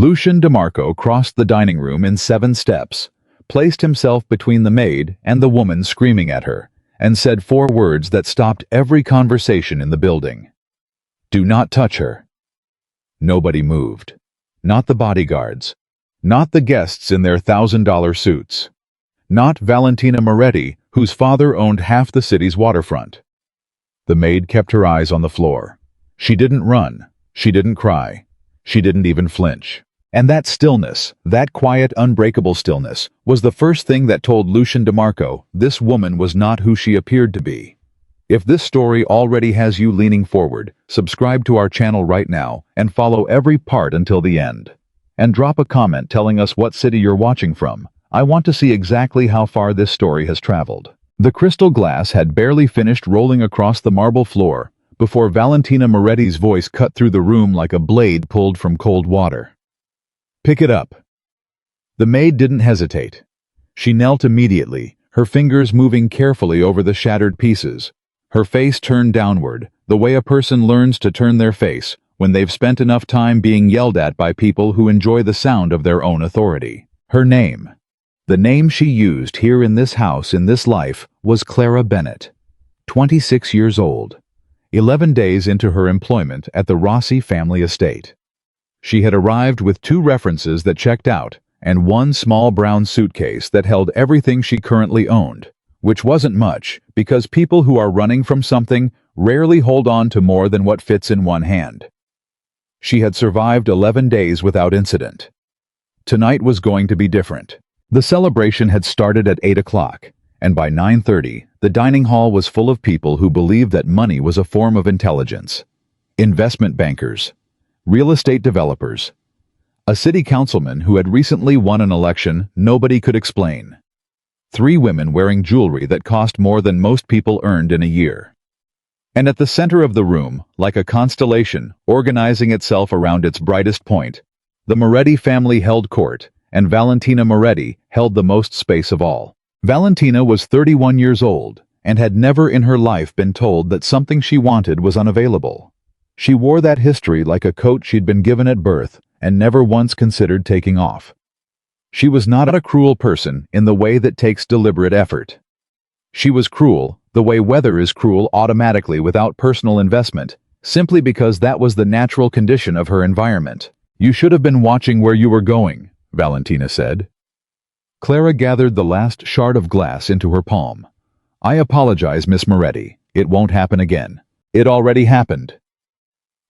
Lucian DeMarco crossed the dining room in 7 steps, placed himself between the maid and the woman screaming at her, and said 4 words that stopped every conversation in the building. "Do not touch her." Nobody moved. Not the bodyguards. Not the guests in their $1,000 suits. Not Valentina Moretti, whose father owned half the city's waterfront. The maid kept her eyes on the floor. She didn't run. She didn't cry. She didn't even flinch. And that stillness, that quiet, unbreakable stillness, was the first thing that told Lucian DeMarco this woman was not who she appeared to be. If this story already has you leaning forward, subscribe to our channel right now and follow every part until the end. And drop a comment telling us what city you're watching from. I want to see exactly how far this story has traveled. The crystal glass had barely finished rolling across the marble floor before Valentina Moretti's voice cut through the room like a blade pulled from cold water. "Pick it up." The maid didn't hesitate. She knelt immediately, her fingers moving carefully over the shattered pieces, her face turned downward, the way a person learns to turn their face when they've spent enough time being yelled at by people who enjoy the sound of their own authority. Her name, the name she used here in this house in this life, was Clara Bennett, 26 years old, 11 days into her employment at the Rossi family estate. She had arrived with 2 references that checked out and 1 small brown suitcase that held everything she currently owned, which wasn't much because people who are running from something rarely hold on to more than what fits in one hand. She had survived 11 days without incident. Tonight was going to be different. The celebration had started at 8 o'clock, and by 9:30, the dining hall was full of people who believed that money was a form of intelligence. Investment bankers, real estate developers, a city councilman who had recently won an election nobody could explain, 3 women wearing jewelry that cost more than most people earned in a year. And at the center of the room, like a constellation organizing itself around its brightest point, the Moretti family held court, and Valentina Moretti held the most space of all. Valentina was 31 years old and had never in her life been told that something she wanted was unavailable. She wore that history like a coat she'd been given at birth and never once considered taking off. She was not a cruel person in the way that takes deliberate effort. She was cruel the way weather is cruel automatically without personal investment, simply because that was the natural condition of her environment. "You should have been watching where you were going," Valentina said. Clara gathered the last shard of glass into her palm. "I apologize, Miss Moretti. It won't happen again. It already happened."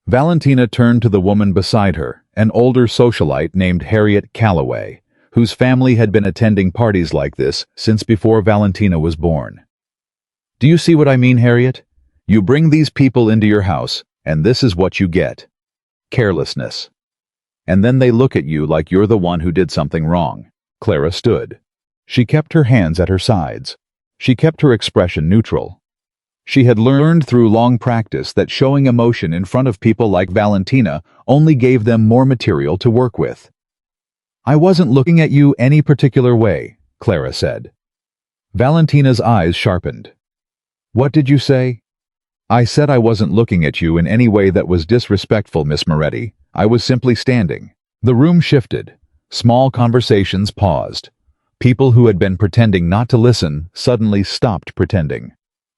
Valentina turned to the woman beside her, an older socialite named Harriet Calloway, whose family had been attending parties like this since before Valentina was born. "Do you see what I mean, Harriet? You bring these people into your house, and this is what you get. Carelessness. And then they look at you like you're the one who did something wrong." Clara stood. She kept her hands at her sides. She kept her expression neutral. She had learned through long practice that showing emotion in front of people like Valentina only gave them more material to work with. "I wasn't looking at you any particular way," Clara said. Valentina's eyes sharpened. "What did you say?" "I said I wasn't looking at you in any way that was disrespectful, Miss Moretti. I was simply standing." The room shifted. Small conversations paused. People who had been pretending not to listen suddenly stopped pretending.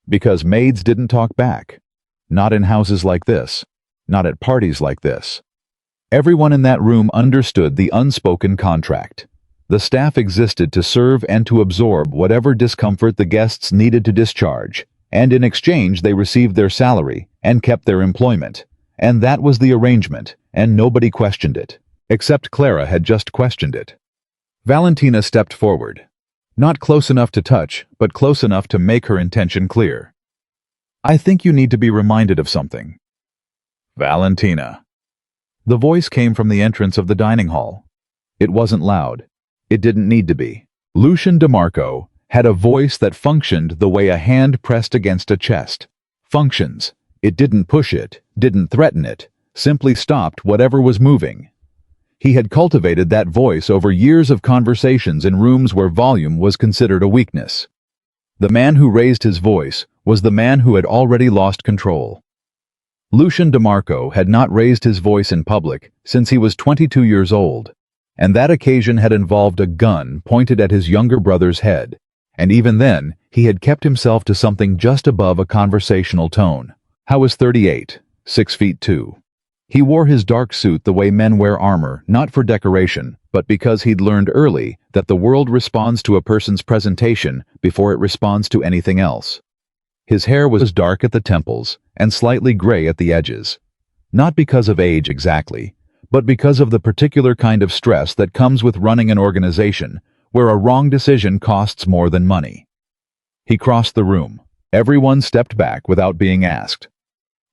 Because maids didn't talk back. Not in houses like this. Not at parties like this. Everyone in that room understood the unspoken contract. The staff existed to serve and to absorb whatever discomfort the guests needed to discharge, and in exchange they received their salary and kept their employment. And that was the arrangement, and nobody questioned it. Except Clara had just questioned it. Valentina stepped forward. Not close enough to touch, but close enough to make her intention clear. "I think you need to be reminded of something." "Valentina." The voice came from the entrance of the dining hall. It wasn't loud. It didn't need to be. Lucian DeMarco had a voice that functioned the way a hand pressed against a chest. Functions. It didn't push it, didn't threaten it, simply stopped whatever was moving. He had cultivated that voice over years of conversations in rooms where volume was considered a weakness. The man who raised his voice was the man who had already lost control. Lucian DeMarco had not raised his voice in public since he was 22 years old, and that occasion had involved a gun pointed at his younger brother's head, and even then, he had kept himself to something just above a conversational tone. Howe was 38, 6 feet 2. He wore his dark suit the way men wear armor, not for decoration, but because he'd learned early that the world responds to a person's presentation before it responds to anything else. His hair was dark at the temples and slightly gray at the edges. Not because of age exactly, but because of the particular kind of stress that comes with running an organization where a wrong decision costs more than money. He crossed the room. Everyone stepped back without being asked.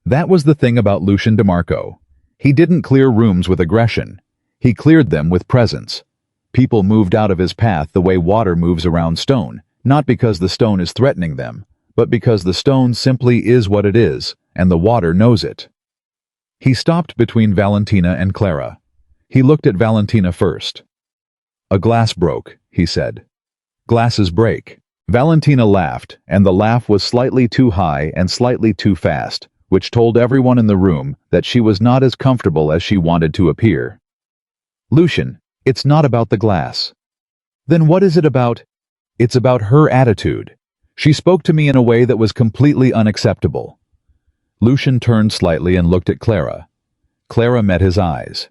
That was the thing about Lucian DeMarco. He didn't clear rooms with aggression. He cleared them with presence. People moved out of his path the way water moves around stone, not because the stone is threatening them, but because the stone simply is what it is, and the water knows it. He stopped between Valentina and Clara. He looked at Valentina first. "A glass broke," he said. "Glasses break." Valentina laughed, and the laugh was slightly too high and slightly too fast, which told everyone in the room that she was not as comfortable as she wanted to appear. "Lucian, it's not about the glass." "Then what is it about?" "It's about her attitude. She spoke to me in a way that was completely unacceptable." Lucian turned slightly and looked at Clara. Clara met his eyes.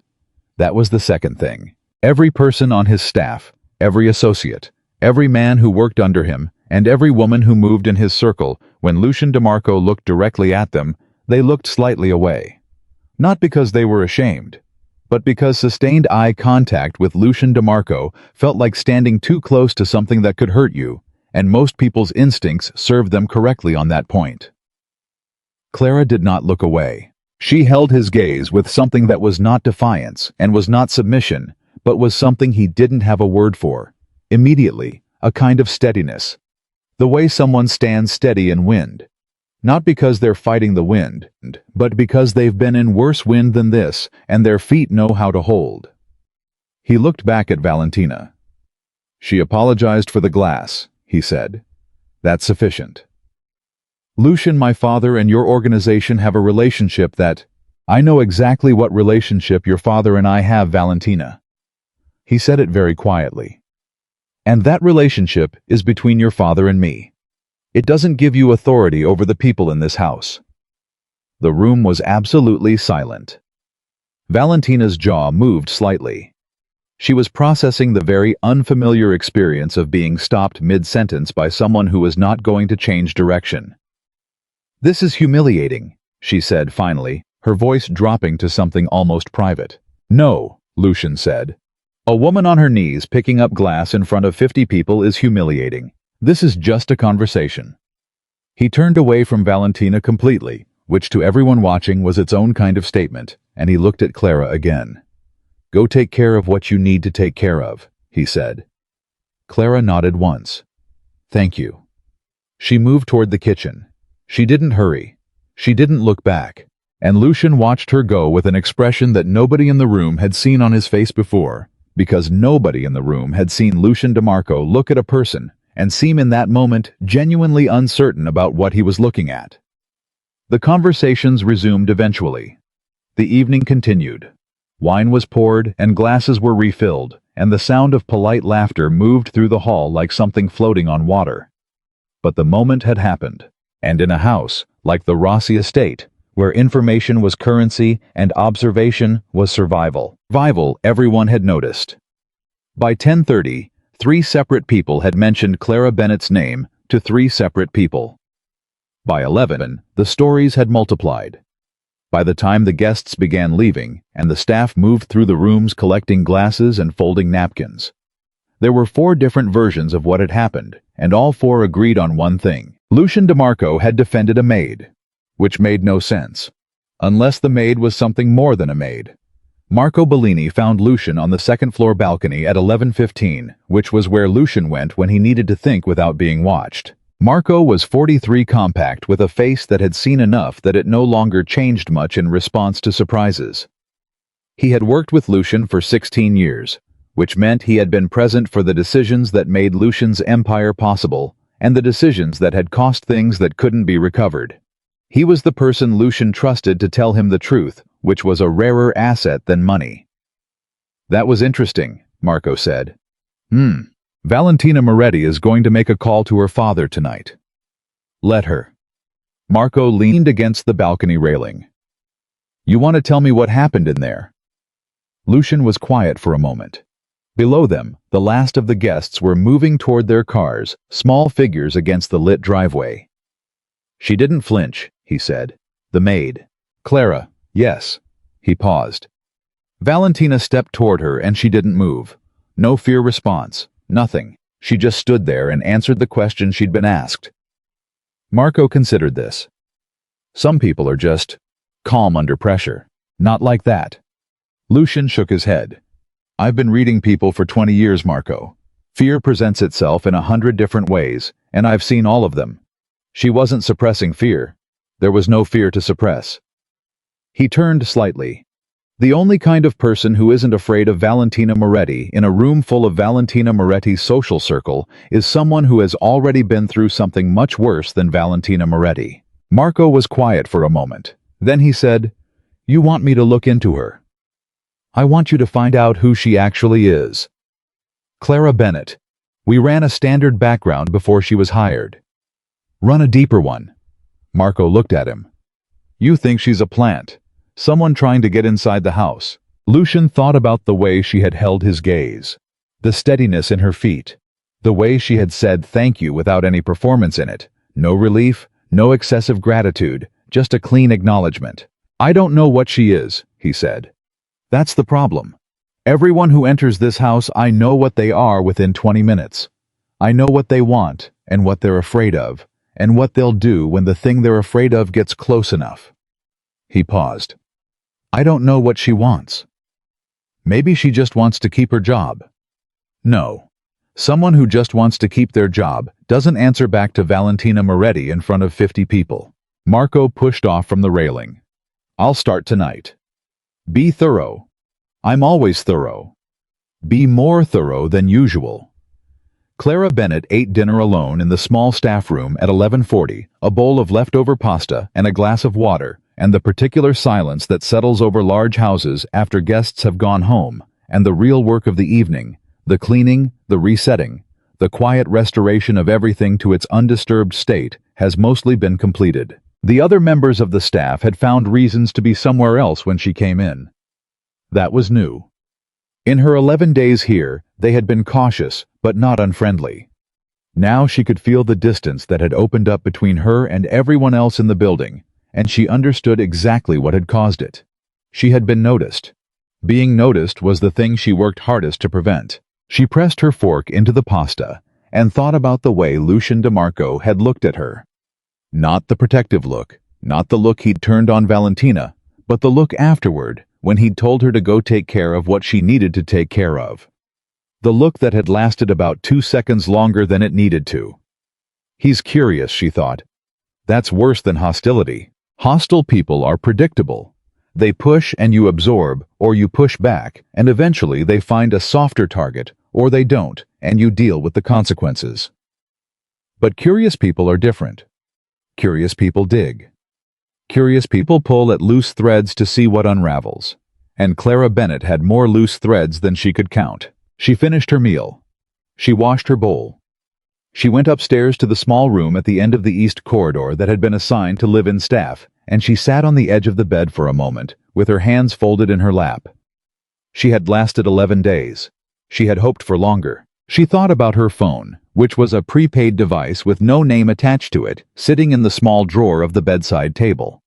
That was the second thing. Every person on his staff, every associate, every man who worked under him, and every woman who moved in his circle, when Lucian DeMarco looked directly at them, they looked slightly away. Not because they were ashamed, but because sustained eye contact with Lucian DeMarco felt like standing too close to something that could hurt you, and most people's instincts served them correctly on that point. Clara did not look away. She held his gaze with something that was not defiance and was not submission, but was something he didn't have a word for. Immediately, a kind of steadiness. The way someone stands steady in wind. Not because they're fighting the wind, but because they've been in worse wind than this, and their feet know how to hold. He looked back at Valentina. "She apologized for the glass," he said. "That's sufficient. Lucian, my father and your organization have a relationship that... I know exactly what relationship your father and I have, Valentina." He said it very quietly. "And that relationship is between your father and me. It doesn't give you authority over the people in this house." The room was absolutely silent. Valentina's jaw moved slightly. She was processing the very unfamiliar experience of being stopped mid-sentence by someone who was not going to change direction. "This is humiliating," she said finally, her voice dropping to something almost private. "No," Lucian said. "A woman on her knees picking up glass in front of 50 people is humiliating. This is just a conversation." He turned away from Valentina completely, which to everyone watching was its own kind of statement, and he looked at Clara again. "Go take care of what you need to take care of," he said. Clara nodded once. "Thank you." She moved toward the kitchen. She didn't hurry. She didn't look back. And Lucian watched her go with an expression that nobody in the room had seen on his face before, because nobody in the room had seen Lucian DeMarco look at a person and seem in that moment genuinely uncertain about what he was looking at. The conversations resumed eventually. The evening continued. Wine was poured and glasses were refilled, and the sound of polite laughter moved through the hall like something floating on water. But the moment had happened, and in a house, like the Rossi estate, where information was currency and observation was survival. Everyone had noticed. By 10:30, 3 separate people had mentioned Clara Bennett's name to 3 separate people. By 11, the stories had multiplied. By the time the guests began leaving, and the staff moved through the rooms collecting glasses and folding napkins, there were 4 different versions of what had happened, and all 4 agreed on one thing. Lucian DeMarco had defended a maid, which made no sense, unless the maid was something more than a maid. Marco Bellini found Lucian on the second-floor balcony at 11:15, which was where Lucian went when he needed to think without being watched. Marco was 43 compact with a face that had seen enough that it no longer changed much in response to surprises. He had worked with Lucian for 16 years, which meant he had been present for the decisions that made Lucian's empire possible and the decisions that had cost things that couldn't be recovered. He was the person Lucian trusted to tell him the truth, which was a rarer asset than money. That was interesting, Marco said. Valentina Moretti is going to make a call to her father tonight. Let her. Marco leaned against the balcony railing. You want to tell me what happened in there? Lucian was quiet for a moment. Below them, the last of the guests were moving toward their cars, small figures against the lit driveway. She didn't flinch, he said. The maid. Clara, yes. He paused. Valentina stepped toward her and she didn't move. No fear response, nothing. She just stood there and answered the question she'd been asked. Marco considered this. Some people are just calm under pressure. Not like that. Lucian shook his head. I've been reading people for 20 years, Marco. Fear presents itself in 100 different ways, and I've seen all of them. She wasn't suppressing fear. There was no fear to suppress. He turned slightly. The only kind of person who isn't afraid of Valentina Moretti in a room full of Valentina Moretti's social circle is someone who has already been through something much worse than Valentina Moretti. Marco was quiet for a moment. Then he said, You want me to look into her? I want you to find out who she actually is. Clara Bennett. We ran a standard background before she was hired. Run a deeper one. Marco looked at him. You think she's a plant. Someone trying to get inside the house. Lucian thought about the way she had held his gaze. The steadiness in her feet. The way she had said thank you without any performance in it. No relief, no excessive gratitude, just a clean acknowledgement. I don't know what she is, he said. That's the problem. Everyone who enters this house, I know what they are within 20 minutes. I know what they want, and what they're afraid of, and what they'll do when the thing they're afraid of gets close enough. He paused. I don't know what she wants. Maybe she just wants to keep her job. No. Someone who just wants to keep their job doesn't answer back to Valentina Moretti in front of 50 people. Marco pushed off from the railing. I'll start tonight. Be thorough. I'm always thorough. Be more thorough than usual. Clara Bennett ate dinner alone in the small staff room at 11:40, a bowl of leftover pasta and a glass of water, and the particular silence that settles over large houses after guests have gone home, and the real work of the evening, the cleaning, the resetting, the quiet restoration of everything to its undisturbed state, has mostly been completed. The other members of the staff had found reasons to be somewhere else when she came in. That was new. In her 11 days here, they had been cautious, but not unfriendly. Now she could feel the distance that had opened up between her and everyone else in the building, and she understood exactly what had caused it. She had been noticed. Being noticed was the thing she worked hardest to prevent. She pressed her fork into the pasta and thought about the way Lucian DeMarco had looked at her. Not the protective look, not the look he'd turned on Valentina, but the look afterward, when he'd told her to go take care of what she needed to take care of. The look that had lasted about 2 seconds longer than it needed to. He's curious, she thought. That's worse than hostility. Hostile people are predictable. They push and you absorb, or you push back, and eventually they find a softer target, or they don't, and you deal with the consequences. But curious people are different. Curious people dig. Curious people pull at loose threads to see what unravels. And Clara Bennett had more loose threads than she could count. She finished her meal. She washed her bowl. She went upstairs to the small room at the end of the east corridor that had been assigned to live-in staff, and she sat on the edge of the bed for a moment, with her hands folded in her lap. She had lasted 11 days. She had hoped for longer. She thought about her phone, which was a prepaid device with no name attached to it, sitting in the small drawer of the bedside table.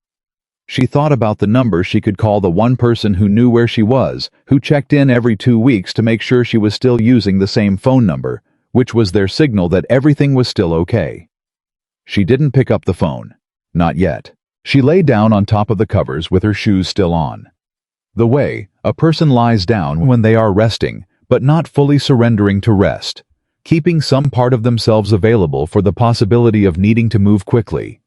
She thought about the number she could call the one person who knew where she was, who checked in every 2 weeks to make sure she was still using the same phone number, which was their signal that everything was still okay. She didn't pick up the phone. Not yet. She lay down on top of the covers with her shoes still on. The way a person lies down when they are resting, but not fully surrendering to rest, keeping some part of themselves available for the possibility of needing to move quickly.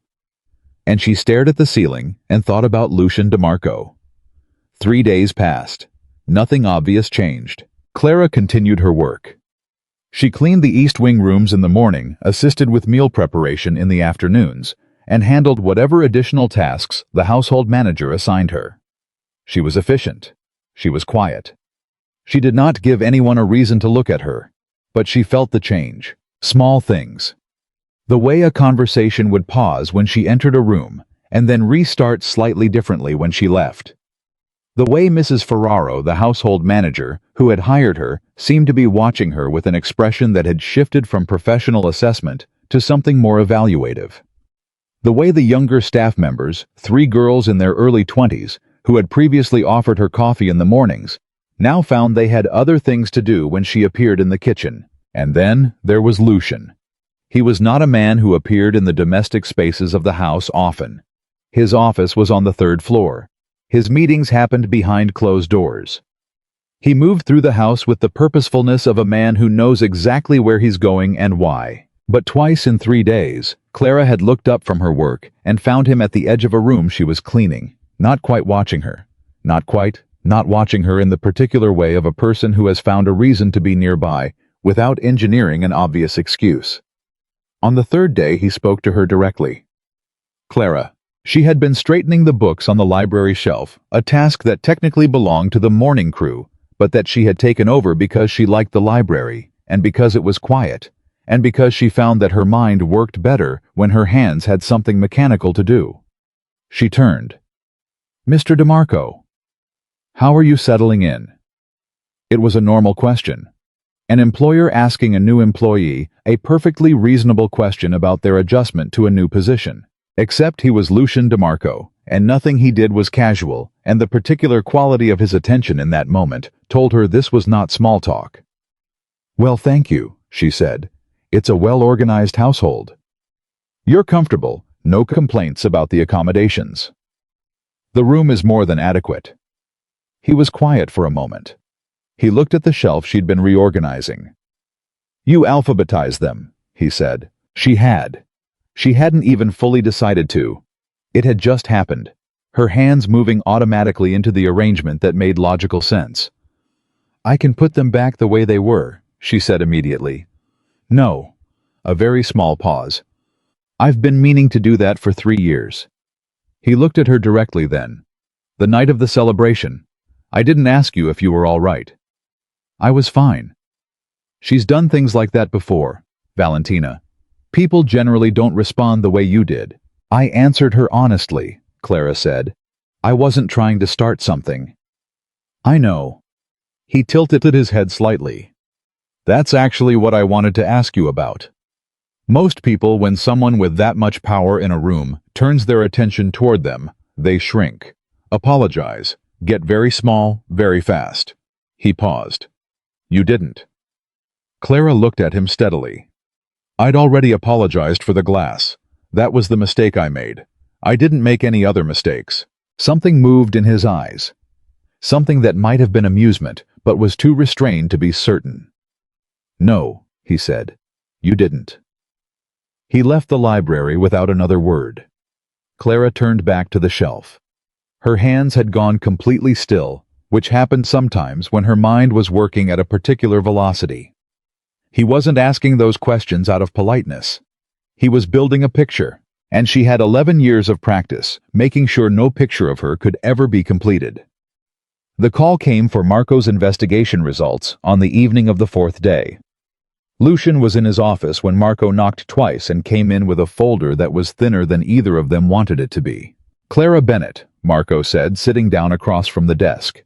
And she stared at the ceiling and thought about Lucian DeMarco. 3 days passed. Nothing obvious changed. Clara continued her work. She cleaned the East Wing rooms in the morning, assisted with meal preparation in the afternoons, and handled whatever additional tasks the household manager assigned her. She was efficient. She was quiet. She did not give anyone a reason to look at her, but she felt the change. Small things. The way a conversation would pause when she entered a room and then restart slightly differently when she left. The way Mrs. Ferraro, the household manager, who had hired her, seemed to be watching her with an expression that had shifted from professional assessment to something more evaluative. The way the younger staff members, 3 girls in their early 20s, who had previously offered her coffee in the mornings, now found they had other things to do when she appeared in the kitchen. And then there was Lucian. He was not a man who appeared in the domestic spaces of the house often. His office was on the 3rd floor. His meetings happened behind closed doors. He moved through the house with the purposefulness of a man who knows exactly where he's going and why. But twice in 3 days, Clara had looked up from her work and found him at the edge of a room she was cleaning, not quite watching her. Not watching her in the particular way of a person who has found a reason to be nearby without engineering an obvious excuse. On the 3rd day, he spoke to her directly. Clara. She had been straightening the books on the library shelf, a task that technically belonged to the morning crew, but that she had taken over because she liked the library, and because it was quiet, and because she found that her mind worked better when her hands had something mechanical to do. She turned. Mr. DeMarco. How are you settling in? It was a normal question. An employer asking a new employee a perfectly reasonable question about their adjustment to a new position. Except he was Lucian DeMarco, and nothing he did was casual, and the particular quality of his attention in that moment told her this was not small talk. Well, thank you, she said. It's a well-organized household. You're comfortable, no complaints about the accommodations. The room is more than adequate. He was quiet for a moment. He looked at the shelf she'd been reorganizing. You alphabetized them, he said. She had. She hadn't even fully decided to. It had just happened, her hands moving automatically into the arrangement that made logical sense. I can put them back the way they were, she said immediately. No. A very small pause. I've been meaning to do that for 3 years. He looked at her directly then. The night of the celebration. I didn't ask you if you were all right. I was fine. She's done things like that before, Valentina. People generally don't respond the way you did. I answered her honestly, Clara said. I wasn't trying to start something. I know. He tilted his head slightly. That's actually what I wanted to ask you about. Most people, when someone with that much power in a room turns their attention toward them, they shrink, apologize, get very small, very fast. He paused. You didn't. Clara looked at him steadily. I'd already apologized for the glass. That was the mistake I made. I didn't make any other mistakes. Something moved in his eyes. Something that might have been amusement, but was too restrained to be certain. No, he said. You didn't. He left the library without another word. Clara turned back to the shelf. Her hands had gone completely still, which happened sometimes when her mind was working at a particular velocity. He wasn't asking those questions out of politeness. He was building a picture, and she had 11 years of practice, making sure no picture of her could ever be completed. The call came for Marco's investigation results on the evening of the 4th day. Lucian was in his office when Marco knocked twice and came in with a folder that was thinner than either of them wanted it to be. Clara Bennett, Marco said, sitting down across from the desk.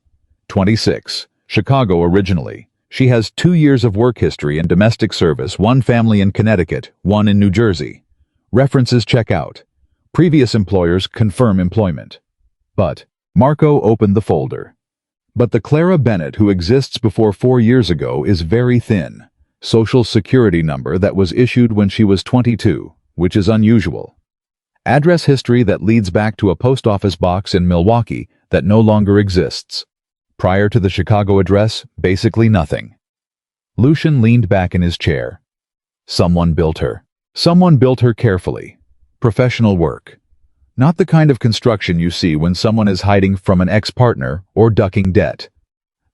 26, Chicago originally. She has 2 years of work history in domestic service, 1 family in Connecticut, 1 in New Jersey. References check out. Previous employers confirm employment. But Marco opened the folder. But the Clara Bennett who exists before 4 years ago is very thin. Social Security number that was issued when she was 22, which is unusual. Address history that leads back to a post office box in Milwaukee that no longer exists. Prior to the Chicago address, basically nothing. Lucian leaned back in his chair. Someone built her. Someone built her carefully. Professional work. Not the kind of construction you see when someone is hiding from an ex-partner or ducking debt.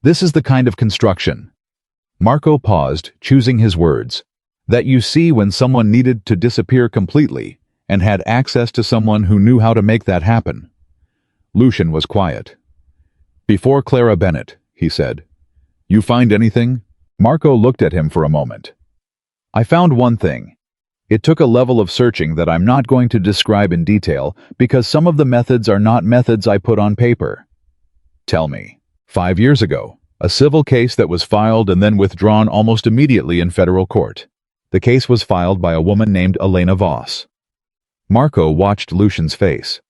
This is the kind of construction. Marco paused, choosing his words. That you see when someone needed to disappear completely, and had access to someone who knew how to make that happen. Lucian was quiet. "Before Clara Bennett," he said. "You find anything?" Marco looked at him for a moment. "I found one thing. It took a level of searching that I'm not going to describe in detail because some of the methods are not methods I put on paper." "Tell me." 5 years ago, a civil case that was filed and then withdrawn almost immediately in federal court. The case was filed by a woman named Elena Voss. Marco watched Lucian's face.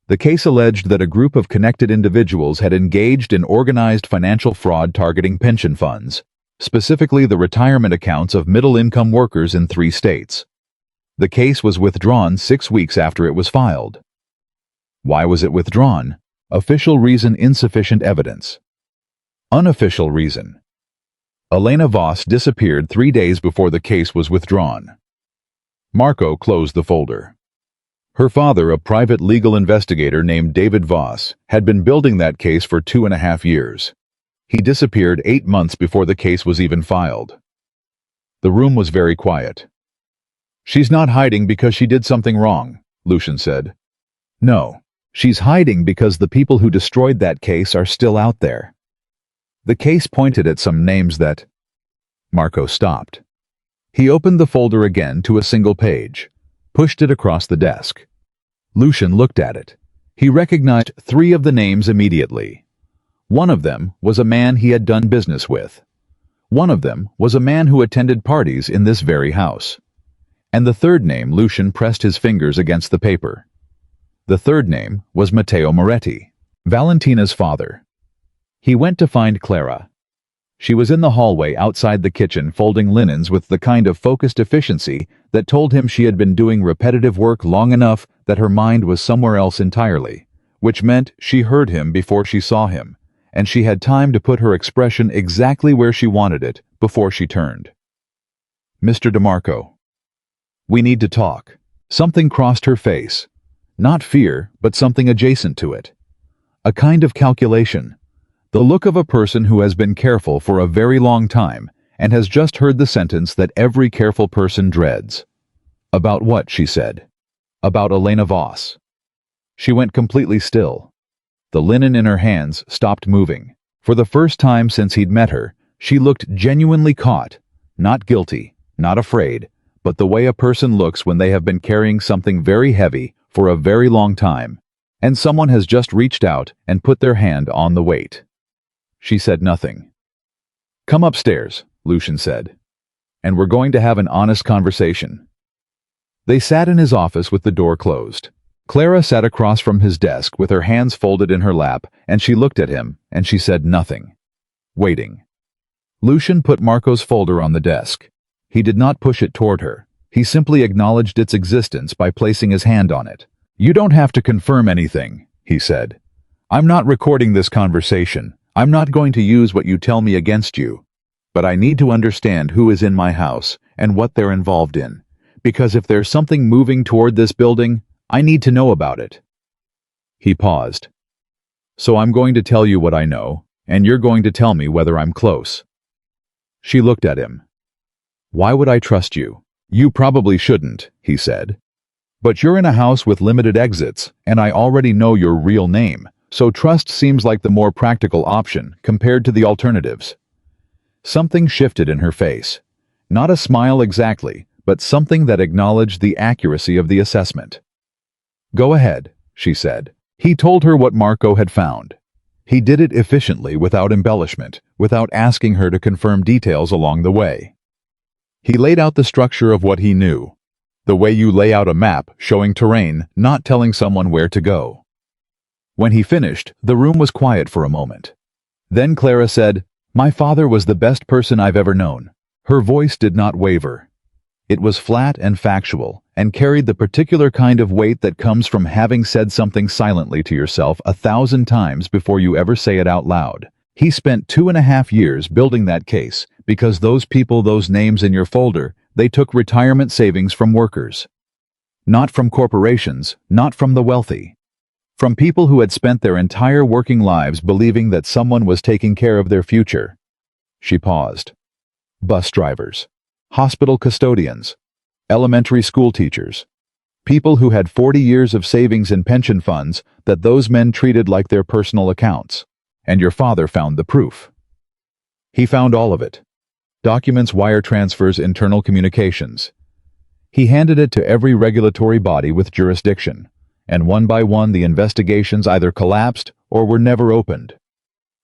The case alleged that a group of connected individuals had engaged in organized financial fraud targeting pension funds, specifically the retirement accounts of middle-income workers in 3 states. The case was withdrawn 6 weeks after it was filed. Why was it withdrawn? Official reason: insufficient evidence. Unofficial reason: Elena Voss disappeared 3 days before the case was withdrawn. Marco closed the folder. Her father, a private legal investigator named David Voss, had been building that case for 2.5 years. He disappeared 8 months before the case was even filed. The room was very quiet. "She's not hiding because she did something wrong," Lucian said. "No, she's hiding because the people who destroyed that case are still out there." The case pointed at some names that... Marco stopped. He opened the folder again to a single page, pushed it across the desk. Lucian looked at it. He recognized 3 of the names immediately. One of them was a man he had done business with. One of them was a man who attended parties in this very house. And the third name, Lucian pressed his fingers against the paper. The third name was Matteo Moretti, Valentina's father. He went to find Clara. She was in the hallway outside the kitchen folding linens with the kind of focused efficiency that told him she had been doing repetitive work long enough that her mind was somewhere else entirely, which meant she heard him before she saw him, and she had time to put her expression exactly where she wanted it before she turned. "Mr. DeMarco, we need to talk." Something crossed her face. Not fear, but something adjacent to it. A kind of calculation. The look of a person who has been careful for a very long time and has just heard the sentence that every careful person dreads. "About what?" she said. "About Elena Voss." She went completely still. The linen in her hands stopped moving. For the first time since he'd met her, she looked genuinely caught, not guilty, not afraid, but the way a person looks when they have been carrying something very heavy for a very long time, and someone has just reached out and put their hand on the weight. She said nothing. "Come upstairs," Lucian said, "and we're going to have an honest conversation." They sat in his office with the door closed. Clara sat across from his desk with her hands folded in her lap, and she looked at him, and she said nothing. Waiting. Lucian put Marco's folder on the desk. He did not push it toward her. He simply acknowledged its existence by placing his hand on it. "You don't have to confirm anything," he said. "I'm not recording this conversation. I'm not going to use what you tell me against you. But I need to understand who is in my house and what they're involved in. Because if there's something moving toward this building, I need to know about it." He paused. "So I'm going to tell you what I know, and you're going to tell me whether I'm close." She looked at him. "Why would I trust you?" "You probably shouldn't," he said. "But you're in a house with limited exits, and I already know your real name, so trust seems like the more practical option compared to the alternatives." Something shifted in her face. Not a smile exactly, but something that acknowledged the accuracy of the assessment. "Go ahead," she said. He told her what Marco had found. He did it efficiently without embellishment, without asking her to confirm details along the way. He laid out the structure of what he knew. The way you lay out a map, showing terrain, not telling someone where to go. When he finished, the room was quiet for a moment. Then Clara said, "My father was the best person I've ever known." Her voice did not waver. It was flat and factual, and carried the particular kind of weight that comes from having said something silently to yourself 1,000 times before you ever say it out loud. He spent 2.5 years building that case, because those people, those names in your folder, they took retirement savings from workers. Not from corporations, not from the wealthy. From people who had spent their entire working lives believing that someone was taking care of their future. She paused. Bus drivers. Hospital custodians. Elementary school teachers. People who had 40 years of savings in pension funds that those men treated like their personal accounts. And your father found the proof. He found all of it. Documents, wire transfers, internal communications. He handed it to every regulatory body with jurisdiction, and one by one the investigations either collapsed or were never opened.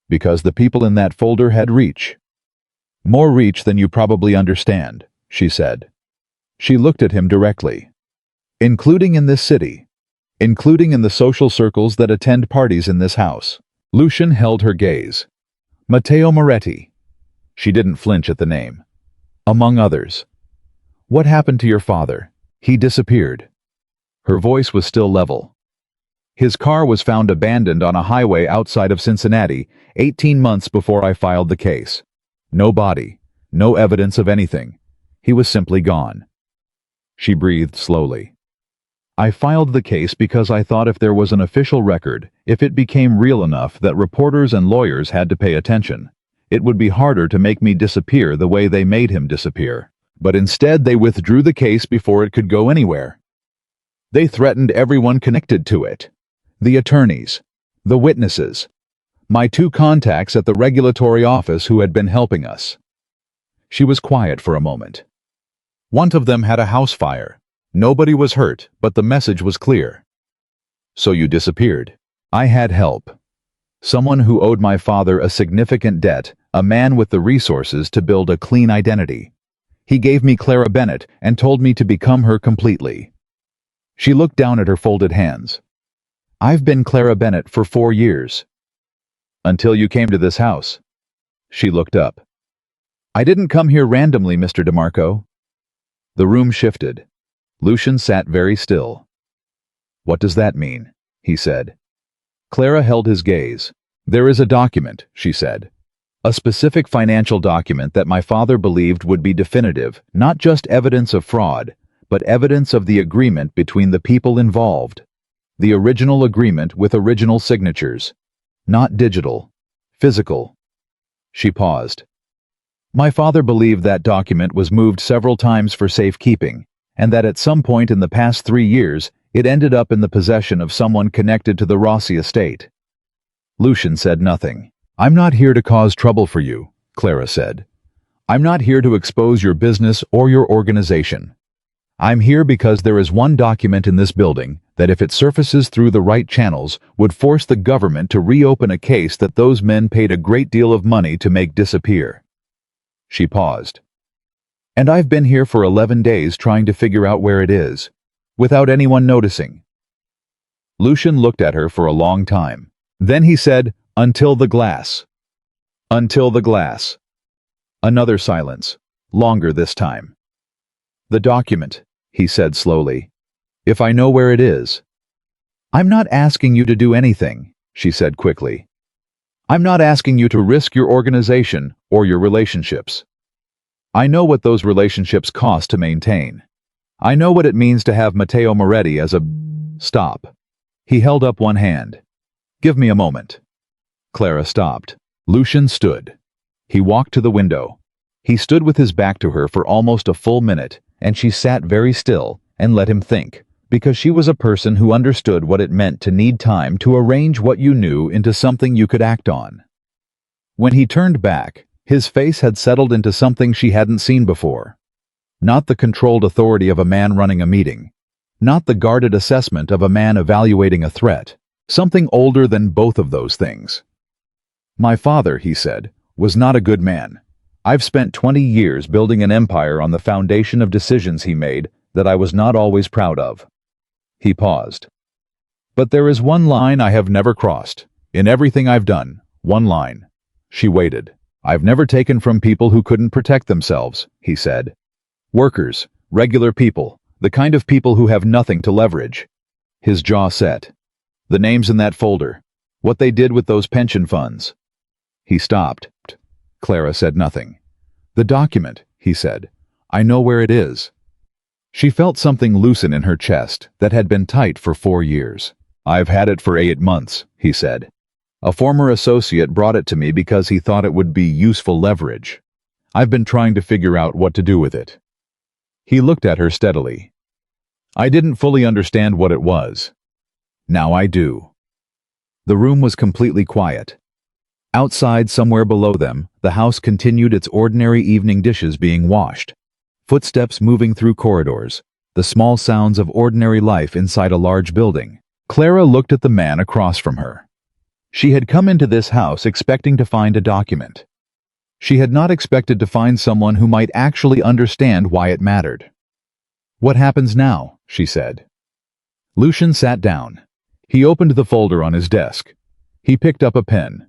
Because the people in that folder had reach. More reach than you probably understand, she said. She looked at him directly. Including in this city. Including in the social circles that attend parties in this house. Lucian held her gaze. Matteo Moretti. She didn't flinch at the name. Among others. What happened to your father? He disappeared. Her voice was still level. His car was found abandoned on a highway outside of Cincinnati 18 months before I filed the case. No body, no evidence of anything. He was simply gone. She breathed slowly. I filed the case because I thought if there was an official record, if it became real enough that reporters and lawyers had to pay attention, it would be harder to make me disappear the way they made him disappear. But instead they withdrew the case before it could go anywhere. They threatened everyone connected to it. The attorneys, the witnesses, my 2 contacts at the regulatory office who had been helping us. She was quiet for a moment. One of them had a house fire. Nobody was hurt, but the message was clear. So you disappeared. I had help. Someone who owed my father a significant debt, a man with the resources to build a clean identity. He gave me Clara Bennett and told me to become her completely. She looked down at her folded hands. I've been Clara Bennett for 4 years. Until you came to this house. She looked up. I didn't come here randomly, Mr. DeMarco. The room shifted. Lucian sat very still. What does that mean? He said. Clara held his gaze. There is a document, she said. A specific financial document that my father believed would be definitive, not just evidence of fraud, but evidence of the agreement between the people involved. The original agreement with original signatures. Not digital. Physical. She paused. My father believed that document was moved several times for safekeeping, and that at some point in the past 3 years, it ended up in the possession of someone connected to the Rossi estate. Lucian said nothing. I'm not here to cause trouble for you, Clara said. I'm not here to expose your business or your organization. I'm here because there is one document in this building that if it surfaces through the right channels would force the government to reopen a case that those men paid a great deal of money to make disappear. She paused. And I've been here for 11 days trying to figure out where it is, without anyone noticing. Lucian looked at her for a long time. Then he said, until the glass. Until the glass. Another silence, longer this time. The document, he said slowly. If I know where it is. I'm not asking you to do anything, she said quickly. I'm not asking you to risk your organization or your relationships. I know what those relationships cost to maintain. I know what it means to have Matteo Moretti as a... Stop. He held up one hand. Give me a moment. Clara stopped. Lucian stood. He walked to the window. He stood with his back to her for almost a full minute, and she sat very still and let him think, because she was a person who understood what it meant to need time to arrange what you knew into something you could act on. When he turned back, his face had settled into something she hadn't seen before. Not the controlled authority of a man running a meeting. Not the guarded assessment of a man evaluating a threat. Something older than both of those things. My father, he said, was not a good man. I've spent 20 years building an empire on the foundation of decisions he made that I was not always proud of. He paused. But there is one line I have never crossed. In everything I've done, one line. She waited. I've never taken from people who couldn't protect themselves, he said. Workers, regular people, the kind of people who have nothing to leverage. His jaw set. The names in that folder. What they did with those pension funds. He stopped. Clara said nothing. The document, he said. I know where it is. She felt something loosen in her chest that had been tight for 4 years. I've had it for 8 months, he said. A former associate brought it to me because he thought it would be useful leverage. I've been trying to figure out what to do with it. He looked at her steadily. I didn't fully understand what it was. Now I do. The room was completely quiet. Outside, somewhere below them, the house continued its ordinary evening dishes being washed. Footsteps moving through corridors, the small sounds of ordinary life inside a large building. Clara looked at the man across from her. She had come into this house expecting to find a document. She had not expected to find someone who might actually understand why it mattered. "What happens now?" she said. Lucian sat down. He opened the folder on his desk. He picked up a pen.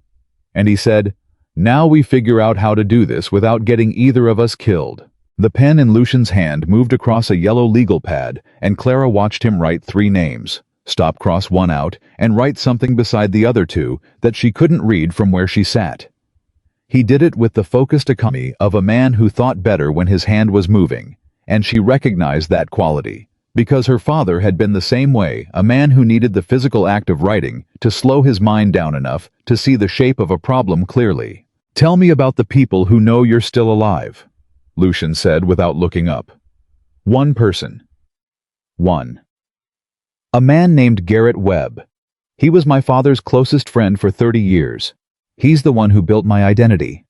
And he said, "Now we figure out how to do this without getting either of us killed." The pen in Lucian's hand moved across a yellow legal pad, and Clara watched him write 3 names, stop cross one out, and write something beside the other 2 that she couldn't read from where she sat. He did it with the focused economy of a man who thought better when his hand was moving, and she recognized that quality, because her father had been the same way, a man who needed the physical act of writing to slow his mind down enough to see the shape of a problem clearly. "Tell me about the people who know you're still alive," Lucian said without looking up. "One person." "One." "A man named Garrett Webb. He was my father's closest friend for 30 years. He's the one who built my identity."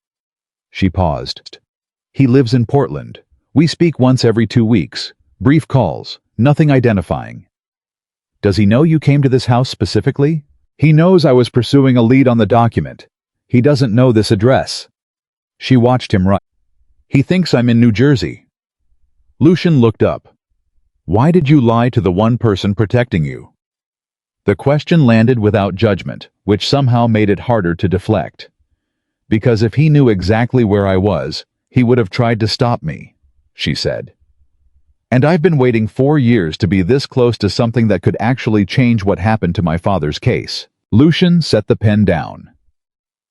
She paused. "He lives in Portland. We speak once every 2 weeks. Brief calls, nothing identifying." "Does he know you came to this house specifically?" "He knows I was pursuing a lead on the document. He doesn't know this address." She watched him write. "He thinks I'm in New Jersey." Lucian looked up. "Why did you lie to the one person protecting you?" The question landed without judgment, which somehow made it harder to deflect. "Because if he knew exactly where I was, he would have tried to stop me," she said. "And I've been waiting 4 years to be this close to something that could actually change what happened to my father's case." Lucian set the pen down.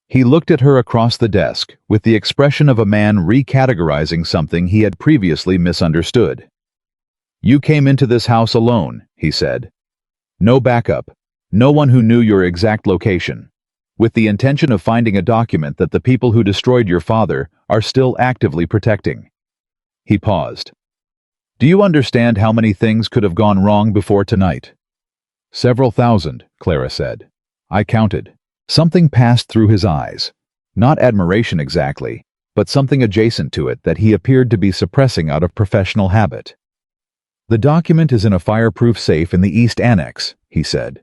He looked at her across the desk with the expression of a man recategorizing something he had previously misunderstood. "You came into this house alone," he said. "No backup, no one who knew your exact location, with the intention of finding a document that the people who destroyed your father are still actively protecting." He paused. "Do you understand how many things could have gone wrong before tonight?" "Several thousand," Clara said. "I counted." Something passed through his eyes. Not admiration exactly, but something adjacent to it that he appeared to be suppressing out of professional habit. "The document is in a fireproof safe in the East Annex," he said.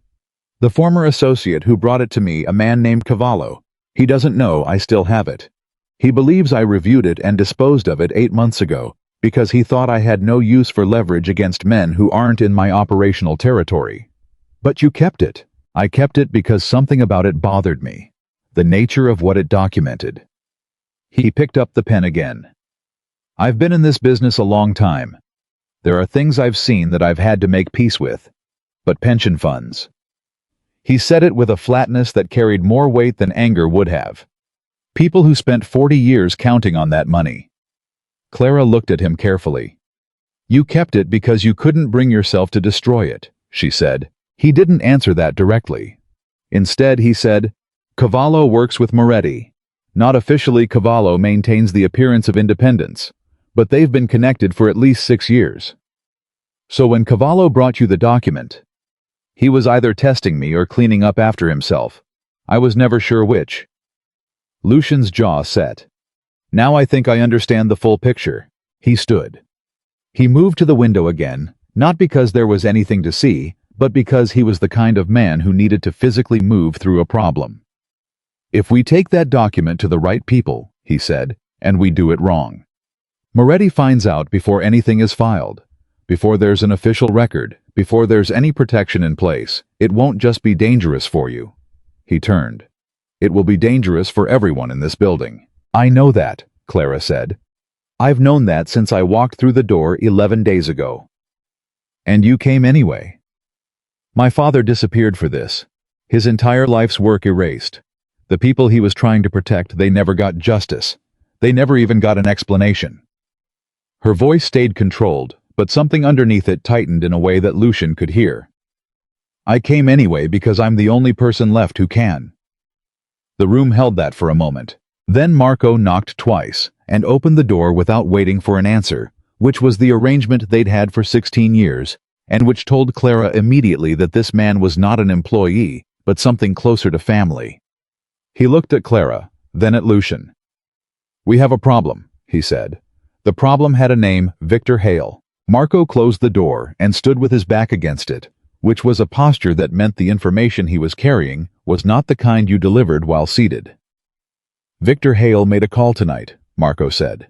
"The former associate who brought it to me, a man named Cavallo, he doesn't know I still have it. He believes I reviewed it and disposed of it 8 months ago, because he thought I had no use for leverage against men who aren't in my operational territory. But you kept it." "I kept it because something about it bothered me. The nature of what it documented." He picked up the pen again. "I've been in this business a long time. There are things I've seen that I've had to make peace with. But pension funds." He said it with a flatness that carried more weight than anger would have. People who spent 40 years counting on that money. Clara looked at him carefully. "You kept it because you couldn't bring yourself to destroy it," she said. He didn't answer that directly. Instead, he said, "Cavallo works with Moretti. Not officially, Cavallo maintains the appearance of independence, but they've been connected for at least 6 years. So when Cavallo brought you the document, he was either testing me or cleaning up after himself. I was never sure which." Lucian's jaw set. "Now I think I understand the full picture." He stood. He moved to the window again, not because there was anything to see, but because he was the kind of man who needed to physically move through a problem. "If we take that document to the right people," he said, "and we do it wrong, Moretti finds out before anything is filed, before there's an official record, before there's any protection in place, it won't just be dangerous for you." He turned. "It will be dangerous for everyone in this building." "I know that," Clara said. "I've known that since I walked through the door 11 days ago." "And you came anyway." "My father disappeared for this. His entire life's work erased. The people he was trying to protect, they never got justice. They never even got an explanation." Her voice stayed controlled, but something underneath it tightened in a way that Lucian could hear. "I came anyway because I'm the only person left who can." The room held that for a moment. Then Marco knocked twice and opened the door without waiting for an answer, which was the arrangement they'd had for 16 years, and which told Clara immediately that this man was not an employee, but something closer to family. He looked at Clara, then at Lucian. "We have a problem," he said. The problem had a name, Victor Hale. Marco closed the door and stood with his back against it, which was a posture that meant the information he was carrying was not the kind you delivered while seated. "Victor Hale made a call tonight," Marco said.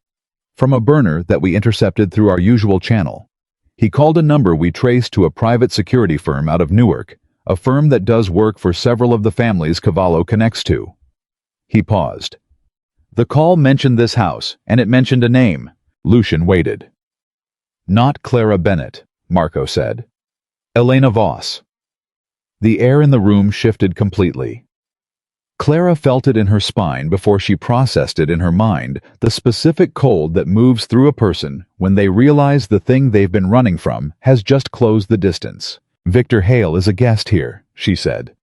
"From a burner that we intercepted through our usual channel. He called a number we traced to a private security firm out of Newark, a firm that does work for several of the families Cavallo connects to." He paused. "The call mentioned this house, and it mentioned a name." Lucian waited. "Not Clara Bennett," Marco said. "Elena Voss." The air in the room shifted completely. Clara felt it in her spine before she processed it in her mind, the specific cold that moves through a person when they realize the thing they've been running from has just closed the distance. "Victor Hale is a guest here," she said.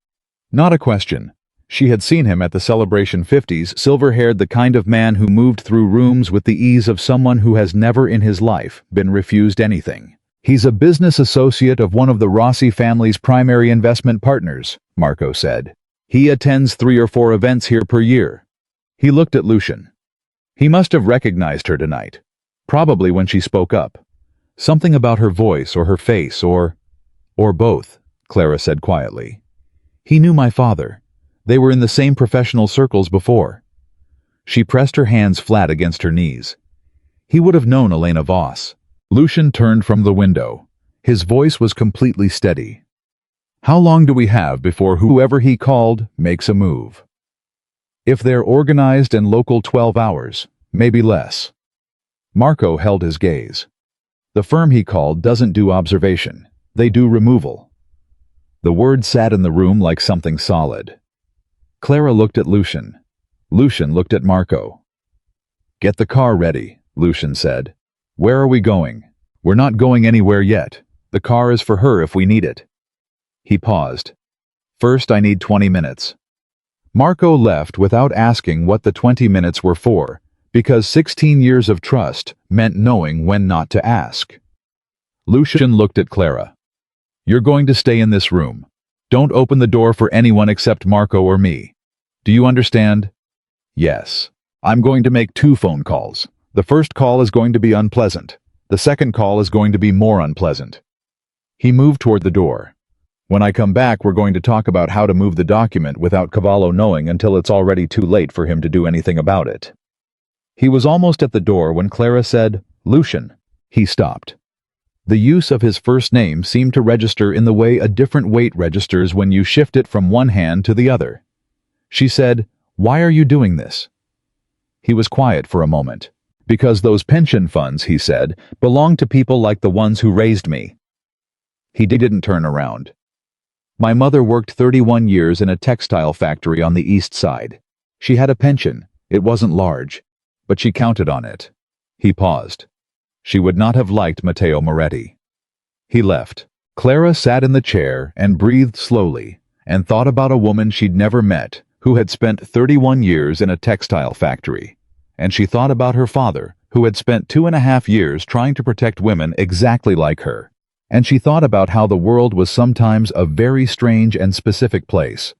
Not a question. She had seen him at the Celebration 50s, silver-haired, the kind of man who moved through rooms with the ease of someone who has never in his life been refused anything. "He's a business associate of one of the Rossi family's primary investment partners," Marco said. "He attends 3 or 4 events here per year." He looked at Lucian. He must have recognized her tonight. Probably when she spoke up. Something about her voice or her face or both, Clara said quietly. "He knew my father. They were in the same professional circles before." She pressed her hands flat against her knees. He would have known Elena Voss. Lucian turned from the window. His voice was completely steady. "How long do we have before whoever he called makes a move?" "If they're organized and local, 12 hours, maybe less." Marco held his gaze. "The firm he called doesn't do observation. They do removal." The word sat in the room like something solid. Clara looked at Lucian. Lucian looked at Marco. "Get the car ready," Lucian said. "Where are we going?" "We're not going anywhere yet. The car is for her if we need it." He paused. "First, I need 20 minutes." Marco left without asking what the 20 minutes were for, because 16 years of trust meant knowing when not to ask. Lucian looked at Clara. "You're going to stay in this room. Don't open the door for anyone except Marco or me. Do you understand?" "Yes. I'm going to make 2 phone calls. The first call is going to be unpleasant. The second call is going to be more unpleasant." He moved toward the door. "When I come back, we're going to talk about how to move the document without Cavallo knowing until it's already too late for him to do anything about it." He was almost at the door when Clara said, "Lucian." He stopped. The use of his first name seemed to register in the way a different weight registers when you shift it from one hand to the other. She said, "Why are you doing this?" He was quiet for a moment. "Because those pension funds," he said, "belong to people like the ones who raised me." He didn't turn around. "My mother worked 31 years in a textile factory on the East Side. She had a pension. It wasn't large, but she counted on it." He paused. She would not have liked Matteo Moretti. He left. Clara sat in the chair and breathed slowly and thought about a woman she'd never met who had spent 31 years in a textile factory. And she thought about her father, who had spent 2.5 years trying to protect women exactly like her. And she thought about how the world was sometimes a very strange and specific place.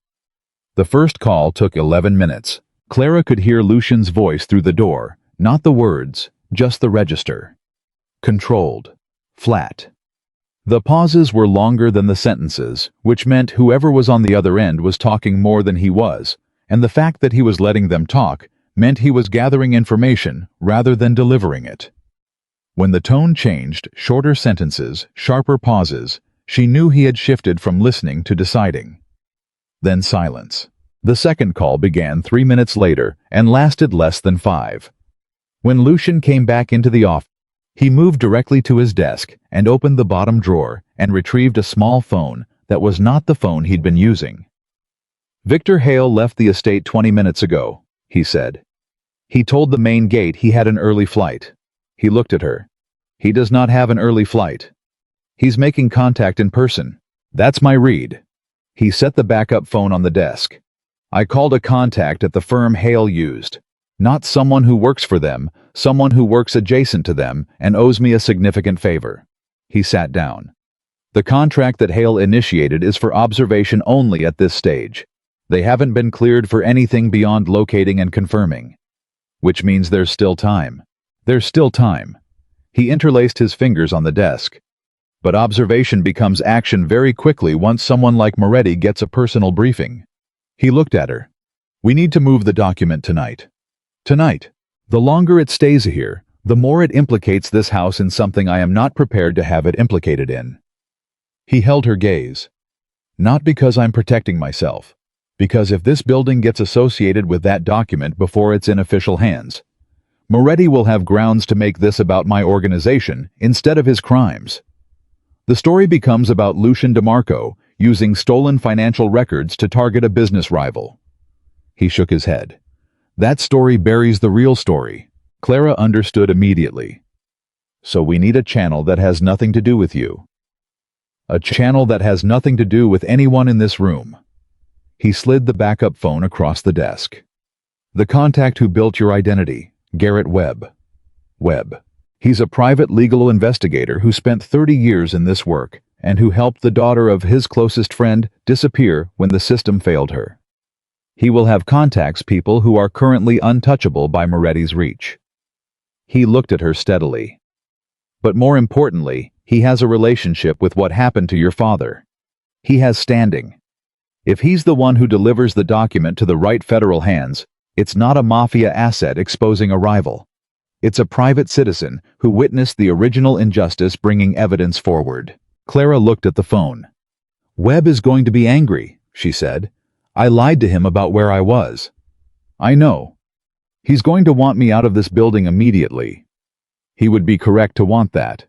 The first call took 11 minutes. Clara could hear Lucian's voice through the door, not the words, just the register. Controlled. Flat. The pauses were longer than the sentences, which meant whoever was on the other end was talking more than he was, and the fact that he was letting them talk meant he was gathering information rather than delivering it. When the tone changed, shorter sentences, sharper pauses, she knew he had shifted from listening to deciding. Then silence. The second call began 3 minutes later and lasted less than 5. When Lucian came back into the office, he moved directly to his desk and opened the bottom drawer and retrieved a small phone that was not the phone he'd been using. "Victor Hale left the estate 20 minutes ago," he said. "He told the main gate he had an early flight." He looked at her. "He does not have an early flight. He's making contact in person. That's my read." He set the backup phone on the desk. "I called a contact at the firm Hale used. Not someone who works for them, someone who works adjacent to them and owes me a significant favor." He sat down. The contract that Hale initiated is for observation only at this stage. They haven't been cleared for anything beyond locating and confirming. Which means there's still time. There's still time. He interlaced his fingers on the desk. But observation becomes action very quickly once someone like Moretti gets a personal briefing. He looked at her. We need to move the document tonight. Tonight. The longer it stays here, the more it implicates this house in something I am not prepared to have it implicated in. He held her gaze. Not because I'm protecting myself. Because if this building gets associated with that document before it's in official hands, Moretti will have grounds to make this about my organization instead of his crimes. The story becomes about Lucian DeMarco using stolen financial records to target a business rival. He shook his head. That story buries the real story. Clara understood immediately. So we need a channel that has nothing to do with you. A channel that has nothing to do with anyone in this room. He slid the backup phone across the desk. The contact who built your identity, Garrett Webb. Webb. He's a private legal investigator who spent 30 years in this work and who helped the daughter of his closest friend disappear when the system failed her. He will have contacts people who are currently untouchable by Moretti's reach. He looked at her steadily. But more importantly, he has a relationship with what happened to your father. He has standing. If he's the one who delivers the document to the right federal hands, it's not a mafia asset exposing a rival. It's a private citizen who witnessed the original injustice bringing evidence forward. Clara looked at the phone. Webb is going to be angry, she said. I lied to him about where I was. I know. He's going to want me out of this building immediately. He would be correct to want that.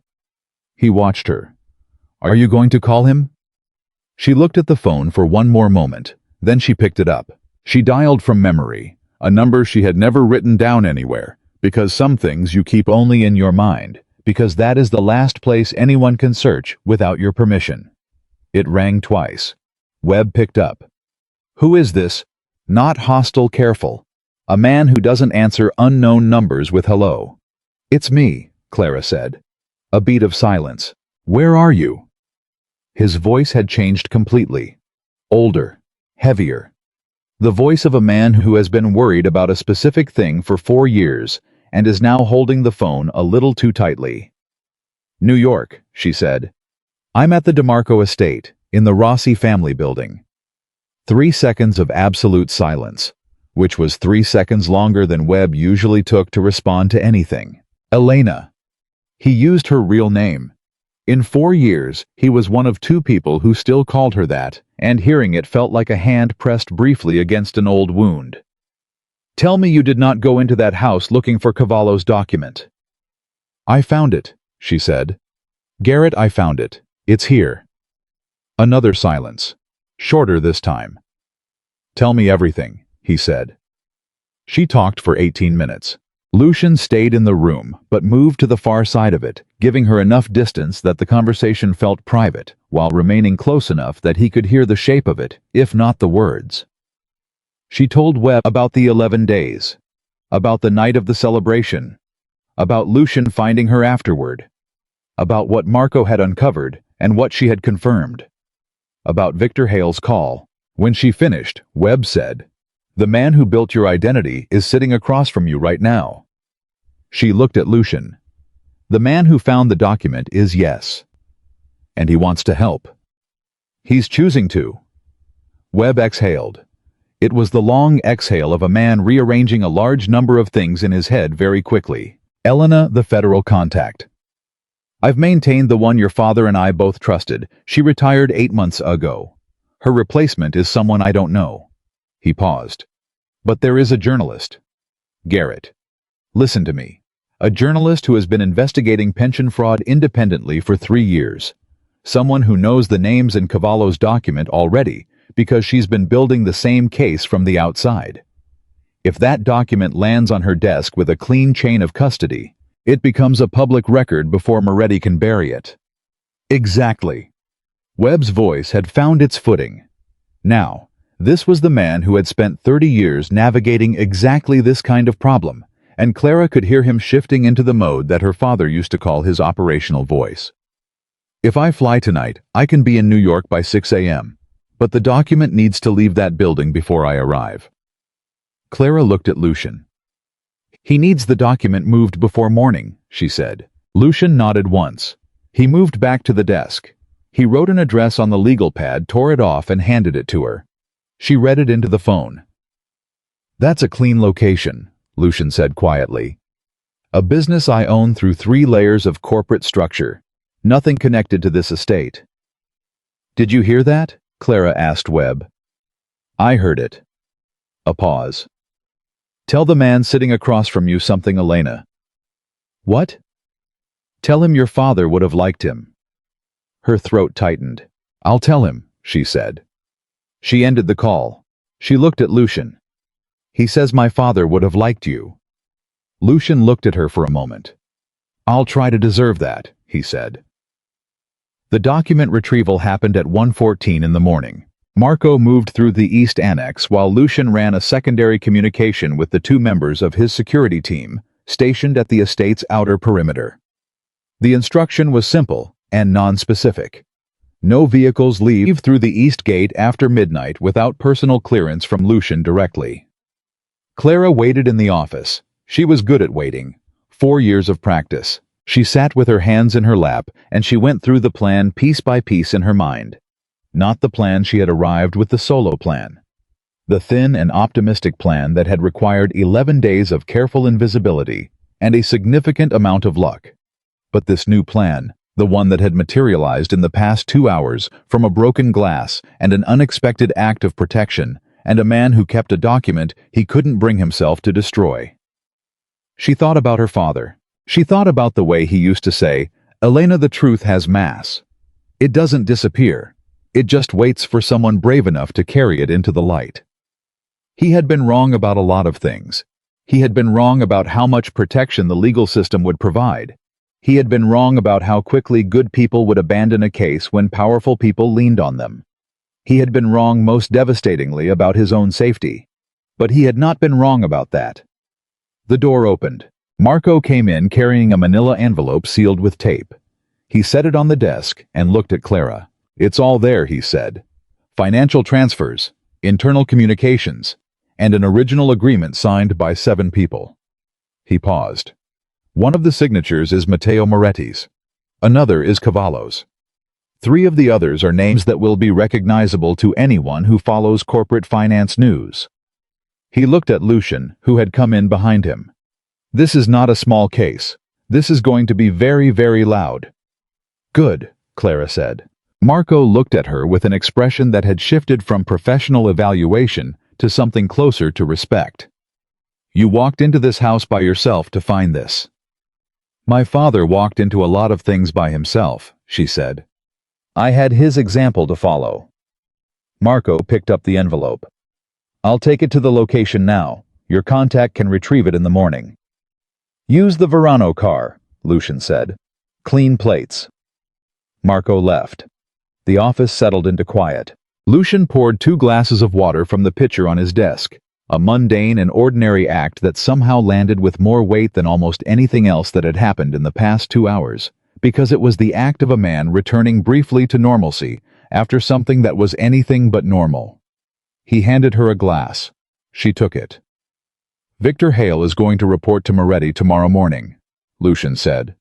He watched her. Are you going to call him? She looked at the phone for one more moment, then she picked it up. She dialed from memory, a number she had never written down anywhere, because some things you keep only in your mind, because that is the last place anyone can search without your permission. It rang twice. Webb picked up. Who is this? Not hostile, careful. A man who doesn't answer unknown numbers with hello. It's me, Clara said. A beat of silence. Where are you? His voice had changed completely. Older. Heavier. The voice of a man who has been worried about a specific thing for 4 years and is now holding the phone a little too tightly. New York, she said. I'm at the DeMarco estate, in the Rossi family building. 3 seconds of absolute silence, which was 3 seconds longer than Webb usually took to respond to anything. Elena. He used her real name. In 4 years, he was one of 2 people who still called her that, and hearing it felt like a hand pressed briefly against an old wound. Tell me you did not go into that house looking for Cavallo's document. I found it, she said. Garrett, I found it. It's here. Another silence. Shorter this time. Tell me everything, he said. She talked for 18 minutes. Lucian stayed in the room, but moved to the far side of it, giving her enough distance that the conversation felt private, while remaining close enough that he could hear the shape of it, if not the words. She told Webb about the 11 days, about the night of the celebration, about Lucian finding her afterward, about what Marco had uncovered and what she had confirmed, about Victor Hale's call. When she finished, Webb said, "The man who built your identity is sitting across from you right now." She looked at Lucian. The man who found the document is yes. And he wants to help. He's choosing to. Webb exhaled. It was the long exhale of a man rearranging a large number of things in his head very quickly. Elena, the federal contact. I've maintained the one your father and I both trusted. She retired 8 months ago. Her replacement is someone I don't know. He paused. But there is a journalist. Garrett. Listen to me. A journalist who has been investigating pension fraud independently for 3 years. Someone who knows the names in Cavallo's document already because she's been building the same case from the outside. If that document lands on her desk with a clean chain of custody, it becomes a public record before Moretti can bury it. Exactly. Webb's voice had found its footing. Now, this was the man who had spent 30 years navigating exactly this kind of problem, and Clara could hear him shifting into the mode that her father used to call his operational voice. If I fly tonight, I can be in New York by 6 a.m. But the document needs to leave that building before I arrive. Clara looked at Lucian. He needs the document moved before morning, she said. Lucian nodded once. He moved back to the desk. He wrote an address on the legal pad, tore it off, and handed it to her. She read it into the phone. That's a clean location, Lucian said quietly. A business I own through 3 layers of corporate structure. Nothing connected to this estate. Did you hear that? Clara asked Webb. I heard it. A pause. Tell the man sitting across from you something, Elena. What? Tell him your father would have liked him. Her throat tightened. I'll tell him, she said. She ended the call. She looked at Lucian. He says my father would have liked you. Lucian looked at her for a moment. I'll try to deserve that, he said. The document retrieval happened at 1:14 in the morning. Marco moved through the East Annex while Lucian ran a secondary communication with the 2 members of his security team stationed at the estate's outer perimeter. The instruction was simple and non-specific. No vehicles leave through the East Gate after midnight without personal clearance from Lucian directly. Clara waited in the office. She was good at waiting. 4 years of practice. She sat with her hands in her lap, and she went through the plan piece by piece in her mind. Not the plan she had arrived with the solo plan. The thin and optimistic plan that had required 11 days of careful invisibility and a significant amount of luck. But this new plan, the one that had materialized in the past 2 hours from a broken glass and an unexpected act of protection, and a man who kept a document he couldn't bring himself to destroy. She thought about her father. She thought about the way he used to say, Elena, the truth has mass. It doesn't disappear. It just waits for someone brave enough to carry it into the light. He had been wrong about a lot of things. He had been wrong about how much protection the legal system would provide. He had been wrong about how quickly good people would abandon a case when powerful people leaned on them. He had been wrong most devastatingly about his own safety. But he had not been wrong about that. The door opened. Marco came in carrying a manila envelope sealed with tape. He set it on the desk and looked at Clara. It's all there, he said. Financial transfers, internal communications, and an original agreement signed by 7 people. He paused. One of the signatures is Matteo Moretti's. Another is Cavallo's. 3 of the others are names that will be recognizable to anyone who follows corporate finance news. He looked at Lucian, who had come in behind him. This is not a small case. This is going to be very, very loud. Good, Clara said. Marco looked at her with an expression that had shifted from professional evaluation to something closer to respect. You walked into this house by yourself to find this. My father walked into a lot of things by himself, she said. I had his example to follow. Marco picked up the envelope. I'll take it to the location now. Your contact can retrieve it in the morning. Use the Verano car, Lucian said. Clean plates. Marco left. The office settled into quiet. Lucian poured 2 glasses of water from the pitcher on his desk, a mundane and ordinary act that somehow landed with more weight than almost anything else that had happened in the past 2 hours, because it was the act of a man returning briefly to normalcy after something that was anything but normal. He handed her a glass. She took it. Victor Hale is going to report to Moretti tomorrow morning, Lucian said.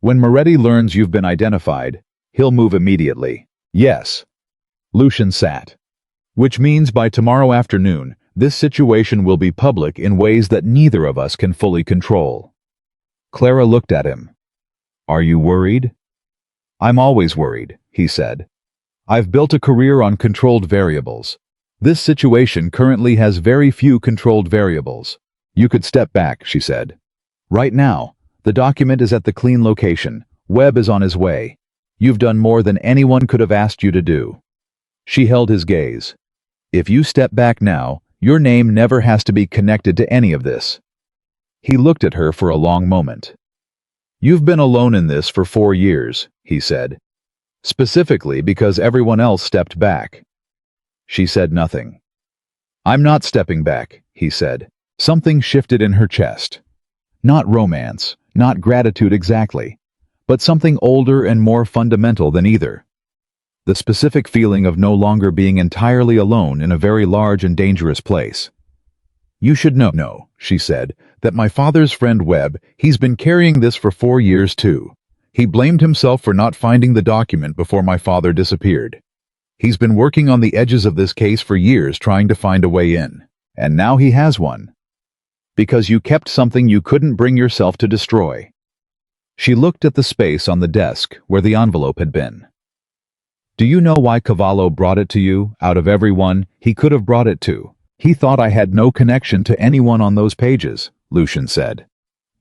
When Moretti learns you've been identified, he'll move immediately. Yes. Lucian sat. Which means by tomorrow afternoon, this situation will be public in ways that neither of us can fully control. Clara looked at him. Are you worried? I'm always worried, he said. I've built a career on controlled variables. This situation currently has very few controlled variables. You could step back, she said. Right now, the document is at the clean location. Webb is on his way. You've done more than anyone could have asked you to do. She held his gaze. If you step back now, your name never has to be connected to any of this. He looked at her for a long moment. You've been alone in this for 4 years, he said. Specifically because everyone else stepped back. She said nothing. I'm not stepping back, he said. Something shifted in her chest. Not romance, not gratitude exactly, but something older and more fundamental than either. The specific feeling of no longer being entirely alone in a very large and dangerous place. "You should know," she said, "that my father's friend Webb, he's been carrying this for 4 years too. He blamed himself for not finding the document before my father disappeared. He's been working on the edges of this case for years trying to find a way in. And now he has one. Because you kept something you couldn't bring yourself to destroy." She looked at the space on the desk where the envelope had been. "Do you know why Cavallo brought it to you, out of everyone he could have brought it to? He thought I had no connection to anyone on those pages," Lucian said.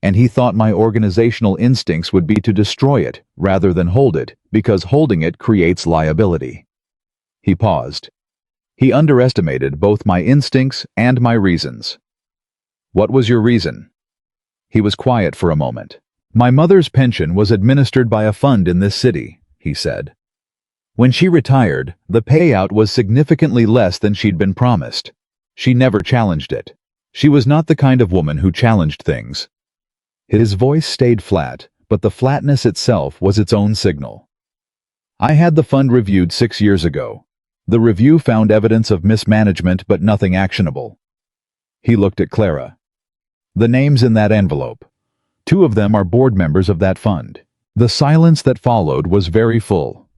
"And he thought my organizational instincts would be to destroy it rather than hold it, because holding it creates liability." He paused. He underestimated both my instincts and my reasons. "What was your reason?" He was quiet for a moment. "My mother's pension was administered by a fund in this city," he said. "When she retired, the payout was significantly less than she'd been promised. She never challenged it. She was not the kind of woman who challenged things." His voice stayed flat, but the flatness itself was its own signal. "I had the fund reviewed 6 years ago. The review found evidence of mismanagement but nothing actionable." He looked at Clara. "The names in that envelope. 2 of them are board members of that fund." The silence that followed was very full.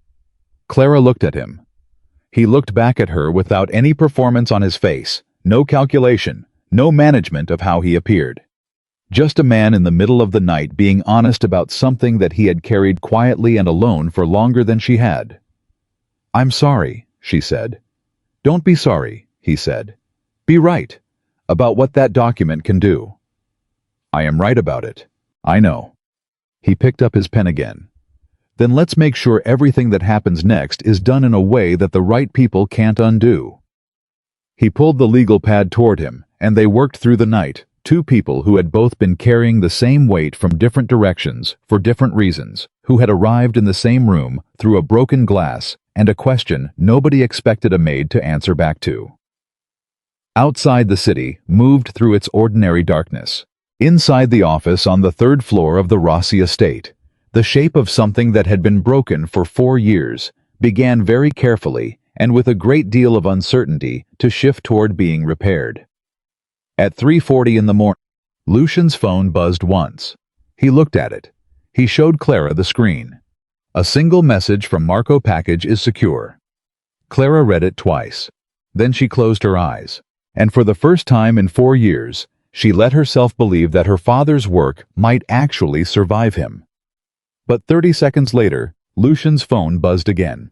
Clara looked at him. He looked back at her without any performance on his face, no calculation, no management of how he appeared. Just a man in the middle of the night being honest about something that he had carried quietly and alone for longer than she had. "I'm sorry," she said. "Don't be sorry," he said. "Be right about what that document can do." "I am right about it. I know." He picked up his pen again. "Then let's make sure everything that happens next is done in a way that the right people can't undo." He pulled the legal pad toward him, and they worked through the night, 2 people who had both been carrying the same weight from different directions, for different reasons, who had arrived in the same room, through a broken glass, and a question nobody expected a maid to answer back to. Outside the city moved through its ordinary darkness. Inside the office on the 3rd floor of the Rossi estate, the shape of something that had been broken for 4 years began very carefully and with a great deal of uncertainty to shift toward being repaired. At 3:40 in the morning, Lucian's phone buzzed once. He looked at it. He showed Clara the screen. "A single message from Marco package is secure." Clara read it twice. Then she closed her eyes. And for the first time in 4 years, she let herself believe that her father's work might actually survive him. But 30 seconds later, Lucian's phone buzzed again.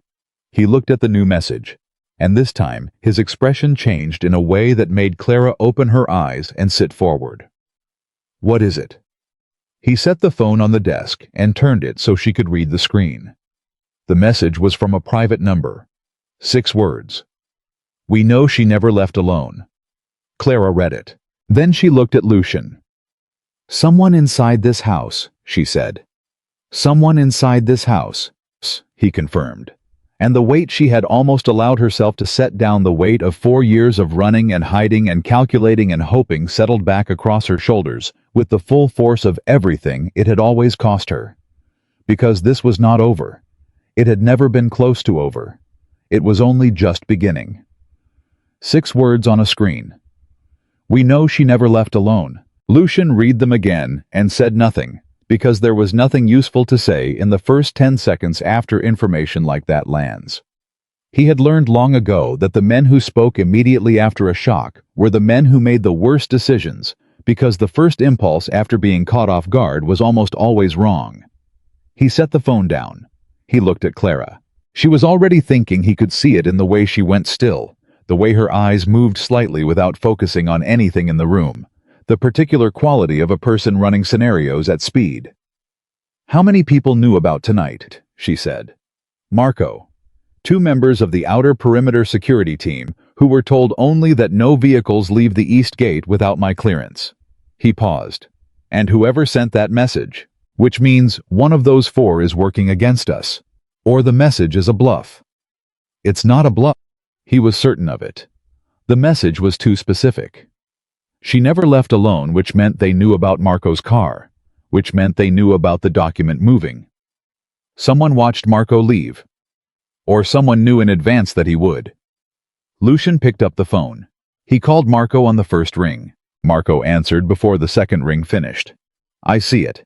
He looked at the new message, and this time his expression changed in a way that made Clara open her eyes and sit forward. "What is it?" He set the phone on the desk and turned it so she could read the screen. The message was from a private number. 6 words. "We know she never left alone." Clara read it. Then she looked at Lucian. "Someone inside this house," she said. "Someone inside this house," he confirmed. And the weight she had almost allowed herself to set down, the weight of 4 years of running and hiding and calculating and hoping, settled back across her shoulders with the full force of everything it had always cost her. Because this was not over. It had never been close to over. It was only just beginning. 6 words on a screen. "We know she never left alone." Lucian read them again and said nothing, because there was nothing useful to say in the first 10 seconds after information like that lands. He had learned long ago that the men who spoke immediately after a shock were the men who made the worst decisions, because the first impulse after being caught off guard was almost always wrong. He set the phone down. He looked at Clara. She was already thinking he could see it in the way she went still, the way her eyes moved slightly without focusing on anything in the room, the particular quality of a person running scenarios at speed. "How many people knew about tonight?" she said. "Marco. 2 members of the outer perimeter security team who were told only that no vehicles leave the east gate without my clearance." He paused. "And whoever sent that message, which means one of those 4 is working against us. Or the message is a bluff." "It's not a bluff." He was certain of it. The message was too specific. She never left alone, which meant they knew about Marco's car, which meant they knew about the document moving, Someone watched Marco leave. Or someone knew in advance that he would. Lucian picked up the phone. He called Marco on the first ring. Marco answered before the second ring finished. "I see it,"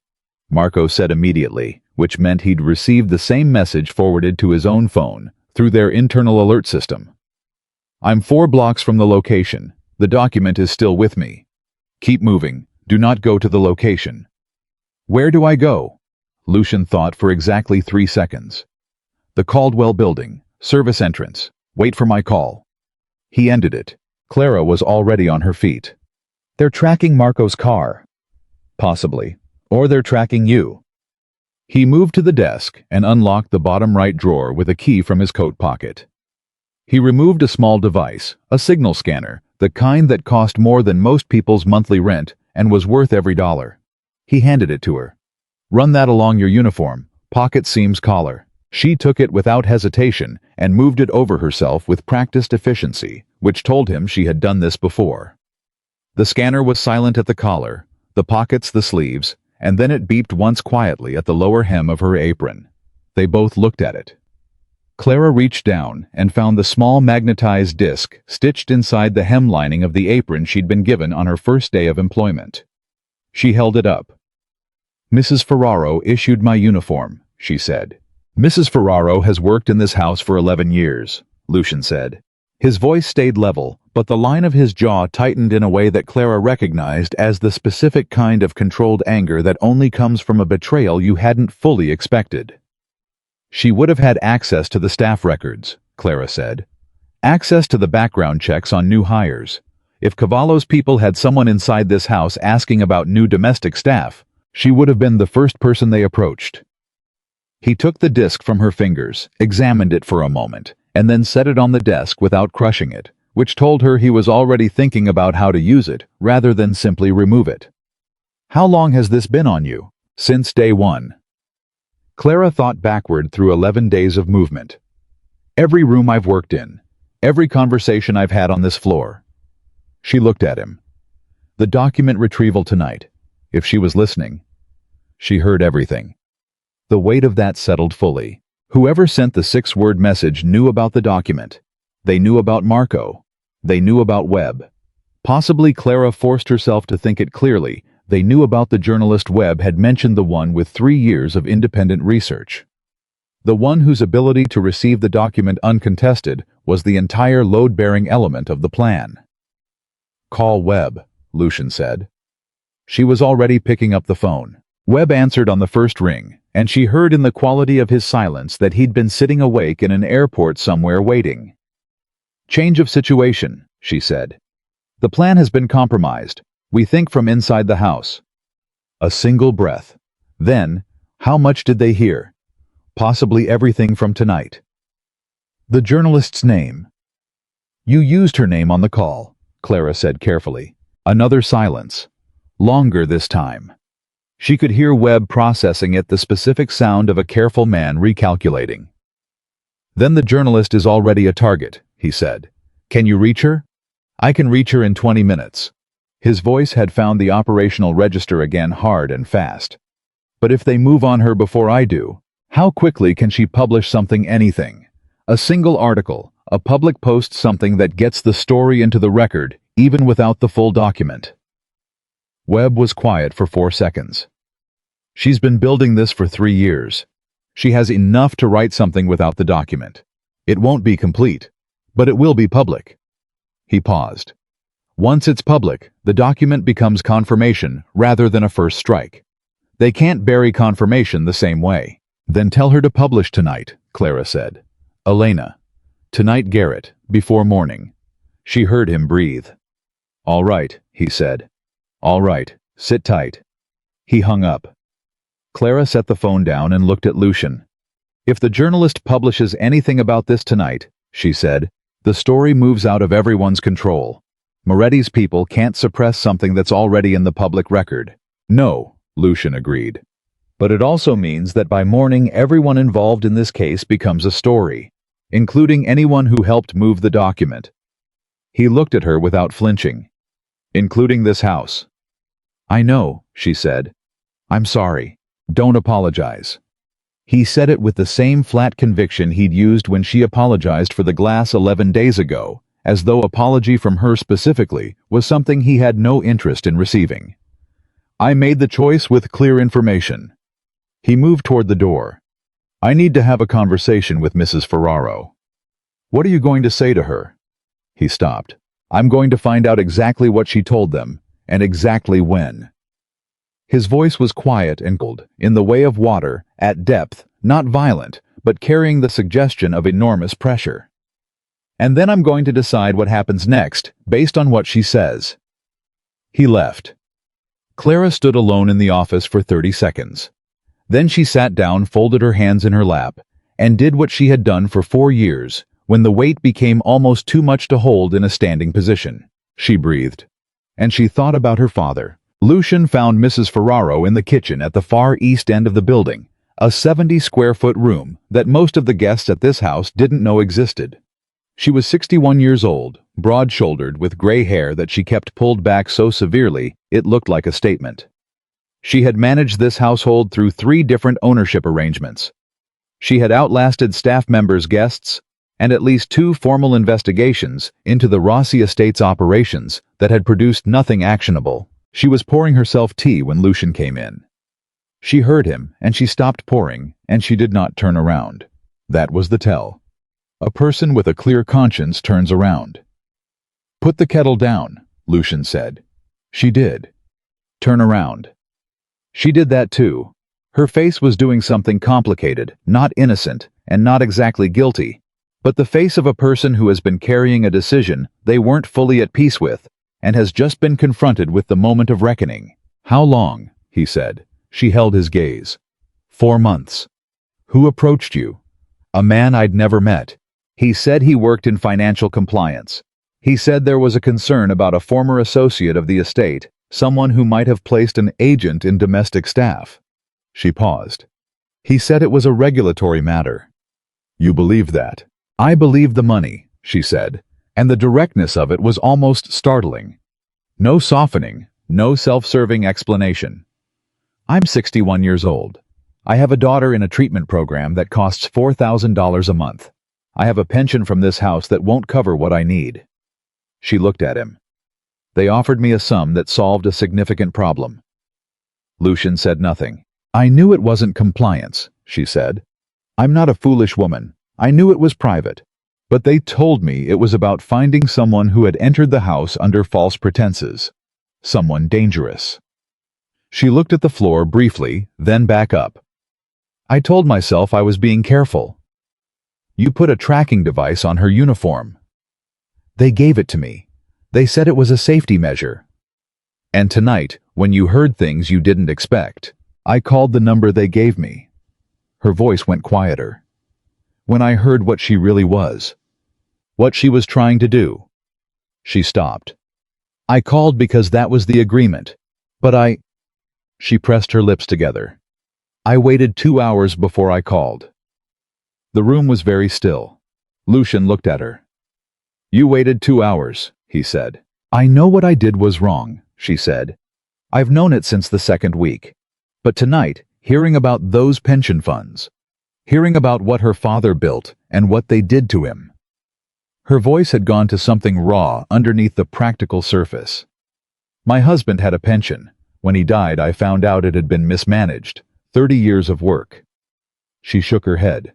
Marco said immediately, which meant he'd received the same message forwarded to his own phone, through their internal alert system. "I'm 4 blocks from the location. The document is still with me. Keep moving. Do not go to the location." "Where do I go?" Lucian thought for exactly 3 seconds. "The Caldwell building. Service entrance. Wait for my call." He ended it. Clara was already on her feet. "They're tracking Marco's car." "Possibly. Or they're tracking you." He moved to the desk and unlocked the bottom right drawer with a key from his coat pocket. He removed a small device, a signal scanner, the kind that cost more than most people's monthly rent and was worth every dollar. He handed it to her. "Run that along your uniform, pocket seams collar." She took it without hesitation and moved it over herself with practiced efficiency, which told him she had done this before. The scanner was silent at the collar, the pockets the sleeves, and then it beeped once quietly at the lower hem of her apron. They both looked at it. Clara reached down and found the small magnetized disc stitched inside the hem lining of the apron she'd been given on her first day of employment. She held it up. "Mrs. Ferraro issued my uniform," she said. "Mrs. Ferraro has worked in this house for 11 years, Lucian said. His voice stayed level, but the line of his jaw tightened in a way that Clara recognized as the specific kind of controlled anger that only comes from a betrayal you hadn't fully expected. She would have had access to the staff records, Clara said. Access to the background checks on new hires. If Cavallo's people had someone inside this house asking about new domestic staff, she would have been the first person they approached. He took the disc from her fingers, examined it for a moment, and then set it on the desk without crushing it, which told her he was already thinking about how to use it, rather than simply remove it. "How long has this been on you?" "Since day one." Clara thought backward through 11 days of movement. "Every room I've worked in. Every conversation I've had on this floor." She looked at him. "The document retrieval tonight. If she was listening." She heard everything. The weight of that settled fully. Whoever sent the 6-word message knew about the document. They knew about Marco. They knew about Webb. Possibly Clara forced herself to think it clearly. They knew about the journalist Webb had mentioned, the one with 3 years of independent research. The one whose ability to receive the document uncontested was the entire load-bearing element of the plan. "Call Webb," Lucian said. She was already picking up the phone. Webb answered on the first ring, and she heard in the quality of his silence that he'd been sitting awake in an airport somewhere waiting. "Change of situation," she said. "The plan has been compromised. We think from inside the house." A single breath. Then, how much did they hear? Possibly everything from tonight. The journalist's name. "You used her name on the call," Clara said carefully. Another silence. Longer this time. She could hear Webb processing it, the specific sound of a careful man recalculating. "Then the journalist is already a target," he said. "Can you reach her?" "I can reach her in 20 minutes. His voice had found the operational register again, hard and fast. "But if they move on her before I do, how quickly can she publish something, anything? A single article, a public post, something that gets the story into the record, even without the full document?" Webb was quiet for 4 seconds. "She's been building this for 3 years. She has enough to write something without the document. It won't be complete, but it will be public." He paused. "Once it's public, the document becomes confirmation rather than a first strike. They can't bury confirmation the same way." "Then tell her to publish tonight," Clara said. "Elena. Tonight, Garrett, before morning." She heard him breathe. "All right," he said. "All right, sit tight." He hung up. Clara set the phone down and looked at Lucian. "If the journalist publishes anything about this tonight," she said, "the story moves out of everyone's control. Moretti's people can't suppress something that's already in the public record." "No," Lucian agreed. "But it also means that by morning everyone involved in this case becomes a story, including anyone who helped move the document." He looked at her without flinching. "Including this house." "I know," she said. "I'm sorry. Don't apologize." He said it with the same flat conviction he'd used when she apologized for the glass 11 days ago, as though apology from her specifically was something he had no interest in receiving. I made the choice with clear information. He moved toward the door. I need to have a conversation with Mrs. Ferraro. What are you going to say to her? He stopped. I'm going to find out exactly what she told them, and exactly when. His voice was quiet and cold, in the way of water, at depth, not violent, but carrying the suggestion of enormous pressure. And then I'm going to decide what happens next, based on what she says. He left. Clara stood alone in the office for 30 seconds. Then she sat down, folded her hands in her lap, and did what she had done for 4 years, when the weight became almost too much to hold in a standing position. She breathed. And she thought about her father. Lucian found Mrs. Ferraro in the kitchen at the far east end of the building, a 70-square-foot room that most of the guests at this house didn't know existed. She was 61 years old, broad-shouldered, with gray hair that she kept pulled back so severely it looked like a statement. She had managed this household through 3 different ownership arrangements. She had outlasted staff members' guests and at least 2 formal investigations into the Rossi estate's operations that had produced nothing actionable. She was pouring herself tea when Lucian came in. She heard him, and she stopped pouring, and she did not turn around. That was the tell. A person with a clear conscience turns around. Put the kettle down, Lucian said. She did. Turn around. She did that too. Her face was doing something complicated, not innocent, and not exactly guilty, but the face of a person who has been carrying a decision they weren't fully at peace with, and has just been confronted with the moment of reckoning. How long? He said. She held his gaze. 4 months. Who approached you? A man I'd never met. He said he worked in financial compliance. He said there was a concern about a former associate of the estate, someone who might have placed an agent in domestic staff. She paused. He said it was a regulatory matter. You believed that? I believed the money, she said, and the directness of it was almost startling. No softening, no self-serving explanation. I'm 61 years old. I have a daughter in a treatment program that costs $4,000 a month. I have a pension from this house that won't cover what I need. She looked at him. They offered me a sum that solved a significant problem. Lucian said nothing. I knew it wasn't compliance, she said. I'm not a foolish woman. I knew it was private. But they told me it was about finding someone who had entered the house under false pretenses. Someone dangerous. She looked at the floor briefly, then back up. I told myself I was being careful. You put a tracking device on her uniform. They gave it to me. They said it was a safety measure. And tonight, when you heard things you didn't expect, I called the number they gave me. Her voice went quieter. When I heard what she really was, what she was trying to do. She stopped. I called because that was the agreement, but She pressed her lips together. I waited 2 hours before I called. The room was very still. Lucian looked at her. You waited 2 hours, he said. I know what I did was wrong, she said. I've known it since the 2nd week. But tonight, hearing about those pension funds, hearing about what her father built and what they did to him. Her voice had gone to something raw underneath the practical surface. My husband had a pension. When he died, I found out it had been mismanaged. 30 years of work. She shook her head.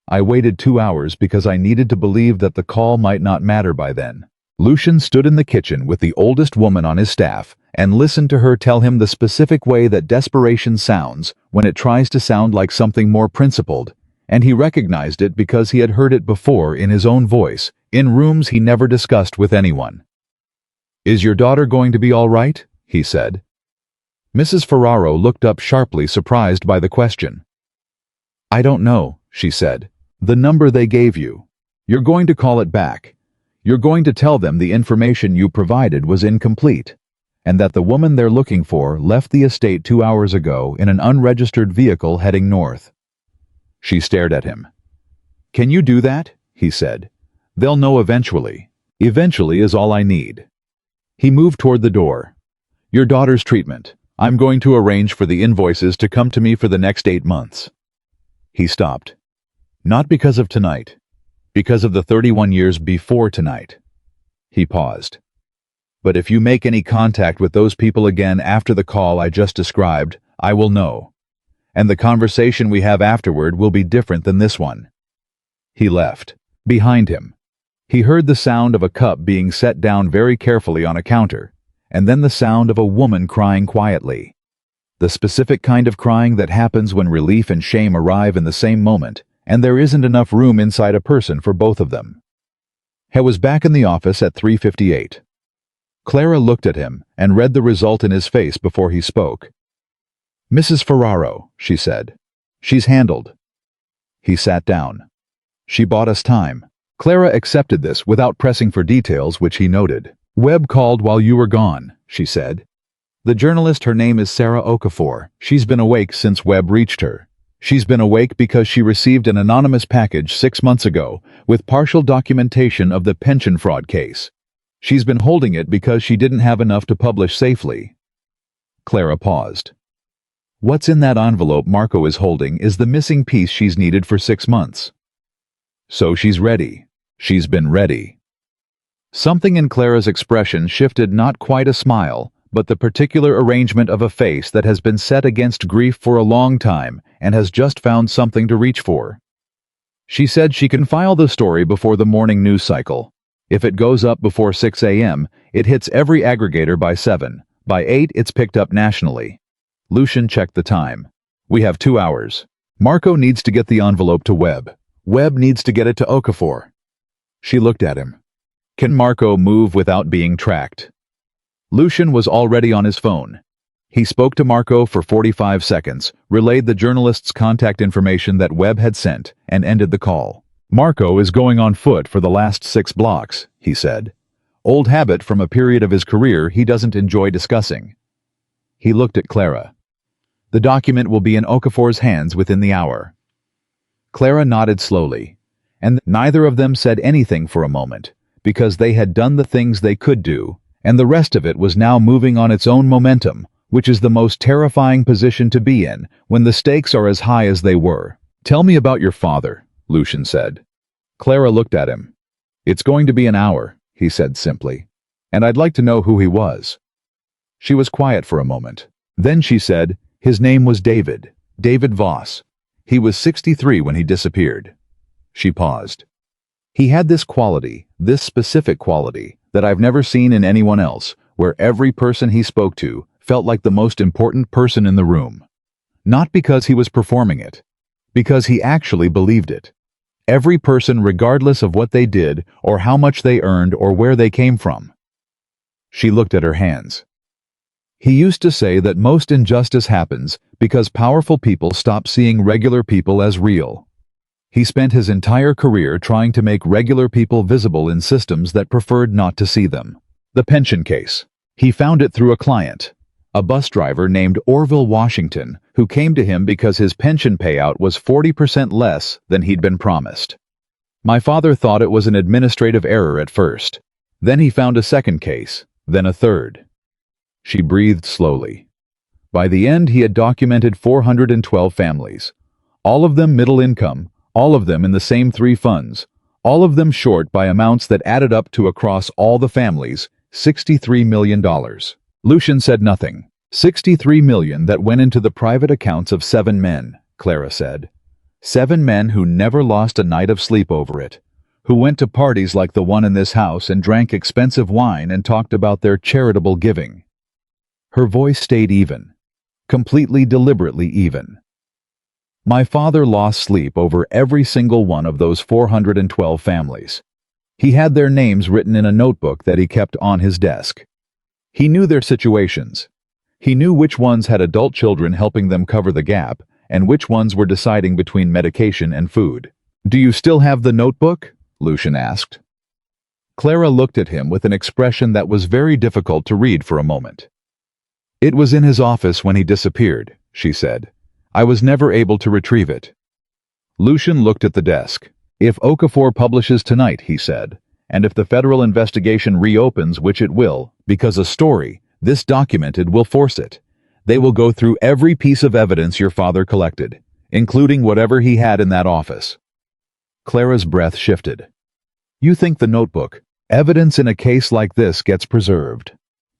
I waited 2 hours because I needed to believe that the call might not matter by then. Lucian stood in the kitchen with the oldest woman on his staff and listened to her tell him the specific way that desperation sounds when it tries to sound like something more principled, and he recognized it because he had heard it before in his own voice, in rooms he never discussed with anyone. Is your daughter going to be all right? He said. Mrs. Ferraro looked up sharply, surprised by the question. I don't know, she said. The number they gave you. You're going to call it back. You're going to tell them the information you provided was incomplete, and that the woman they're looking for left the estate 2 hours ago in an unregistered vehicle heading north. She stared at him. Can you do that? He said. They'll know eventually. Eventually is all I need. He moved toward the door. Your daughter's treatment. I'm going to arrange for the invoices to come to me for the next 8 months. He stopped. Not because of tonight. Because of the 31 years before tonight. He paused. But if you make any contact with those people again after the call I just described, I will know. And the conversation we have afterward will be different than this one. He left. Behind him, he heard the sound of a cup being set down very carefully on a counter, and then the sound of a woman crying quietly. The specific kind of crying that happens when relief and shame arrive in the same moment, and there isn't enough room inside a person for both of them. He was back in the office at 3:58. Clara looked at him and read the result in his face before he spoke. "Mrs. Ferraro," she said. "She's handled." He sat down. "She bought us time." Clara accepted this without pressing for details, which he noted. "Webb called while you were gone," she said. "The journalist, her name is Sarah Okafor. She's been awake since Webb reached her. She's been awake because she received an anonymous package 6 months ago with partial documentation of the pension fraud case. She's been holding it because she didn't have enough to publish safely." Clara paused. "What's in that envelope Marco is holding is the missing piece she's needed for 6 months. So she's ready. She's been ready." Something in Clara's expression shifted, not quite a smile, but the particular arrangement of a face that has been set against grief for a long time and has just found something to reach for. She said she can file the story before the morning news cycle. If it goes up before 6 a.m., it hits every aggregator by 7. By 8, it's picked up nationally. Lucian checked the time. "We have 2 hours. Marco needs to get the envelope to Webb. Webb needs to get it to Okafor." She looked at him. "Can Marco move without being tracked?" Lucian was already on his phone. He spoke to Marco for 45 seconds, relayed the journalist's contact information that Webb had sent, and ended the call. "Marco is going on foot for the last 6 blocks, he said. "Old habit from a period of his career he doesn't enjoy discussing." He looked at Clara. "The document will be in Okafor's hands within the hour." Clara nodded slowly, and neither of them said anything for a moment, because they had done the things they could do, and the rest of it was now moving on its own momentum, which is the most terrifying position to be in when the stakes are as high as they were. "Tell me about your father," Lucian said. Clara looked at him. "It's going to be an hour," he said simply, "and I'd like to know who he was." She was quiet for a moment. Then she said, "His name was David Voss. He was 63 when he disappeared." She paused. "He had this quality, this specific quality, that I've never seen in anyone else, where every person he spoke to felt like the most important person in the room. Not because he was performing it, because he actually believed it. Every person, regardless of what they did or how much they earned or where they came from." She looked at her hands. "He used to say that most injustice happens because powerful people stop seeing regular people as real. He spent his entire career trying to make regular people visible in systems that preferred not to see them. The pension case. He found it through a client, a bus driver named Orville Washington, who came to him because his pension payout was 40% less than he'd been promised. My father thought it was an administrative error at first. Then he found a second case, then a third." She breathed slowly. By the end, he had documented 412 families, all of them middle income, all of them in the same 3 funds, all of them short by amounts that added up to, across all the families, $63 million. Lucian said nothing. $63 million that went into the private accounts of 7 men, Clara said. 7 men who never lost a night of sleep over it, who went to parties like the one in this house and drank expensive wine and talked about their charitable giving. Her voice stayed even, completely deliberately even. "My father lost sleep over every single one of those 412 families. He had their names written in a notebook that he kept on his desk. He knew their situations. He knew which ones had adult children helping them cover the gap, and which ones were deciding between medication and food." "Do you still have the notebook?" Lucian asked. Clara looked at him with an expression that was very difficult to read for a moment. "It was in his office when he disappeared," she said. "I was never able to retrieve it." Lucian looked at the desk. "If Okafor publishes tonight," he said, "and if the federal investigation reopens, which it will, because a story, this documented, will force it, they will go through every piece of evidence your father collected, including whatever he had in that office. Clara's breath shifted. You think the notebook, evidence in a case like this gets preserved.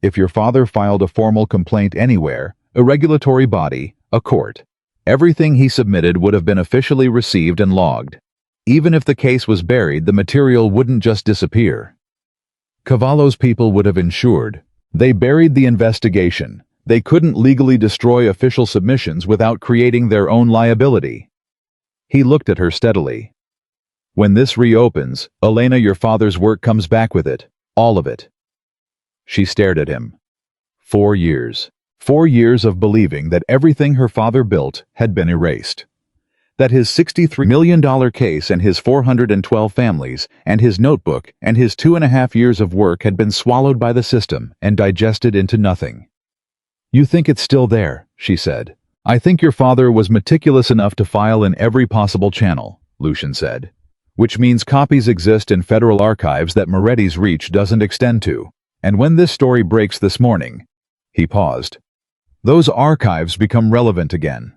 If your father filed a formal complaint anywhere, a regulatory body, a court, everything he submitted would have been officially received and logged. Even if the case was buried, the material wouldn't just disappear. Cavallo's people would have ensured. They buried the investigation. They couldn't legally destroy official submissions without creating their own liability. He looked at her steadily. When this reopens, Elena, your father's work comes back with it. All of it. She stared at him. 4 years. 4 years of believing that everything her father built had been erased. That his $63 million case and his 412 families and his notebook and his 2.5 years of work had been swallowed by the system and digested into nothing. You think it's still there, she said. I think your father was meticulous enough to file in every possible channel, Lucian said. Which means copies exist in federal archives that Moretti's reach doesn't extend to. And when this story breaks this morning, he paused, those archives become relevant again.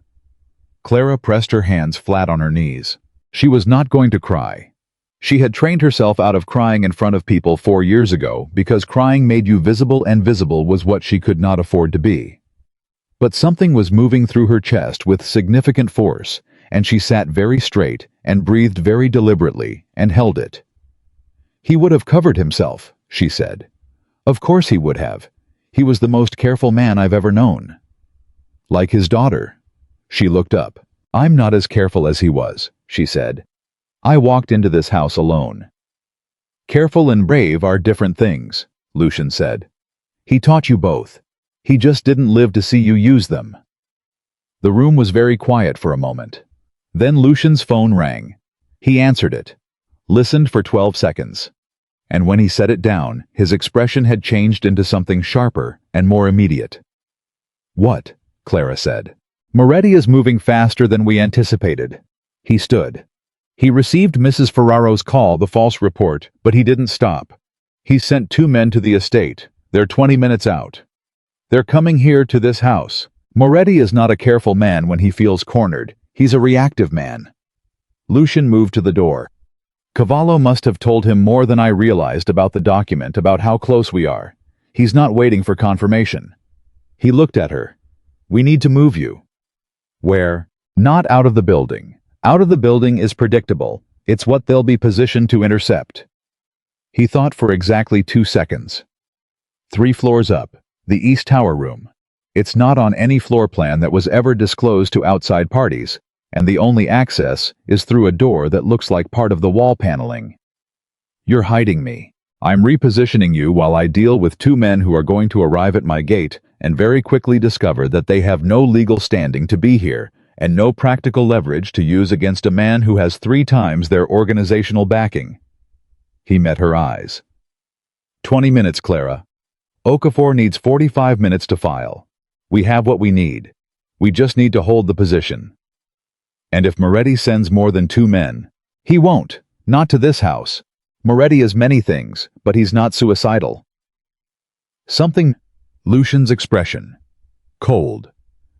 Clara pressed her hands flat on her knees. She was not going to cry. She had trained herself out of crying in front of people 4 years ago because crying made you visible and visible was what she could not afford to be. But something was moving through her chest with significant force, and she sat very straight and breathed very deliberately and held it. He would have covered himself, she said. Of course he would have. He was the most careful man I've ever known. Like his daughter. She looked up. I'm not as careful as he was, she said. I walked into this house alone. Careful and brave are different things, Lucian said. He taught you both. He just didn't live to see you use them. The room was very quiet for a moment. Then Lucian's phone rang. He answered it, listened for 12 seconds. And when he set it down, his expression had changed into something sharper and more immediate. What? Clara said. Moretti is moving faster than we anticipated. He stood. He received Mrs. Ferraro's call, the false report, but he didn't stop. He sent 2 men to the estate. They're 20 minutes out. They're coming here to this house. Moretti is not a careful man when he feels cornered. He's a reactive man. Lucian moved to the door. Cavallo must have told him more than I realized about the document, about how close we are. He's not waiting for confirmation. He looked at her. We need to move you. Where? Not out of the building. Out of the building is predictable. It's what they'll be positioned to intercept. He thought for exactly 2 seconds. 3 floors up, the East Tower room. It's not on any floor plan that was ever disclosed to outside parties, and the only access is through a door that looks like part of the wall paneling. You're hiding me. I'm repositioning you while I deal with 2 men who are going to arrive at my gate and very quickly discover that they have no legal standing to be here and no practical leverage to use against a man who has 3 times their organizational backing. He met her eyes. 20 minutes, Clara. Okafor needs 45 minutes to file. We have what we need. We just need to hold the position. And if Moretti sends more than 2 men, he won't, not to this house. Moretti is many things, but he's not suicidal. Something. Lucian's expression. Cold.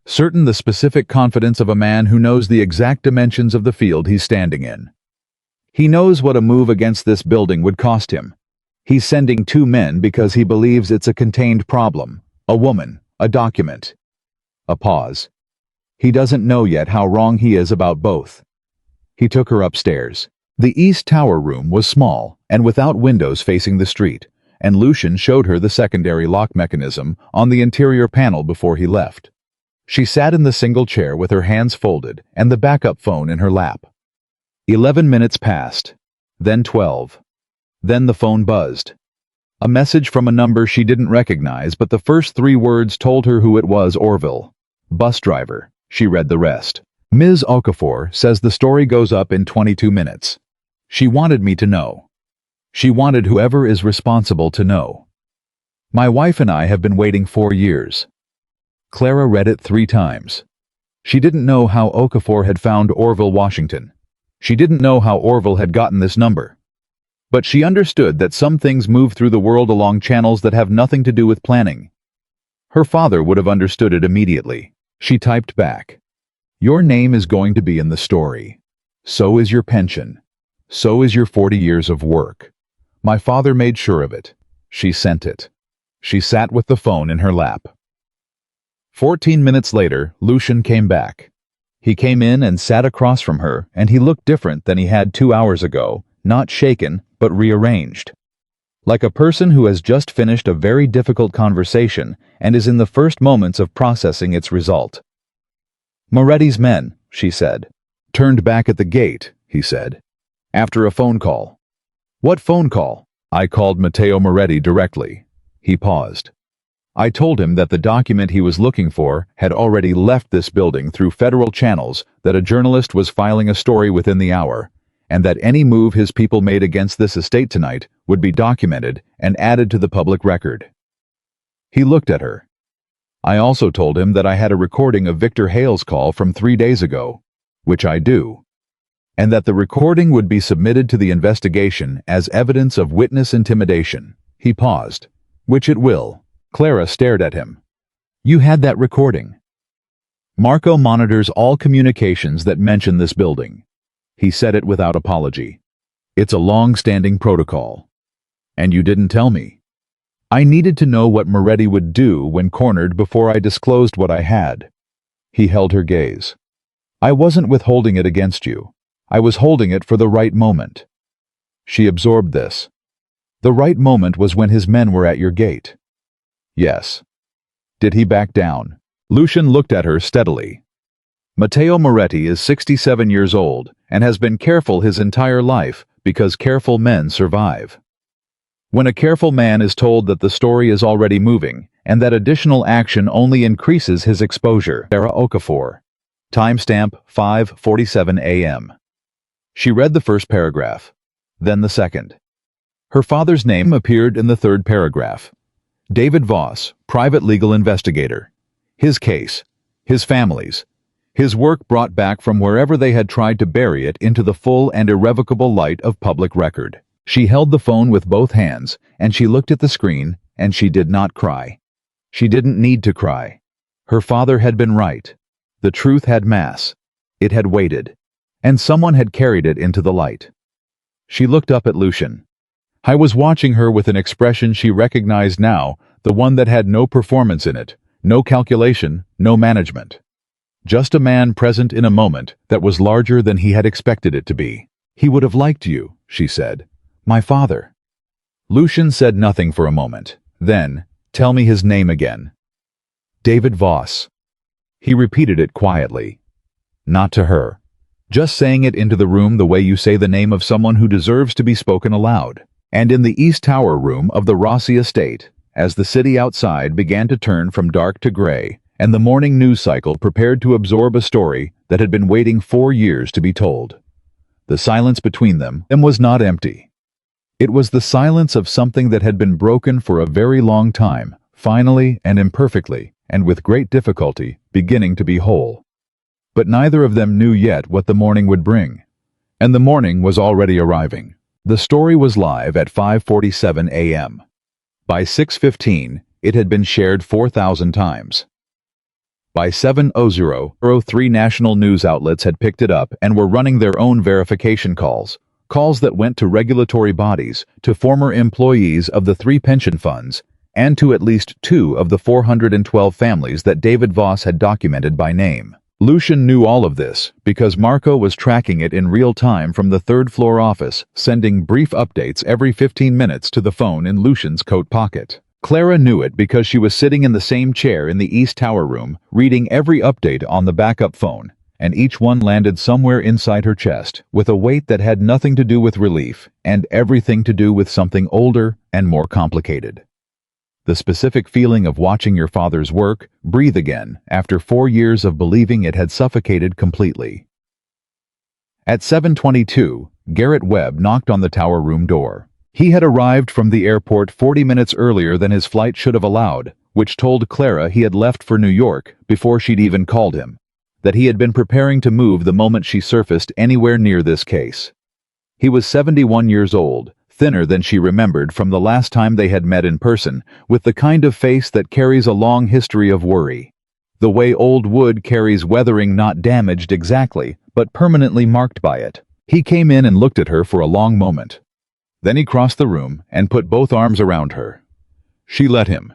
Certain, the specific confidence of a man who knows the exact dimensions of the field he's standing in. He knows what a move against this building would cost him. He's sending 2 men because he believes it's a contained problem, a woman, a document. A pause. He doesn't know yet how wrong he is about both. He took her upstairs. The East Tower room was small and without windows facing the street, and Lucian showed her the secondary lock mechanism on the interior panel before he left. She sat in the single chair with her hands folded and the backup phone in her lap. 11 minutes passed, then 12. Then the phone buzzed. A message from a number she didn't recognize, but the first 3 words told her who it was. Orville. Bus driver. She read the rest. Ms. Okafor says the story goes up in 22 minutes. She wanted me to know. She wanted whoever is responsible to know. My wife and I have been waiting 4 years. Clara read it 3 times. She didn't know how Okafor had found Orville, Washington. She didn't know how Orville had gotten this number. But she understood that some things move through the world along channels that have nothing to do with planning. Her father would have understood it immediately. She typed back. Your name is going to be in the story. So is your pension. So is your 40 years of work. My father made sure of it. She sent it. She sat with the phone in her lap. 14 minutes later, Lucian came back. He came in and sat across from her, and he looked different than he had 2 hours ago, not shaken, but rearranged. Like a person who has just finished a very difficult conversation and is in the first moments of processing its result. "Moretti's men," she said. "Turned back at the gate," he said. "After a phone call." "What phone call?" "I called Matteo Moretti directly." He paused. "I told him that the document he was looking for had already left this building through federal channels, that a journalist was filing a story within the hour, and that any move his people made against this estate tonight would be documented and added to the public record." He looked at her. "I also told him that I had a recording of Victor Hale's call from 3 days ago, which I do, and that the recording would be submitted to the investigation as evidence of witness intimidation." He paused. "Which it will." Clara stared at him. "You had that recording?" "Marco monitors all communications that mention this building." He said it without apology. "It's a long-standing protocol." "And you didn't tell me." "I needed to know what Moretti would do when cornered before I disclosed what I had." He held her gaze. "I wasn't withholding it against you. I was holding it for the right moment." She absorbed this. "The right moment was when his men were at your gate." "Yes." "Did he back down?" Lucian looked at her steadily. "Matteo Moretti is 67 years old and has been careful his entire life because careful men survive. When a careful man is told that the story is already moving and that additional action only increases his exposure." Sarah Okafor. Timestamp 5:47 a.m. She read the first paragraph, then the second. Her father's name appeared in the third paragraph. David Voss, private legal investigator. His case, his family's, his work brought back from wherever they had tried to bury it into the full and irrevocable light of public record. She held the phone with both hands, and she looked at the screen, and she did not cry. She didn't need to cry. Her father had been right. The truth had mass. It had waited. And someone had carried it into the light. She looked up at Lucian. I was watching her with an expression she recognized now, the one that had no performance in it, no calculation, no management. Just a man present in a moment that was larger than he had expected it to be. "He would have liked you," she said. "My father." Lucian said nothing for a moment. Then, "Tell me his name again." "David Voss." He repeated it quietly. Not to her. Just saying it into the room the way you say the name of someone who deserves to be spoken aloud. And in the East Tower room of the Rossi estate, as the city outside began to turn from dark to gray, and the morning news cycle prepared to absorb a story that had been waiting 4 years to be told. The silence between them was not empty. It was the silence of something that had been broken for a very long time, finally and imperfectly, and with great difficulty, beginning to be whole. But neither of them knew yet what the morning would bring. And the morning was already arriving. The story was live at 5:47 a.m. By 6:15, it had been shared 4,000 times. By 7:03, national news outlets had picked it up and were running their own verification calls that went to regulatory bodies, to former employees of the 3 pension funds, and to at least 2 of the 412 families that David Voss had documented by name. Lucian knew all of this because Marco was tracking it in real time from the third-floor office, sending brief updates every 15 minutes to the phone in Lucian's coat pocket. Clara knew it because she was sitting in the same chair in the East Tower room, reading every update on the backup phone, and each one landed somewhere inside her chest, with a weight that had nothing to do with relief, and everything to do with something older and more complicated. The specific feeling of watching your father's work breathe again after 4 years of believing it had suffocated completely. At 7:22, Garrett Webb knocked on the tower room door. He had arrived from the airport 40 minutes earlier than his flight should have allowed, which told Clara he had left for New York before she'd even called him, that he had been preparing to move the moment she surfaced anywhere near this case. He was 71 years old, thinner than she remembered from the last time they had met in person, with the kind of face that carries a long history of worry. the way old wood carries weathering, not damaged exactly, but permanently marked by it. He came in and looked at her for a long moment. Then he crossed the room and put both arms around her. She let him.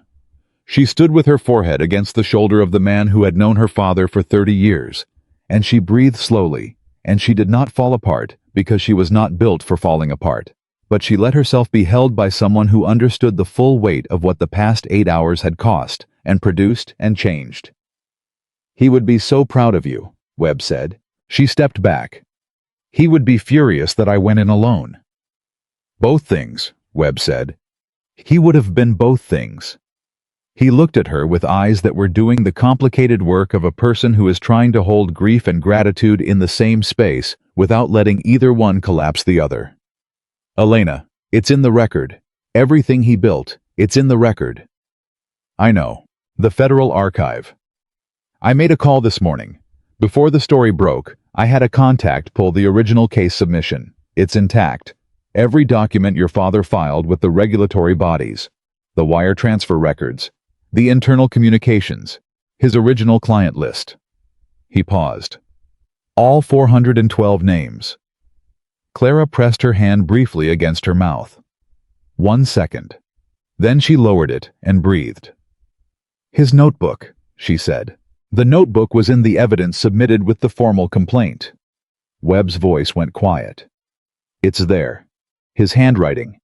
She stood with her forehead against the shoulder of the man who had known her father for 30 years, and she breathed slowly, and she did not fall apart because she was not built for falling apart. But she let herself be held by someone who understood the full weight of what the past 8 hours had cost, and produced and changed. "He would be so proud of you," Webb said. She stepped back. "He would be furious that I went in alone." "Both things," Webb said. "He would have been both things." He looked at her with eyes that were doing the complicated work of a person who is trying to hold grief and gratitude in the same space without letting either one collapse the other. "Elena, it's in the record. Everything he built, it's in the record." "I know. The Federal Archive. I made a call this morning. Before the story broke, I had a contact pull the original case submission. It's intact. Every document your father filed with the regulatory bodies, the wire transfer records, the internal communications, his original client list." He paused. "All 412 names." Clara pressed her hand briefly against her mouth. 1 second. Then she lowered it and breathed. "His notebook," she said. "The notebook was in the evidence submitted with the formal complaint." Webb's voice went quiet. "It's there. His handwriting.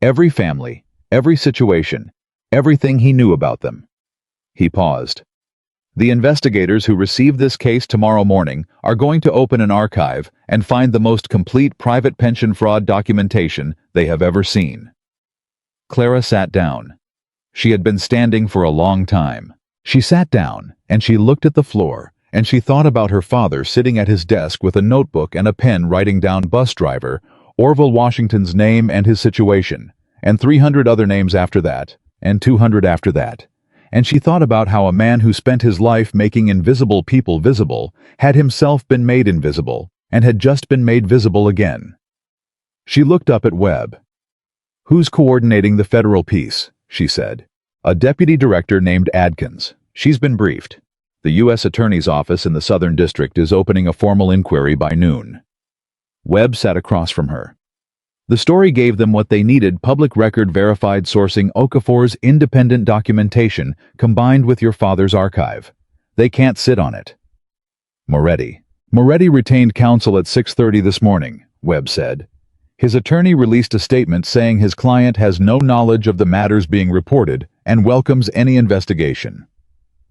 Every family, every situation, everything he knew about them." He paused. "The investigators who receive this case tomorrow morning are going to open an archive and find the most complete private pension fraud documentation they have ever seen." Clara sat down. She had been standing for a long time. She sat down, and she looked at the floor, and she thought about her father sitting at his desk with a notebook and a pen writing down bus driver, Orville Washington's name and his situation, and 300 other names after that, and 200 after that. And she thought about how a man who spent his life making invisible people visible had himself been made invisible, and had just been made visible again. She looked up at Webb. "Who's coordinating the federal piece?" she said. "A deputy director named Adkins. She's been briefed. The U.S. Attorney's Office in the Southern District is opening a formal inquiry by noon." Webb sat across from her. The story gave them what they needed: public record verified sourcing, Okafor's independent documentation combined with your father's archive. They can't sit on it. Moretti retained counsel at 6:30 this morning, Webb said. His attorney released a statement saying his client has no knowledge of the matters being reported and welcomes any investigation.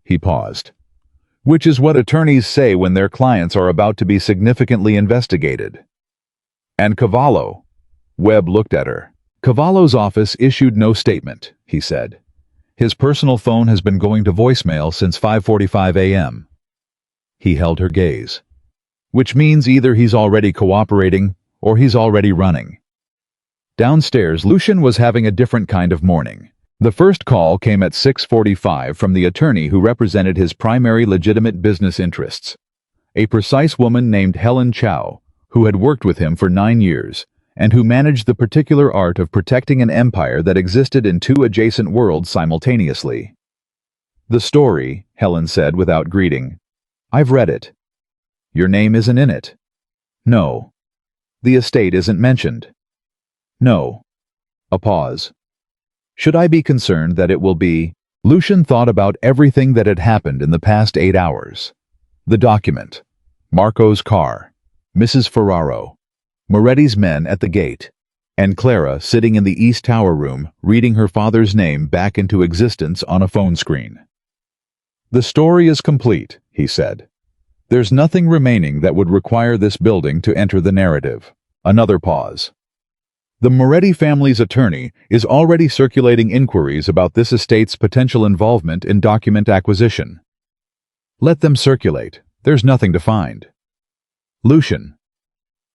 He paused. "Which is what attorneys say when their clients are about to be significantly investigated." "And Cavallo?" Webb looked at her. "Cavallo's office issued no statement," he said. "His personal phone has been going to voicemail since 5:45 a.m. He held her gaze. "Which means either he's already cooperating or he's already running." Downstairs, Lucian was having a different kind of morning. The first call came at 6:45 from the attorney who represented his primary legitimate business interests. A precise woman named Helen Chow, who had worked with him for 9 years, and who managed the particular art of protecting an empire that existed in 2 adjacent worlds simultaneously. "The story," Helen said without greeting. "I've read it." "Your name isn't in it." "No." "The estate isn't mentioned." "No." A pause. "Should I be concerned that it will be?" Lucian thought about everything that had happened in the past 8 hours. The document. Marco's car. Mrs. Ferraro. Moretti's men at the gate. And Clara sitting in the East Tower room reading her father's name back into existence on a phone screen. "The story is complete," he said. "There's nothing remaining that would require this building to enter the narrative." Another pause. "The Moretti family's attorney is already circulating inquiries about this estate's potential involvement in document acquisition." "Let them circulate. There's nothing to find." Lucian.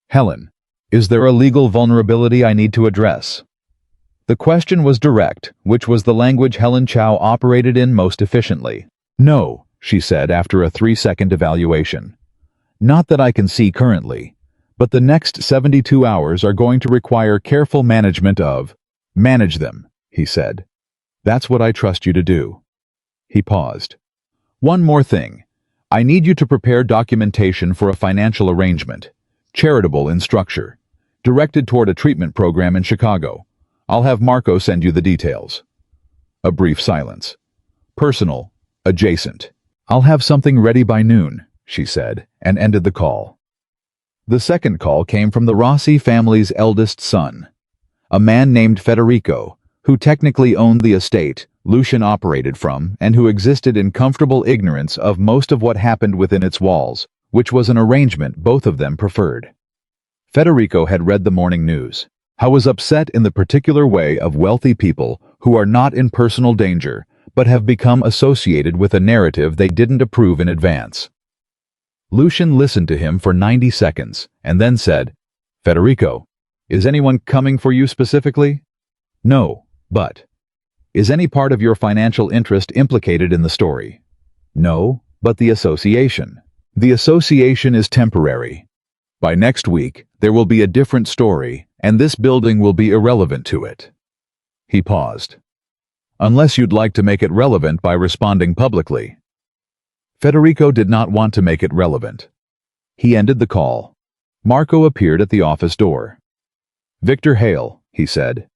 "Helen, is there a legal vulnerability I need to address?" The question was direct, which was the language Helen Chow operated in most efficiently. "No," she said after a 3-second evaluation. "Not that I can see currently. But the next 72 hours are going to require careful management of—" "Manage them," he said. "That's what I trust you to do." He paused. One more thing. I need you to prepare documentation for a financial arrangement, charitable in structure, directed toward a treatment program in Chicago. I'll have Marco send you the details. A brief silence. Personal, adjacent. I'll have something ready by noon, she said, and ended the call. The second call came from the Rossi family's eldest son, a man named Federico, who technically owned the estate Lucian operated from and who existed in comfortable ignorance of most of what happened within its walls, which was an arrangement both of them preferred. Federico had read the morning news. How was upset in the particular way of wealthy people who are not in personal danger but have become associated with a narrative they didn't approve in advance. Lucian listened to him for 90 seconds and then said, "Federico, is anyone coming for you specifically?" "No, but..." "Is any part of your financial interest implicated in the story?" "No, but the association." "The association is temporary. By next week, there will be a different story, and this building will be irrelevant to it." He paused. "Unless you'd like to make it relevant by responding publicly." Federico did not want to make it relevant. He ended the call. Marco appeared at the office door. "Victor Hale," he said.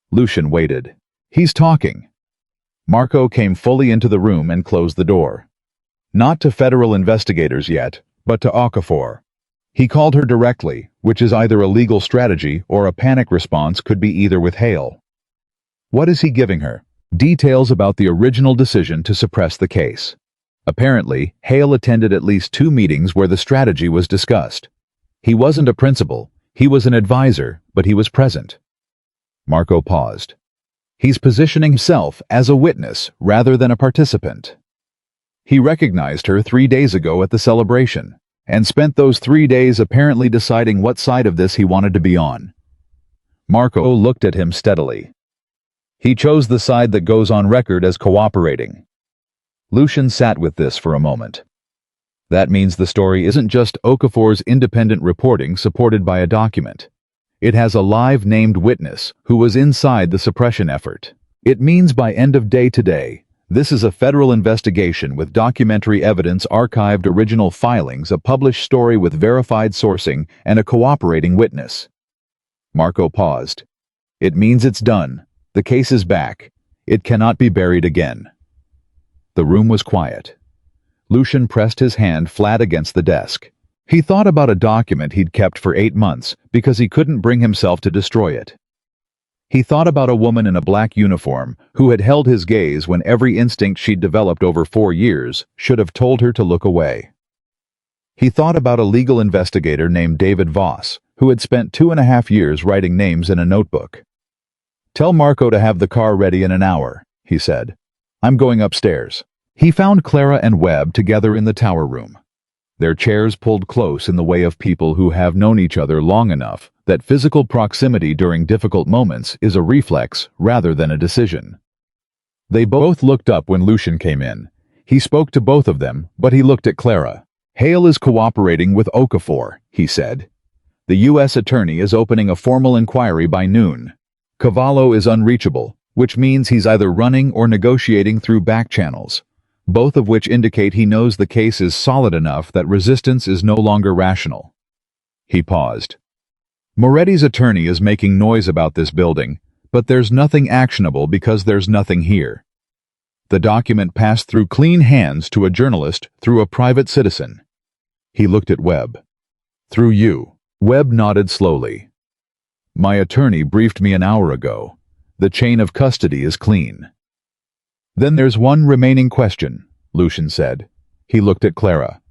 Lucian waited. "He's talking." Marco came fully into the room and closed the door. Not to federal investigators yet, but to Okafor. He called her directly, which is either a legal strategy or a panic response, could be either with Hale. What is he giving her? Details about the original decision to suppress the case. Apparently, Hale attended at least 2 meetings where the strategy was discussed. He wasn't a principal, he was an advisor, but he was present. Marco paused. He's positioning himself as a witness rather than a participant. He recognized her 3 days ago at the celebration, and spent those 3 days apparently deciding what side of this he wanted to be on. Marco looked at him steadily. He chose the side that goes on record as cooperating. Lucian sat with this for a moment. That means the story isn't just Okafor's independent reporting supported by a document. It has a live named witness who was inside the suppression effort. It means by end of day today, this is a federal investigation with documentary evidence, archived original filings, a published story with verified sourcing, and a cooperating witness. Marco paused. It means it's done. The case is back. It cannot be buried again. The room was quiet. Lucian pressed his hand flat against the desk. He thought about a document he'd kept for 8 months because he couldn't bring himself to destroy it. He thought about a woman in a black uniform who had held his gaze when every instinct she'd developed over 4 years should have told her to look away. He thought about a legal investigator named David Voss, who had spent 2.5 years writing names in a notebook. "Tell Marco to have the car ready in an hour," he said. "I'm going upstairs." He found Clara and Webb together in the tower room. Their chairs pulled close in the way of people who have known each other long enough that physical proximity during difficult moments is a reflex rather than a decision. They both looked up when Lucian came in. He spoke to both of them, but he looked at Clara. "Hale is cooperating with Okafor," he said. "The U.S. attorney is opening a formal inquiry by noon. Cavallo is unreachable, which means he's either running or negotiating through back channels, both of which indicate he knows the case is solid enough that resistance is no longer rational." He paused. "Moretti's attorney is making noise about this building, but there's nothing actionable because there's nothing here. The document passed through clean hands to a journalist through a private citizen." He looked at Webb. "Through you." Webb nodded slowly. "My attorney briefed me an hour ago. The chain of custody is clean." "Then there's one remaining question," Lucian said. He looked at Clara.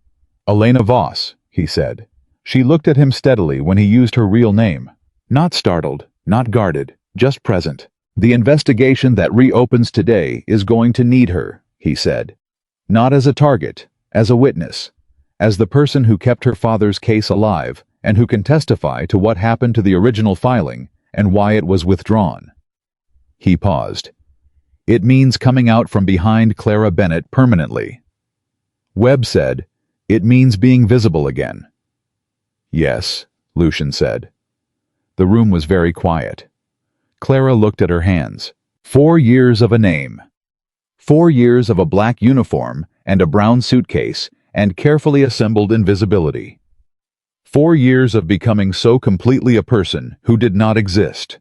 "Elena Voss," he said. She looked at him steadily when he used her real name. Not startled, not guarded, just present. "The investigation that reopens today is going to need her," he said. "Not as a target, as a witness, as the person who kept her father's case alive and who can testify to what happened to the original filing and why it was withdrawn." He paused. "It means coming out from behind Clara Bennett permanently." Webb said, "It means being visible again." "Yes," Lucian said. The room was very quiet. Clara looked at her hands. 4 years of a name. 4 years of a black uniform and a brown suitcase, and carefully assembled invisibility. 4 years of becoming so completely a person who did not exist,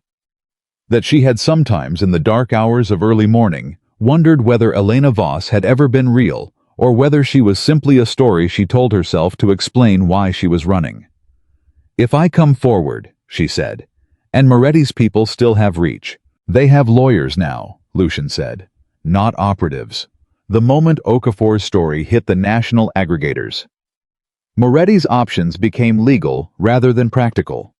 that she had sometimes in the dark hours of early morning wondered whether Elena Voss had ever been real, or whether she was simply a story she told herself to explain why she was running. "If I come forward," she said, "and Moretti's people still have reach." "They have lawyers now," Lucian said, "not operatives." The moment Okafor's story hit the national aggregators, Moretti's options became legal rather than practical.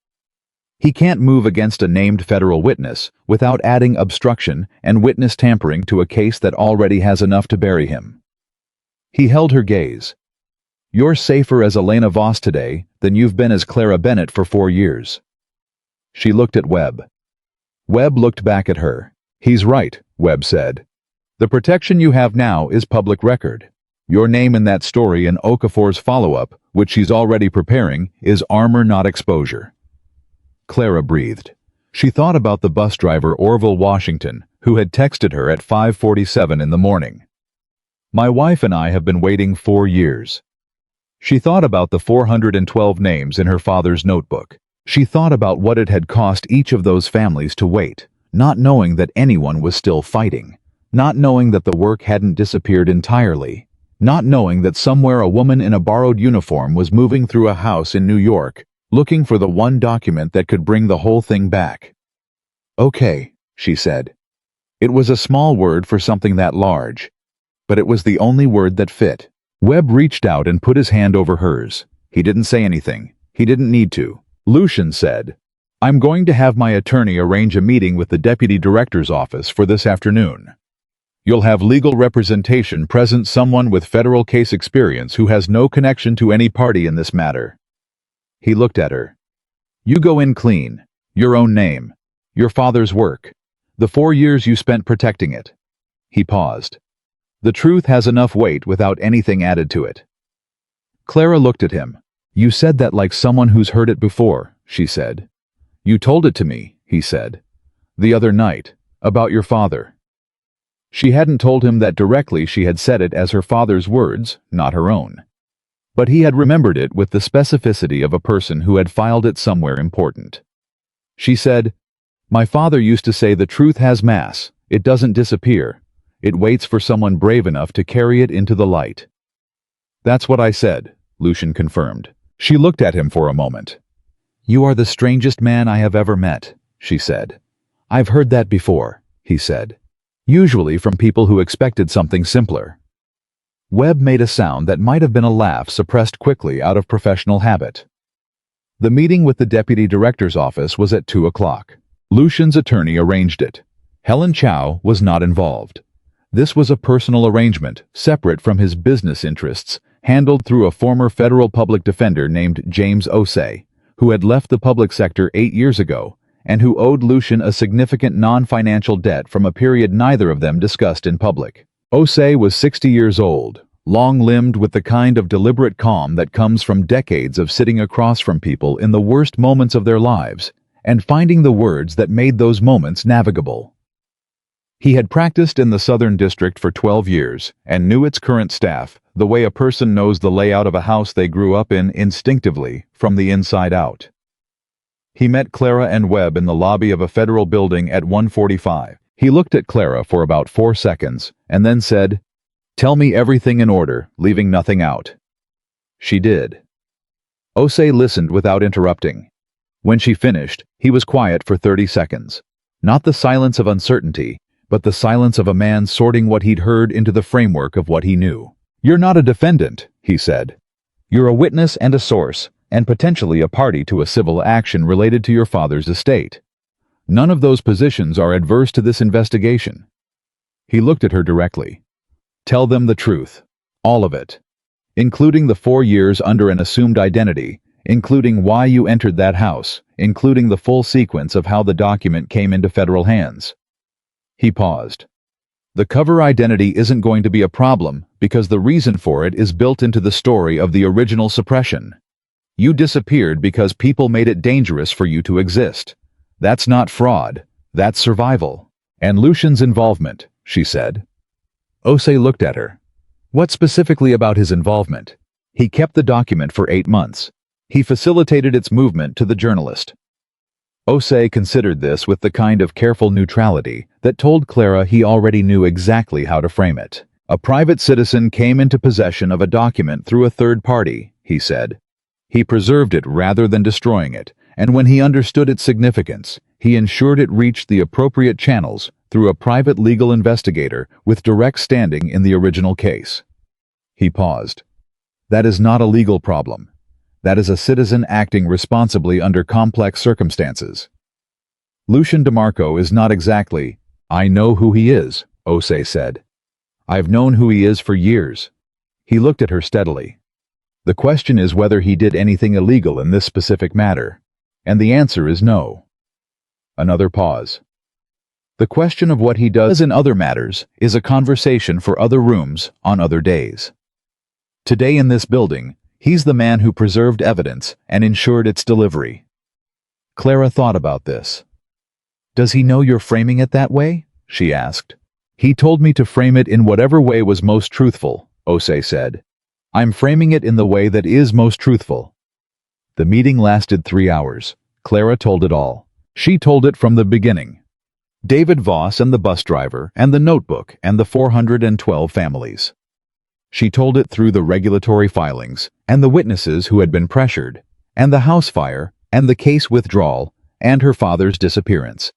He can't move against a named federal witness without adding obstruction and witness tampering to a case that already has enough to bury him. He held her gaze. "You're safer as Elena Voss today than you've been as Clara Bennett for 4 years. She looked at Webb. Webb looked back at her. "He's right," Webb said. "The protection you have now is public record. Your name in that story in Okafor's follow-up, which she's already preparing, is armor not exposure." Clara breathed. She thought about the bus driver Orville Washington, who had texted her at 5:47 in the morning. "My wife and I have been waiting 4 years." She thought about the 412 names in her father's notebook. She thought about what it had cost each of those families to wait, not knowing that anyone was still fighting, not knowing that the work hadn't disappeared entirely, not knowing that somewhere a woman in a borrowed uniform was moving through a house in New York, looking for the one document that could bring the whole thing back. "Okay," she said. It was a small word for something that large, but it was the only word that fit. Webb reached out and put his hand over hers. He didn't say anything. He didn't need to. Lucian said, "I'm going to have my attorney arrange a meeting with the deputy director's office for this afternoon. You'll have legal representation present, someone with federal case experience who has no connection to any party in this matter." He looked at her. "You go in clean. Your own name. Your father's work. The 4 years you spent protecting it." He paused. "The truth has enough weight without anything added to it." Clara looked at him. "You said that like someone who's heard it before," she said. "You told it to me," he said, "the other night, about your father." She hadn't told him that directly. She had said it as her father's words, not her own. But he had remembered it with the specificity of a person who had filed it somewhere important. She said, "My father used to say the truth has mass. It doesn't disappear. It waits for someone brave enough to carry it into the light." "That's what I said," Lucian confirmed. She looked at him for a moment. "You are the strangest man I have ever met," she said. "I've heard that before," he said. "Usually from people who expected something simpler." Webb made a sound that might have been a laugh suppressed quickly out of professional habit. The meeting with the deputy director's office was at 2 o'clock. Lucian's attorney arranged it. Helen Chow was not involved. This was a personal arrangement, separate from his business interests, handled through a former federal public defender named James Osei, who had left the public sector 8 years ago, and who owed Lucian a significant non-financial debt from a period neither of them discussed in public. Osei was 60 years old, long-limbed, with the kind of deliberate calm that comes from decades of sitting across from people in the worst moments of their lives, and finding the words that made those moments navigable. He had practiced in the Southern District for 12 years, and knew its current staff, the way a person knows the layout of a house they grew up in instinctively, from the inside out. He met Clara and Webb in the lobby of a federal building at 1:45. He looked at Clara for about 4 seconds, and then said, "Tell me everything in order, leaving nothing out." She did. Osei listened without interrupting. When she finished, he was quiet for 30 seconds. Not the silence of uncertainty, but the silence of a man sorting what he'd heard into the framework of what he knew. "You're not a defendant," he said. "You're a witness and a source, and potentially a party to a civil action related to your father's estate. None of those positions are adverse to this investigation." He looked at her directly. "Tell them the truth. All of it. Including the 4 years under an assumed identity, including why you entered that house, including the full sequence of how the document came into federal hands." He paused. "The cover identity isn't going to be a problem because the reason for it is built into the story of the original suppression. You disappeared because people made it dangerous for you to exist. That's not fraud. That's survival. And Lucian's involvement," she said. Osei looked at her. What specifically about his involvement? He kept the document for 8 months. He facilitated its movement to the journalist. Osei considered this with the kind of careful neutrality that told Clara he already knew exactly how to frame it. A private citizen came into possession of a document through a third party, he said. He preserved it rather than destroying it, and when he understood its significance, he ensured it reached the appropriate channels through a private legal investigator with direct standing in the original case. He paused. That is not a legal problem. That is a citizen acting responsibly under complex circumstances. Lucian DeMarco is not exactly, I know who he is, Osei said. I've known who he is for years. He looked at her steadily. The question is whether he did anything illegal in this specific matter, and the answer is no. Another pause. The question of what he does in other matters is a conversation for other rooms on other days. Today in this building, he's the man who preserved evidence and ensured its delivery. Clara thought about this. Does he know you're framing it that way? She asked. He told me to frame it in whatever way was most truthful, Osei said. I'm framing it in the way that is most truthful. The meeting lasted 3 hours. Clara told it all. She told it from the beginning. David Voss and the bus driver and the notebook and the 412 families. She told it through the regulatory filings and the witnesses who had been pressured, and the house fire and the case withdrawal and her father's disappearance.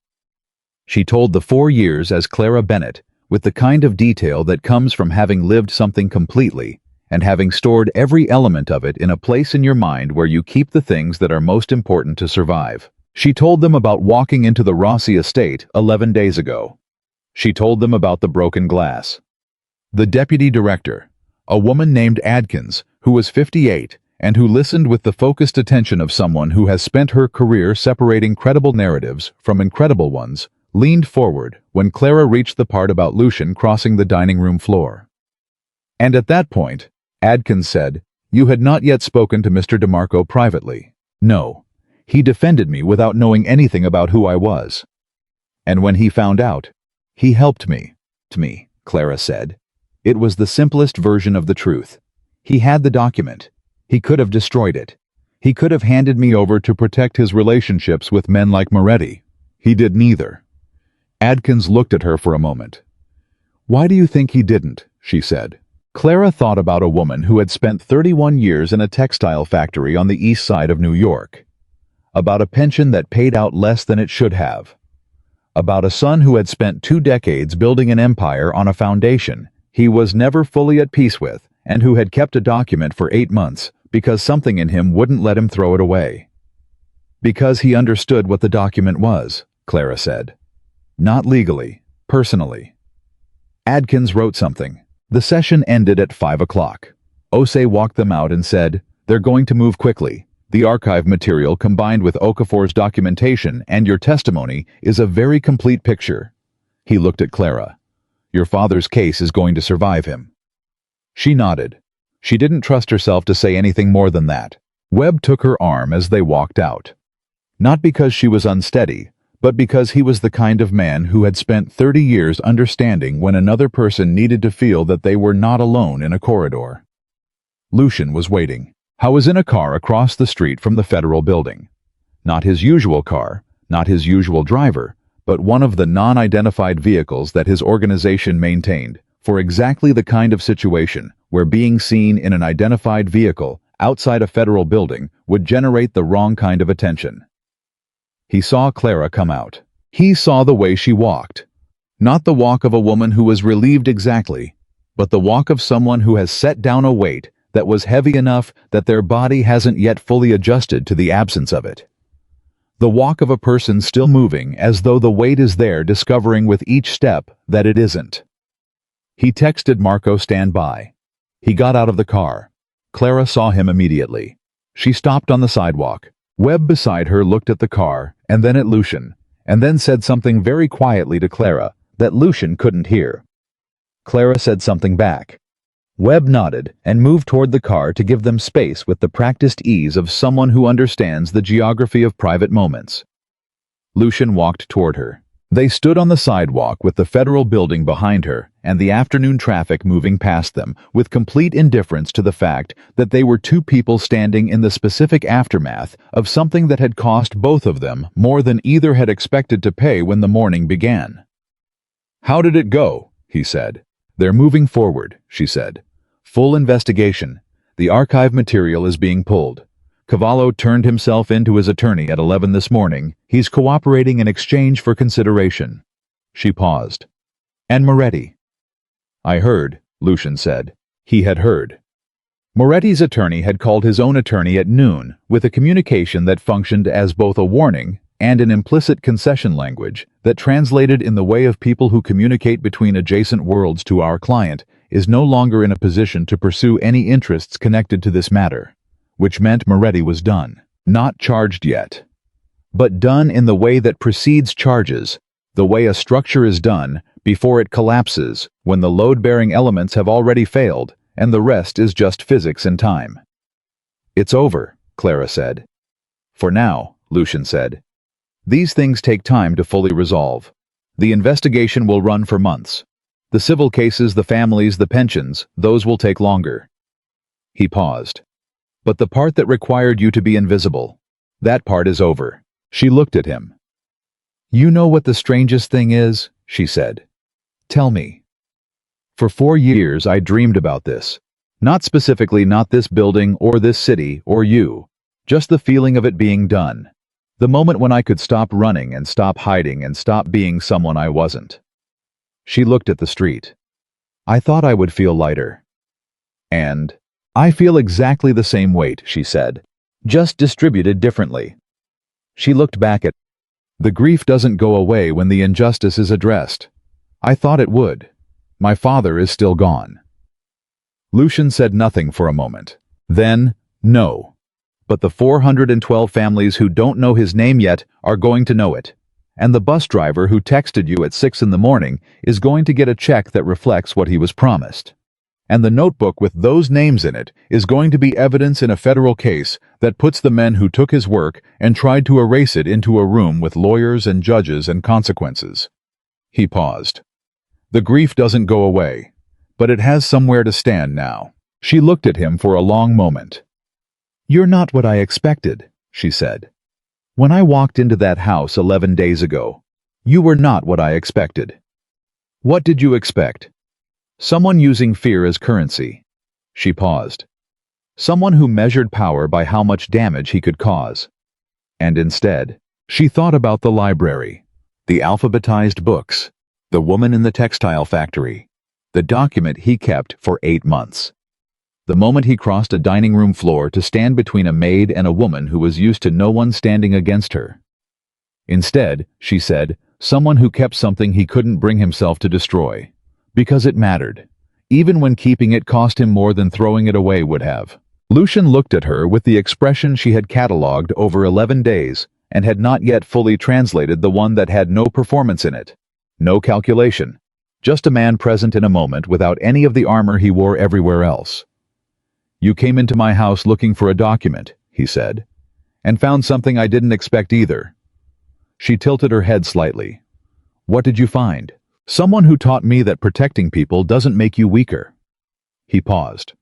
She told the 4 years as Clara Bennett with the kind of detail that comes from having lived something completely and having stored every element of it in a place in your mind where you keep the things that are most important to survive. She told them about walking into the Rossi estate 11 days ago. She told them about the broken glass. The deputy director, a woman named Adkins, who was 58 and who listened with the focused attention of someone who has spent her career separating credible narratives from incredible ones, leaned forward when Clara reached the part about Lucian crossing the dining room floor. And at that point, Adkins said, "You had not yet spoken to Mr. DeMarco privately." No. He defended me without knowing anything about who I was. And when he found out, he helped me. To me, Clara said. It was the simplest version of the truth. He had the document. He could have destroyed it. He could have handed me over to protect his relationships with men like Moretti. He did neither. Adkins looked at her for a moment. Why do you think he didn't? She said. Clara thought about a woman who had spent 31 years in a textile factory on the east side of New York. About a pension that paid out less than it should have. About a son who had spent 2 decades building an empire on a foundation he was never fully at peace with, and who had kept a document for 8 months because something in him wouldn't let him throw it away. Because he understood what the document was, Clara said. Not legally, personally. Adkins wrote something. The session ended at 5 o'clock. Osei walked them out and said, "They're going to move quickly. The archive material combined with Okafor's documentation and your testimony is a very complete picture." He looked at Clara. "Your father's case is going to survive him." She nodded. She didn't trust herself to say anything more than that. Webb took her arm as they walked out. Not because she was unsteady, but because he was the kind of man who had spent 30 years understanding when another person needed to feel that they were not alone in a corridor. Lucian was waiting. I was in a car across the street from the federal building. Not his usual car, not his usual driver, but one of the non-identified vehicles that his organization maintained, for exactly the kind of situation where being seen in an identified vehicle outside a federal building would generate the wrong kind of attention. He saw Clara come out. He saw the way she walked. Not the walk of a woman who was relieved exactly, but the walk of someone who has set down a weight that was heavy enough that their body hasn't yet fully adjusted to the absence of it. The walk of a person still moving as though the weight is there, discovering with each step that it isn't. He texted Marco, "Stand by." He got out of the car. Clara saw him immediately. She stopped on the sidewalk. Webb beside her looked at the car and then at Lucian, and then said something very quietly to Clara that Lucian couldn't hear. Clara said something back. Webb nodded and moved toward the car to give them space with the practiced ease of someone who understands the geography of private moments. Lucian walked toward her. They stood on the sidewalk with the federal building behind her and the afternoon traffic moving past them with complete indifference to the fact that they were two people standing in the specific aftermath of something that had cost both of them more than either had expected to pay when the morning began. "How did it go?" he said. "They're moving forward," she said. "Full investigation. The archive material is being pulled. Cavallo turned himself in to his attorney at 11 this morning. He's cooperating in exchange for consideration." She paused. "And Moretti?" "I heard," Lucian said. He had heard. Moretti's attorney had called his own attorney at noon with a communication that functioned as both a warning and an implicit concession language that translated in the way of people who communicate between adjacent worlds to our client is no longer in a position to pursue any interests connected to this matter. Which meant Moretti was done. Not charged yet. But done in the way that precedes charges, the way a structure is done before it collapses when the load-bearing elements have already failed and the rest is just physics and time. "It's over," Clara said. "For now," Lucian said. "These things take time to fully resolve. The investigation will run for months. The civil cases, the families, the pensions, those will take longer." He paused. "But the part that required you to be invisible, that part is over." She looked at him. "You know what the strangest thing is?" she said. "Tell me." "For 4 years I dreamed about this. Not specifically, not this building or this city or you. Just the feeling of it being done. The moment when I could stop running and stop hiding and stop being someone I wasn't." She looked at the street. "I thought I would feel lighter." "And I feel exactly the same weight," she said, "just distributed differently." She looked back at, "The grief doesn't go away when the injustice is addressed. I thought it would. My father is still gone." Lucian said nothing for a moment. Then, "No. But the 412 families who don't know his name yet are going to know it. And the bus driver who texted you at 6 in the morning is going to get a check that reflects what he was promised. And the notebook with those names in it is going to be evidence in a federal case that puts the men who took his work and tried to erase it into a room with lawyers and judges and consequences." He paused. "The grief doesn't go away, but it has somewhere to stand now." She looked at him for a long moment. "You're not what I expected," she said. "When I walked into that house 11 days ago, you were not what I expected." "What did you expect?" "Someone using fear as currency." She paused. "Someone who measured power by how much damage he could cause." And instead, she thought about the library, the alphabetized books, the woman in the textile factory, the document he kept for 8 months. The moment he crossed a dining room floor to stand between a maid and a woman who was used to no one standing against her. Instead, she said, someone who kept something he couldn't bring himself to destroy. Because it mattered, even when keeping it cost him more than throwing it away would have. Lucian looked at her with the expression she had catalogued over 11 days and had not yet fully translated, the one that had no performance in it, no calculation, just a man present in a moment without any of the armor he wore everywhere else. "You came into my house looking for a document," he said, "and found something I didn't expect either." She tilted her head slightly. "What did you find?" "Someone who taught me that protecting people doesn't make you weaker." He paused.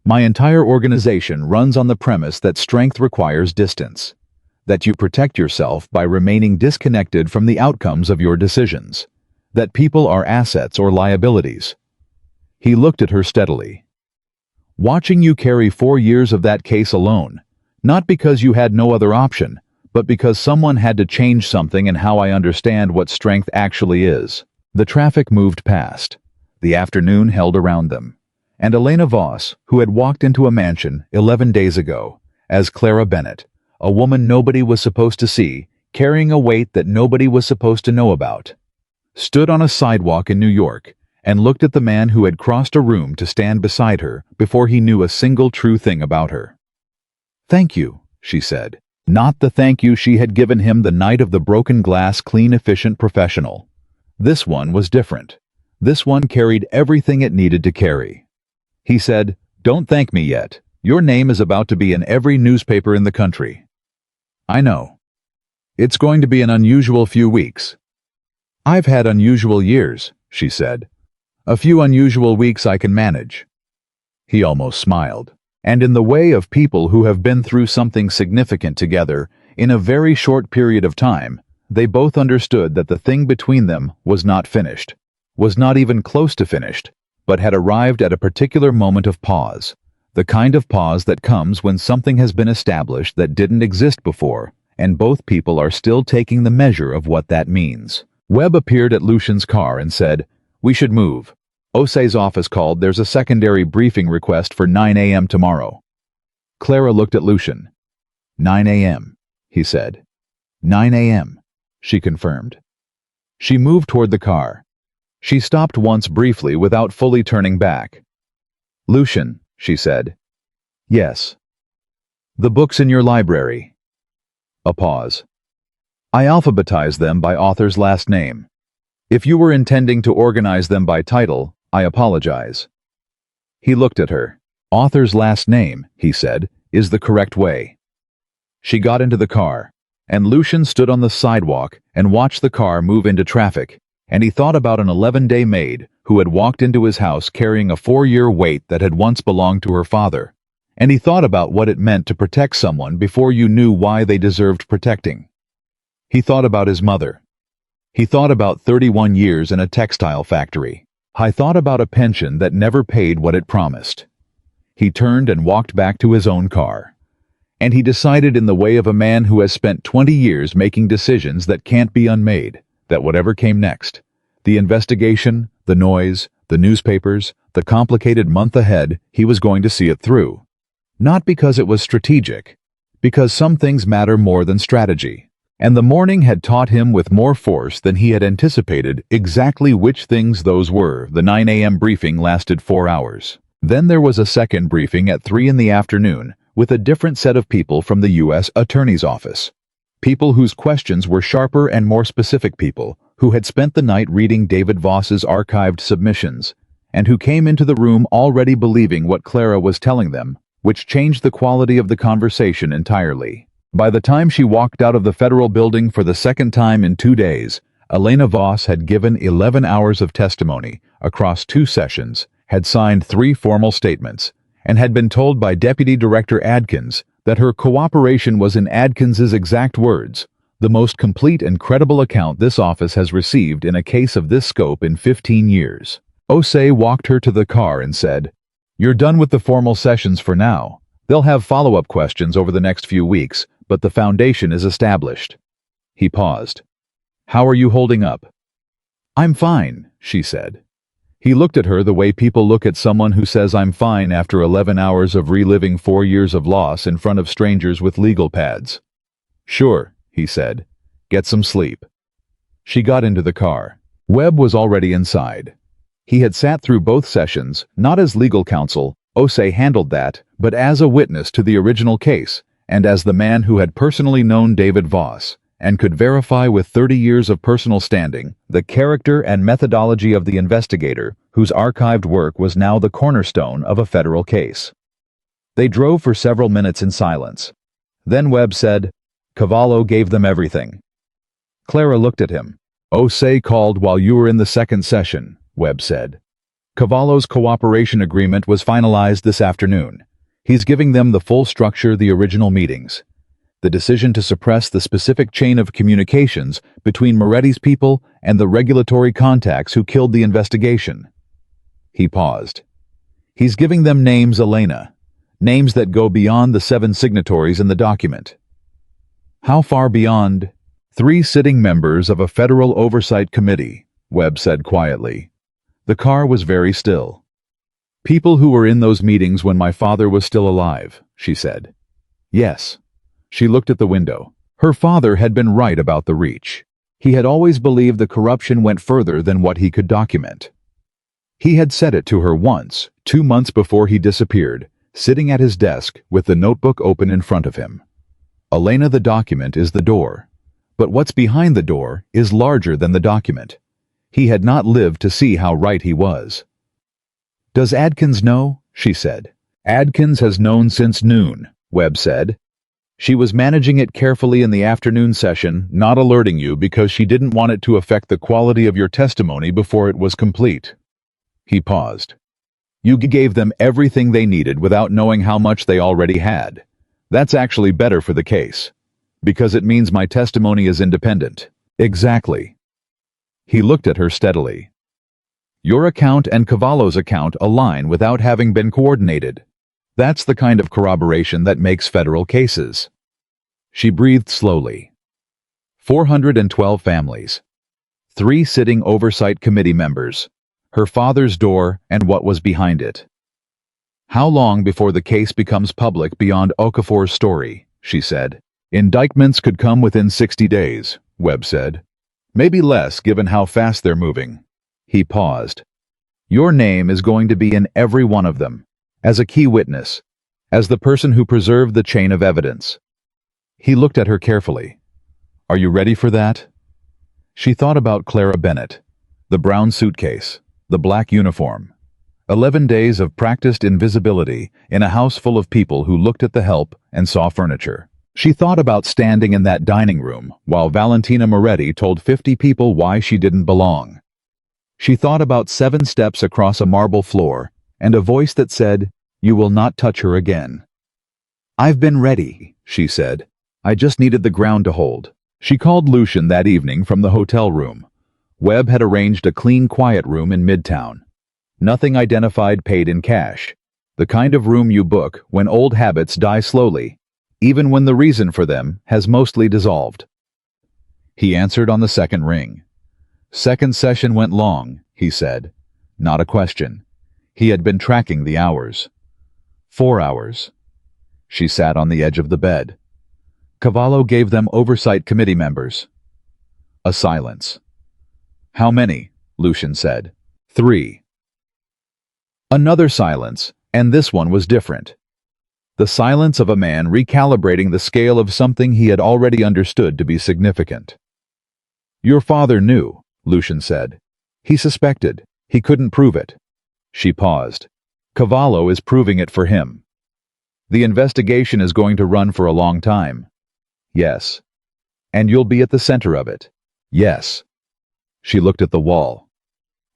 "My entire organization runs on the premise that strength requires distance, that you protect yourself by remaining disconnected from the outcomes of your decisions, that people are assets or liabilities." He looked at her steadily. "Watching you carry 4 years of that case alone, not because you had no other option, but because someone had to change something in how I understand what strength actually is." The traffic moved past. The afternoon held around them. And Elena Voss, who had walked into a mansion 11 days ago, as Clara Bennett, a woman nobody was supposed to see, carrying a weight that nobody was supposed to know about, stood on a sidewalk in New York and looked at the man who had crossed a room to stand beside her before he knew a single true thing about her. "Thank you," she said. Not the thank you she had given him the night of the broken glass, clean, efficient professional. This one was different. This one carried everything it needed to carry. He said, "Don't thank me yet. Your name is about to be in every newspaper in the country." "I know. It's going to be an unusual few weeks." I've had unusual years, she said. A few unusual weeks I can manage. He almost smiled. And in the way of people who have been through something significant together, in a very short period of time, they both understood that the thing between them was not finished, was not even close to finished, but had arrived at a particular moment of pause, the kind of pause that comes when something has been established that didn't exist before, and both people are still taking the measure of what that means. Webb appeared at Lucian's car and said, "We should move. Osei's office called. There's a secondary briefing request for 9 a.m. tomorrow." Clara looked at Lucian. 9 a.m., he said. 9 a.m., she confirmed. She moved toward the car. She stopped once briefly without fully turning back. "Lucian," she said. "Yes." "The books in your library." A pause. "I alphabetized them by author's last name. If you were intending to organize them by title, I apologize." He looked at her. "Author's last name," he said, "is the correct way." She got into the car, and Lucian stood on the sidewalk and watched the car move into traffic, and he thought about an 11-day maid who had walked into his house carrying a 4-year weight that had once belonged to her father, and he thought about what it meant to protect someone before you knew why they deserved protecting. He thought about his mother. He thought about 31 years in a textile factory. He thought about a pension that never paid what it promised. He turned and walked back to his own car. And he decided in the way of a man who has spent 20 years making decisions that can't be unmade, that whatever came next, the investigation, the noise, the newspapers, the complicated month ahead, he was going to see it through. Not because it was strategic, because some things matter more than strategy. And the morning had taught him with more force than he had anticipated exactly which things those were. The 9 a.m. briefing lasted 4 hours. Then there was a second briefing at 3 in the afternoon with a different set of people from the U.S. Attorney's Office. People whose questions were sharper and more specific, people who had spent the night reading David Voss's archived submissions, and who came into the room already believing what Clara was telling them, which changed the quality of the conversation entirely. By the time she walked out of the federal building for the second time in 2 days, Elena Voss had given 11 hours of testimony across 2 sessions, had signed 3 formal statements, and had been told by Deputy Director Adkins that her cooperation was, in Adkins's exact words, the most complete and credible account this office has received in a case of this scope in 15 years. Osei walked her to the car and said, "You're done with the formal sessions for now. They'll have follow-up questions over the next few weeks, but the foundation is established." He paused. "How are you holding up?" "I'm fine," she said. He looked at her the way people look at someone who says "I'm fine" after 11 hours of reliving 4 years of loss in front of strangers with legal pads. "Sure," he said. "Get some sleep." She got into the car. Webb was already inside. He had sat through both sessions, not as legal counsel, Osei handled that, but as a witness to the original case, and as the man who had personally known David Voss, and could verify with 30 years of personal standing the character and methodology of the investigator whose archived work was now the cornerstone of a federal case. They drove for several minutes in silence. Then Webb said, "Cavallo gave them everything." Clara looked at him. "Osei called while you were in the second session," Webb said. "Cavallo's cooperation agreement was finalized this afternoon. He's giving them the full structure, the original meetings. The decision to suppress the specific chain of communications between Moretti's people and the regulatory contacts who killed the investigation." He paused. "He's giving them names, Elena. Names that go beyond the 7 signatories in the document." "How far beyond?" 3 sitting members of a federal oversight committee," Webb said quietly. The car was very still. "People who were in those meetings when my father was still alive," she said. "Yes." She looked at the window. Her father had been right about the reach. He had always believed the corruption went further than what he could document. He had said it to her once, 2 months before he disappeared, sitting at his desk with the notebook open in front of him. "Elena, the document is the door. But what's behind the door is larger than the document." He had not lived to see how right he was. "Does Adkins know?" she said. "Adkins has known since noon," Webb said. She was managing it carefully in the afternoon session, not alerting you because she didn't want it to affect the quality of your testimony before it was complete. He paused. You gave them everything they needed without knowing how much they already had. That's actually better for the case. Because it means my testimony is independent. Exactly. He looked at her steadily. Your account and Cavallo's account align without having been coordinated. That's the kind of corroboration that makes federal cases. She breathed slowly. 412 families. 3 sitting oversight committee members. Her father's door and what was behind it. How long before the case becomes public beyond Okafor's story, she said. Indictments could come within 60 days, Webb said. Maybe less given how fast they're moving. He paused. Your name is going to be in every one of them, as a key witness, as the person who preserved the chain of evidence. He looked at her carefully. Are you ready for that? She thought about Clara Bennett, the brown suitcase, the black uniform. 11 days of practiced invisibility in a house full of people who looked at the help and saw furniture. She thought about standing in that dining room while Valentina Moretti told 50 people why she didn't belong. She thought about 7 steps across a marble floor and a voice that said, "You will not touch her again." I've been ready, she said. I just needed the ground to hold. She called Lucian that evening from the hotel room. Webb had arranged a clean, quiet room in Midtown. Nothing identified, paid in cash. The kind of room you book when old habits die slowly, even when the reason for them has mostly dissolved. He answered on the second ring. Second session went long, he said. Not a question. He had been tracking the hours. 4 hours. She sat on the edge of the bed. Cavallo gave them oversight committee members. A silence. How many? Lucian said. 3. Another silence, and this one was different. The silence of a man recalibrating the scale of something he had already understood to be significant. Your father knew, Lucian said. He suspected. He couldn't prove it. She paused. Cavallo is proving it for him. The investigation is going to run for a long time. Yes. And you'll be at the center of it. Yes. She looked at the wall.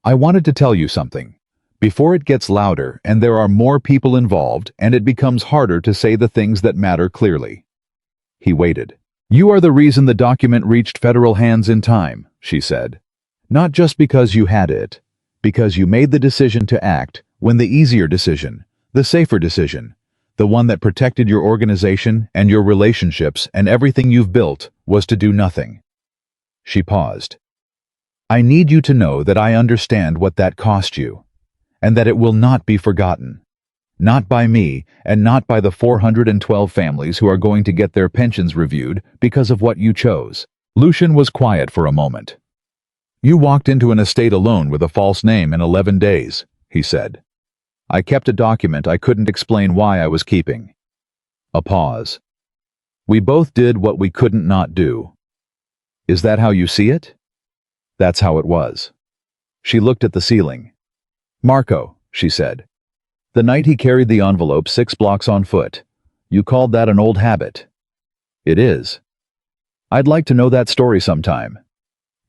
I wanted to tell you something. Before it gets louder and there are more people involved and it becomes harder to say the things that matter clearly. He waited. You are the reason the document reached federal hands in time, she said. Not just because you had it, because you made the decision to act when the easier decision, the safer decision, the one that protected your organization and your relationships and everything you've built, was to do nothing. She paused. I need you to know that I understand what that cost you, and that it will not be forgotten. Not by me, and not by the 412 families who are going to get their pensions reviewed because of what you chose. Lucian was quiet for a moment. You walked into an estate alone with a false name in 11 days, he said. I kept a document I couldn't explain why I was keeping. A pause. We both did what we couldn't not do. Is that how you see it? That's how it was. She looked at the ceiling. Marco, she said. The night he carried the envelope 6 blocks on foot. You called that an old habit. It is. I'd like to know that story sometime.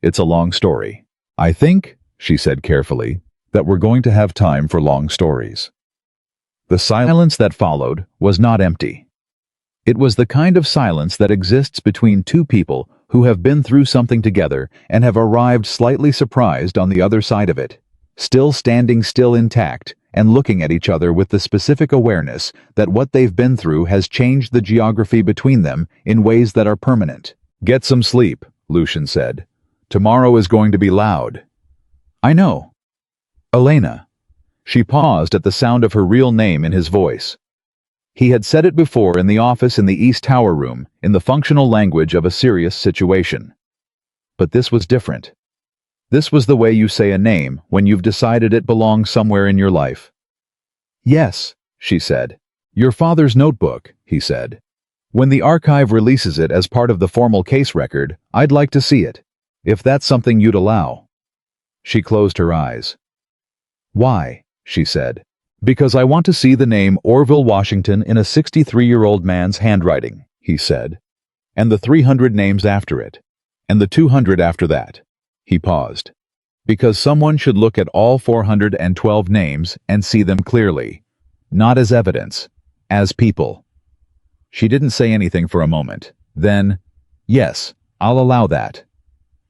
It's a long story. I think, she said carefully, that we're going to have time for long stories. The silence that followed was not empty. It was the kind of silence that exists between 2 people who have been through something together and have arrived slightly surprised on the other side of it, still standing still intact and looking at each other with the specific awareness that what they've been through has changed the geography between them in ways that are permanent. Get some sleep, Lucian said. Tomorrow is going to be loud. I know. Elena. She paused at the sound of her real name in his voice. He had said it before in the office in the East Tower room, in the functional language of a serious situation. But this was different. This was the way you say a name when you've decided it belongs somewhere in your life. Yes, she said. Your father's notebook, he said. When the archive releases it as part of the formal case record, I'd like to see it, if that's something you'd allow. She closed her eyes. Why? She said. Because I want to see the name Orville Washington in a 63-year-old man's handwriting. he said. And the 300 names after it. And the 200 after that. He paused. Because someone should look at all 412 names and see them clearly. Not as evidence. As people. She didn't say anything for a moment. Then, yes, I'll allow that.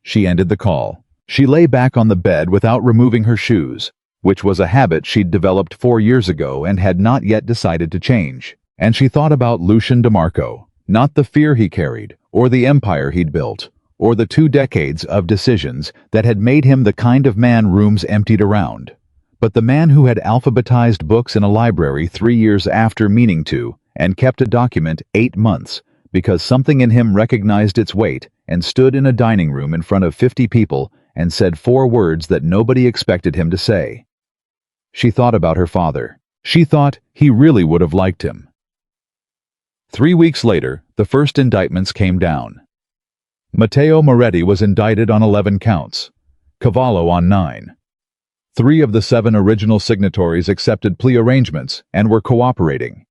She ended the call. She lay back on the bed without removing her shoes, which was a habit she'd developed 4 years ago and had not yet decided to change. And she thought about Lucien DeMarco, not the fear he carried, or the empire he'd built, or the 2 decades of decisions that had made him the kind of man rooms emptied around, but the man who had alphabetized books in a library 3 years after meaning to, and kept a document 8 months, because something in him recognized its weight and stood in a dining room in front of 50 people and said 4 words that nobody expected him to say. She thought about her father. She thought he really would have liked him. 3 weeks later, the first indictments came down. Matteo Moretti was indicted on 11 counts, Cavallo on 9. 3 of the 7 original signatories accepted plea arrangements and were cooperating.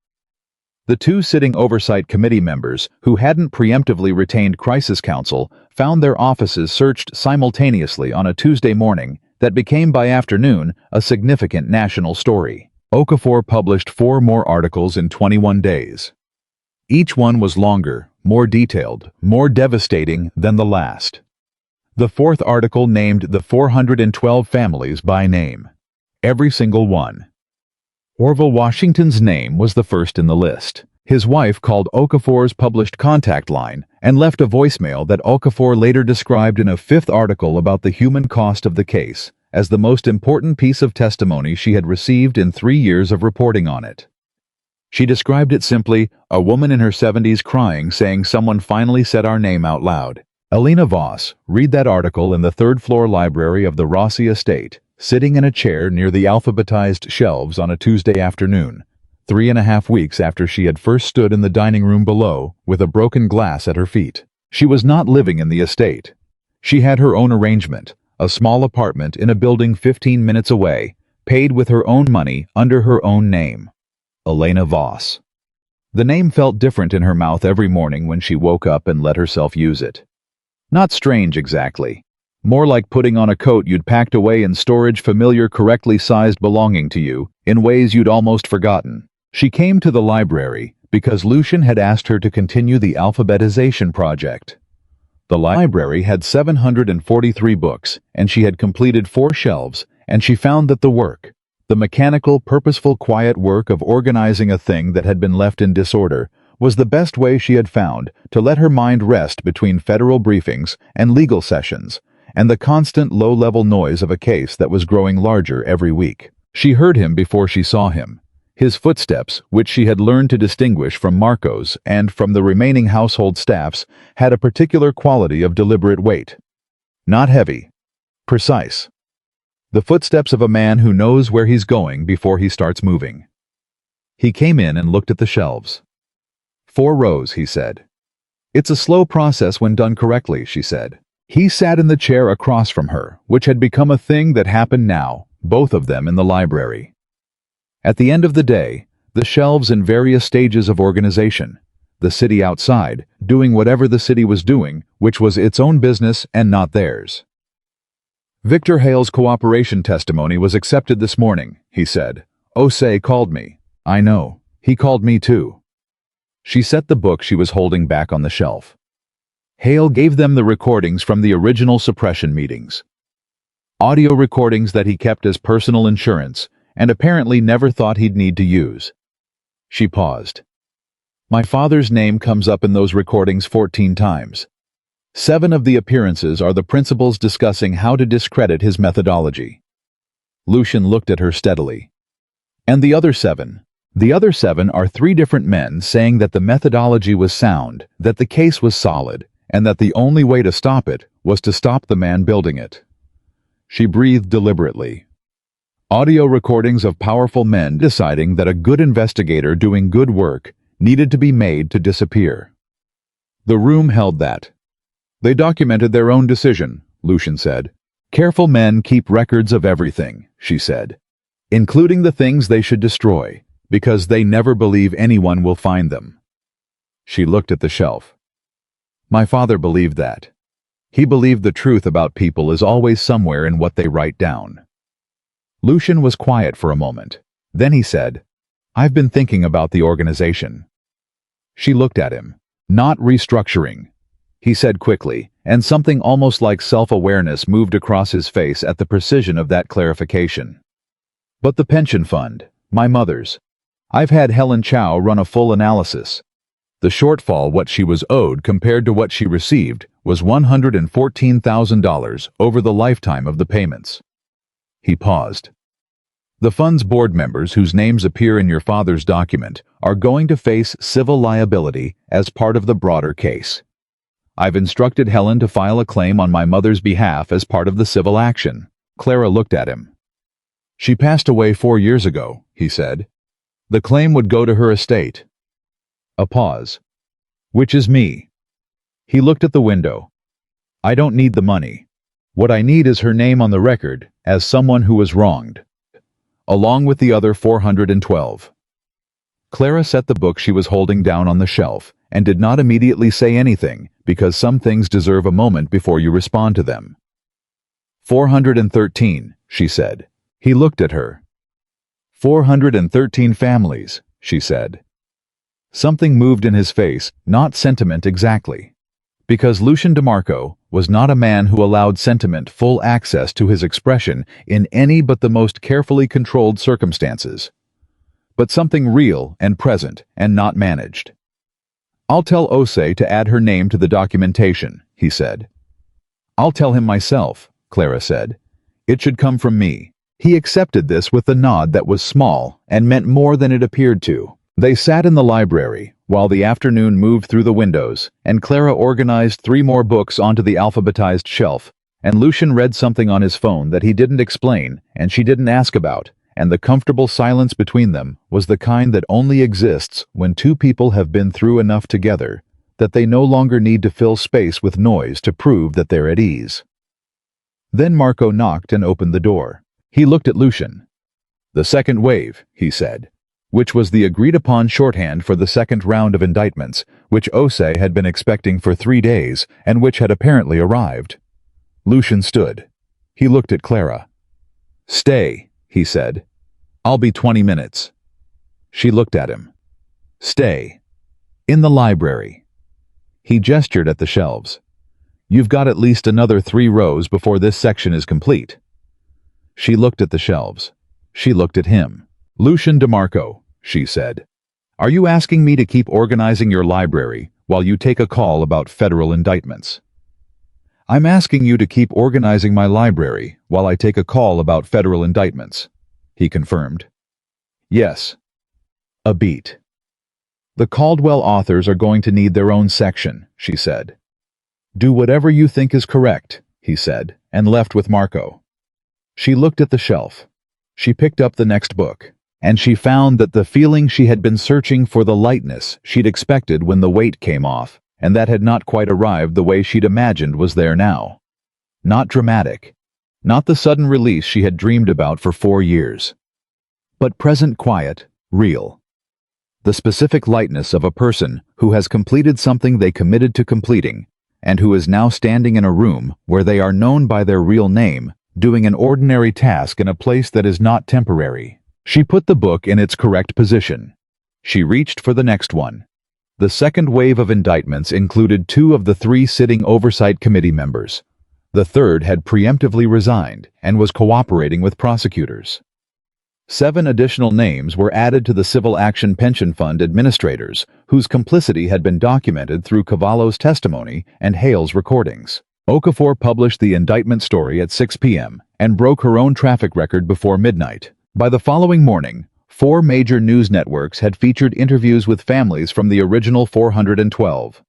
The 2 sitting oversight committee members, who hadn't preemptively retained crisis counsel, found their offices searched simultaneously on a Tuesday morning that became by afternoon a significant national story. Okafor published 4 more articles in 21 days. Each one was longer, more detailed, more devastating than the last. The 4th article named the 412 families by name. Every single one. Orville Washington's name was the first in the list. His wife called Okafor's published contact line and left a voicemail that Okafor later described in a 5th article about the human cost of the case as the most important piece of testimony she had received in 3 years of reporting on it. She described it simply, a woman in her 70s crying saying someone finally said our name out loud. Elena Voss, read that article in the 3rd floor library of the Rossi estate, sitting in a chair near the alphabetized shelves on a Tuesday afternoon, 3.5 weeks after she had first stood in the dining room below with a broken glass at her feet. She was not living in the estate. She had her own arrangement, a small apartment in a building 15 minutes away, paid with her own money under her own name. Elena Voss. The name felt different in her mouth every morning when she woke up and let herself use it. Not strange exactly. More like putting on a coat you'd packed away in storage, familiar, correctly sized, belonging to you, in ways you'd almost forgotten. She came to the library because Lucien had asked her to continue the alphabetization project. The library had 743 books, and she had completed 4 shelves, and she found that the work, the mechanical, purposeful, quiet work of organizing a thing that had been left in disorder, was the best way she had found to let her mind rest between federal briefings and legal sessions, and the constant low-level noise of a case that was growing larger every week. She heard him before she saw him. His footsteps, which she had learned to distinguish from Marco's and from the remaining household staff's, had a particular quality of deliberate weight. Not heavy. Precise. The footsteps of a man who knows where he's going before he starts moving. He came in and looked at the shelves. 4 rows, he said. It's a slow process when done correctly, she said. He sat in the chair across from her, which had become a thing that happened now, both of them in the library. At the end of the day, the shelves in various stages of organization, the city outside, doing whatever the city was doing, which was its own business and not theirs. Victor Hale's cooperation testimony was accepted this morning, he said. Osei called me. I know. He called me too. She set the book she was holding back on the shelf. Hale gave them the recordings from the original suppression meetings. Audio recordings that he kept as personal insurance and apparently never thought he'd need to use. She paused. My father's name comes up in those recordings 14 times. 7 of the appearances are the principals discussing how to discredit his methodology. Lucien looked at her steadily. And the other 7? The other 7 are 3 different men saying that the methodology was sound, that the case was solid, and that the only way to stop it was to stop the man building it. She breathed deliberately. Audio recordings of powerful men deciding that a good investigator doing good work needed to be made to disappear. The room held that. They documented their own decision, Lucien said. Careful men keep records of everything, she said, including the things they should destroy, because they never believe anyone will find them. She looked at the shelf. My father believed that. He believed the truth about people is always somewhere in what they write down. Lucian was quiet for a moment. Then he said, I've been thinking about the organization. She looked at him. Not restructuring, he said quickly, and something almost like self-awareness moved across his face at the precision of that clarification. But the pension fund, my mother's. I've had Helen Chow run a full analysis. The shortfall, what she was owed compared to what she received, was $114,000 over the lifetime of the payments. He paused. The fund's board members whose names appear in your father's document are going to face civil liability as part of the broader case. I've instructed Helen to file a claim on my mother's behalf as part of the civil action. Clara looked at him. She passed away 4 years ago, he said. The claim would go to her estate. A pause. Which is me. He looked at the window. I don't need the money. What I need is her name on the record as someone who was wronged, along with the other 412. Clara set the book she was holding down on the shelf and did not immediately say anything because some things deserve a moment before you respond to them. 413, she said. He looked at her. 413 families, she said. Something moved in his face, not sentiment exactly. Because Lucian DeMarco was not a man who allowed sentiment full access to his expression in any but the most carefully controlled circumstances. But something real and present and not managed. I'll tell Osei to add her name to the documentation, he said. I'll tell him myself, Clara said. It should come from me. He accepted this with a nod that was small and meant more than it appeared to. They sat in the library while the afternoon moved through the windows, and Clara organized 3 more books onto the alphabetized shelf, and Lucian read something on his phone that he didn't explain and she didn't ask about, and the comfortable silence between them was the kind that only exists when 2 people have been through enough together that they no longer need to fill space with noise to prove that they're at ease. Then Marco knocked and opened the door. He looked at Lucian. The second wave, he said, which was the agreed-upon shorthand for the second round of indictments, which Osei had been expecting for 3 days and which had apparently arrived. Lucian stood. He looked at Clara. Stay, he said. I'll be 20 minutes. She looked at him. Stay. In the library. He gestured at the shelves. You've got at least another 3 rows before this section is complete. She looked at the shelves. She looked at him. Lucian DeMarco, she said. Are you asking me to keep organizing your library while you take a call about federal indictments? I'm asking you to keep organizing my library while I take a call about federal indictments, he confirmed. Yes. A beat. The Caldwell authors are going to need their own section, she said. Do whatever you think is correct, he said, and left with Marco. She looked at the shelf. She picked up the next book, and she found that the feeling she had been searching for, the lightness she'd expected when the weight came off, and that had not quite arrived the way she'd imagined, was there now. Not dramatic. Not the sudden release she had dreamed about for 4 years. But present, quiet, real. The specific lightness of a person who has completed something they committed to completing, and who is now standing in a room where they are known by their real name, doing an ordinary task in a place that is not temporary. She put the book in its correct position. She reached for the next one. The second wave of indictments included 2 of the 3 sitting oversight committee members. The third had preemptively resigned and was cooperating with prosecutors. 7 additional names were added to the Civil Action Pension Fund administrators, whose complicity had been documented through Cavallo's testimony and Hale's recordings. Okafor published the indictment story at 6 p.m. and broke her own traffic record before midnight. By the following morning, 4 major news networks had featured interviews with families from the original 412.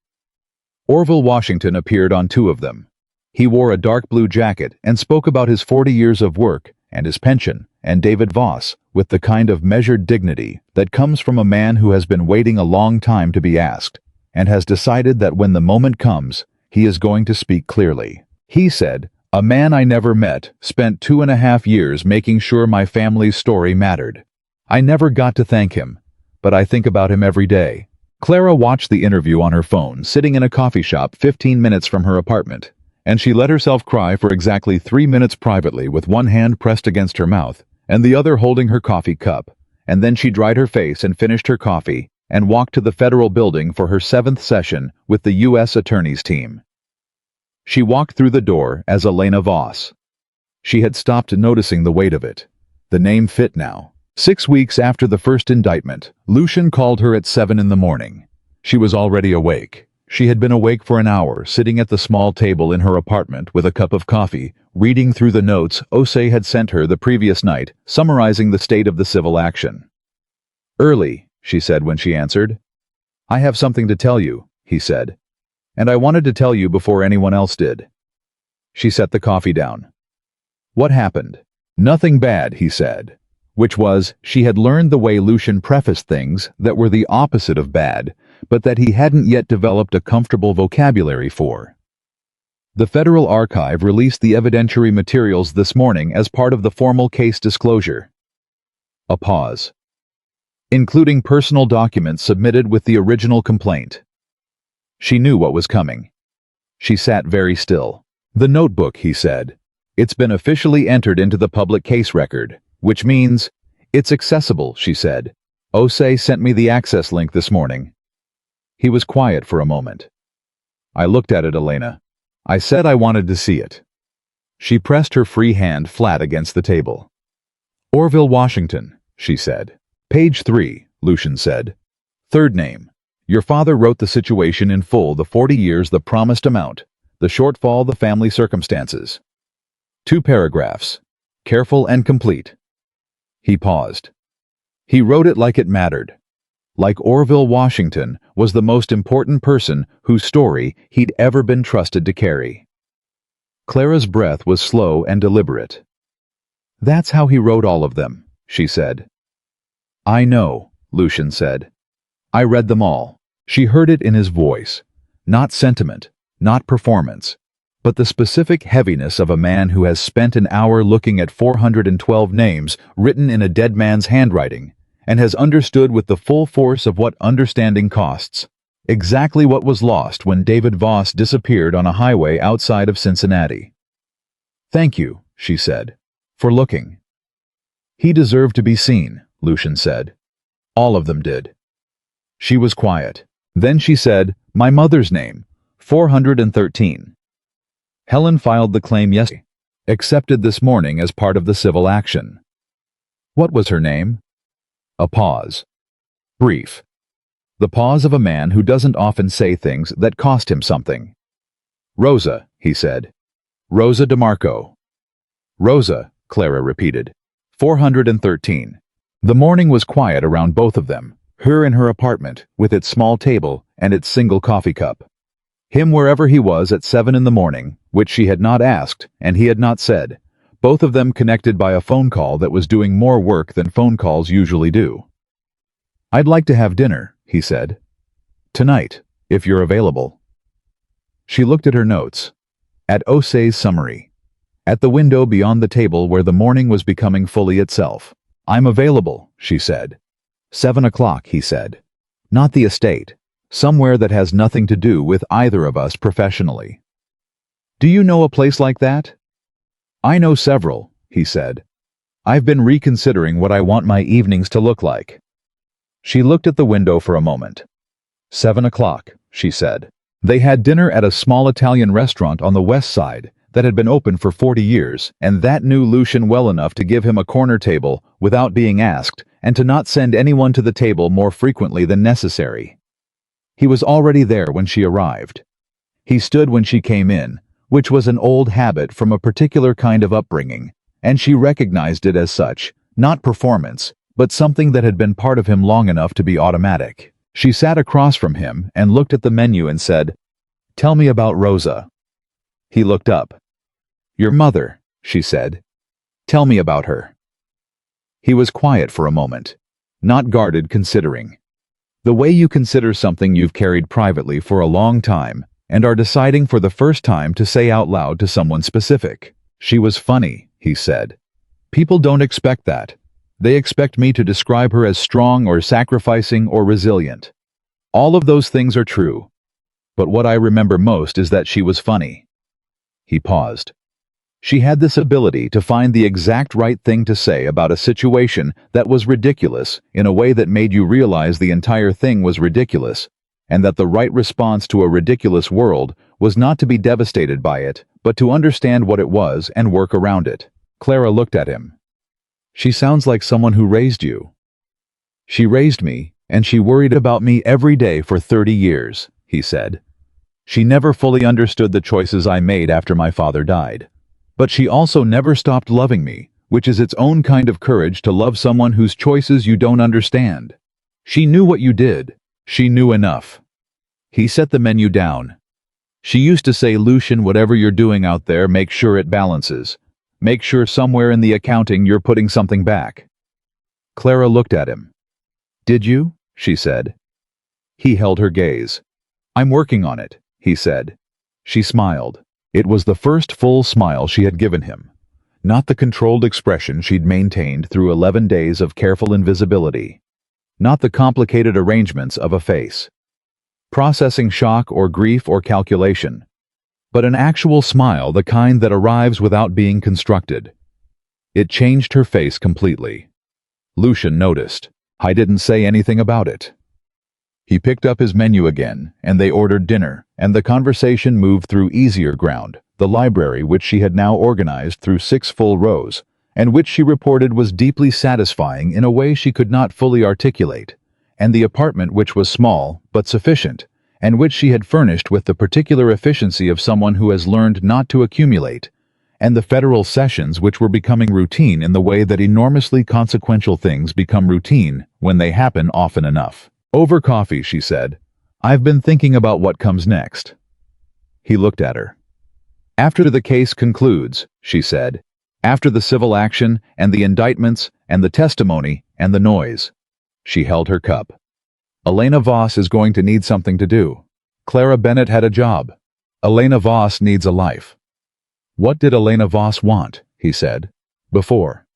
Orville Washington appeared on 2 of them. He wore a dark blue jacket and spoke about his 40 years of work and his pension, and David Voss, with the kind of measured dignity that comes from a man who has been waiting a long time to be asked, and has decided that when the moment comes, he is going to speak clearly. He said, "A man I never met spent 2.5 years making sure my family's story mattered. I never got to thank him, but I think about him every day." Clara watched the interview on her phone, sitting in a coffee shop 15 minutes from her apartment, and she let herself cry for exactly 3 minutes privately with one hand pressed against her mouth and the other holding her coffee cup, and then she dried her face and finished her coffee and walked to the federal building for her 7th session with the U.S. Attorney's team. She walked through the door as Elena Voss. She had stopped noticing the weight of it. The name fit now. 6 weeks after the first indictment, Lucian called her at 7 in the morning. She was already awake. She had been awake for an hour, sitting at the small table in her apartment with a cup of coffee, reading through the notes Osei had sent her the previous night, summarizing the state of the civil action. "Early," she said when she answered. "I have something to tell you," he said. "And I wanted to tell you before anyone else did." She set the coffee down. "What happened?" "Nothing bad," he said. Which was, she had learned the way Lucian prefaced things that were the opposite of bad, but that he hadn't yet developed a comfortable vocabulary for. The Federal Archive released the evidentiary materials this morning as part of the formal case disclosure. A pause. Including personal documents submitted with the original complaint. She knew what was coming. She sat very still. "The notebook," he said. "It's been officially entered into the public case record. Which means, it's accessible," she said. "Osei sent me the access link this morning." He was quiet for a moment. "I looked at it, Elena. I said I wanted to see it." She pressed her free hand flat against the table. "Orville, Washington," she said. "Page 3, Lucian said. Third name. Your father wrote the situation in full, the 40 years, the promised amount, the shortfall, the family circumstances. 2 paragraphs. Careful and complete." He paused. He wrote it like it mattered. Like Orville Washington was the most important person whose story he'd ever been trusted to carry. Clara's breath was slow and deliberate. "That's how he wrote all of them," she said. "I know," Lucian said. "I read them all." She heard it in his voice. Not sentiment, not performance, but the specific heaviness of a man who has spent an hour looking at 412 names written in a dead man's handwriting, and has understood with the full force of what understanding costs, exactly what was lost when David Voss disappeared on a highway outside of Cincinnati. "Thank you," she said, "for looking." "He deserved to be seen," Lucian said. "All of them did." She was quiet. Then she said, "My mother's name, 413. Helen filed the claim yesterday, accepted this morning as part of the civil action." "What was her name?" A pause. Brief. The pause of a man who doesn't often say things that cost him something. "Rosa," he said. "Rosa DeMarco." "Rosa," Clara repeated. 413. The morning was quiet around both of them, her in her apartment, with its small table and its single coffee cup. Him wherever he was at 7 in the morning, which she had not asked and he had not said, both of them connected by a phone call that was doing more work than phone calls usually do. "I'd like to have dinner," he said. "Tonight, if you're available." She looked at her notes. At Osei's summary. At the window beyond the table where the morning was becoming fully itself. "I'm available," she said. 7 o'clock, he said. "Not the estate. Somewhere that has nothing to do with either of us professionally." "Do you know a place like that?" "I know several," he said. "I've been reconsidering what I want my evenings to look like." She looked at the window for a moment. 7 o'clock, she said. They had dinner at a small Italian restaurant on the west side that had been open for 40 years, and that knew Lucian well enough to give him a corner table without being asked and to not send anyone to the table more frequently than necessary. He was already there when she arrived. He stood when she came in, which was an old habit from a particular kind of upbringing, and she recognized it as such, not performance, but something that had been part of him long enough to be automatic. She sat across from him and looked at the menu and said, "Tell me about Rosa." He looked up. "Your mother," she said. "Tell me about her." He was quiet for a moment, not guarded, considering. The way you consider something you've carried privately for a long time and are deciding for the first time to say out loud to someone specific. "She was funny," he said. "People don't expect that. They expect me to describe her as strong or sacrificing or resilient. All of those things are true. But what I remember most is that she was funny. He paused. She had this ability to find the exact right thing to say about a situation that was ridiculous in a way that made you realize the entire thing was ridiculous, and that the right response to a ridiculous world was not to be devastated by it, but to understand what it was and work around it. Clara looked at him. She sounds like someone who raised you. She raised me, and she worried about me every day for 30 years, he said. She never fully understood the choices I made after my father died. But she also never stopped loving me, which is its own kind of courage to love someone whose choices you don't understand. She knew what you did. She knew enough. He set the menu down. She used to say, Lucian, whatever you're doing out there, make sure it balances. Make sure somewhere in the accounting you're putting something back. Clara looked at him. Did you? She said. He held her gaze. I'm working on it, he said. She smiled. It was the first full smile she had given him, not the controlled expression she'd maintained through 11 days of careful invisibility, not the complicated arrangements of a face, processing shock or grief or calculation, but an actual smile, the kind that arrives without being constructed. It changed her face completely. Lucian noticed. I didn't say anything about it. He picked up his menu again, and they ordered dinner, and the conversation moved through easier ground, the library which she had now organized through 6 full rows, and which she reported was deeply satisfying in a way she could not fully articulate, and the apartment which was small, but sufficient, and which she had furnished with the particular efficiency of someone who has learned not to accumulate, and the federal sessions which were becoming routine in the way that enormously consequential things become routine when they happen often enough. Over coffee, she said, I've been thinking about what comes next. He looked at her. After the case concludes, she said, after the civil action and the indictments and the testimony and the noise. She held her cup. Elena Voss is going to need something to do. Clara Bennett had a job. Elena Voss needs a life. What did Elena Voss want? He said. Before.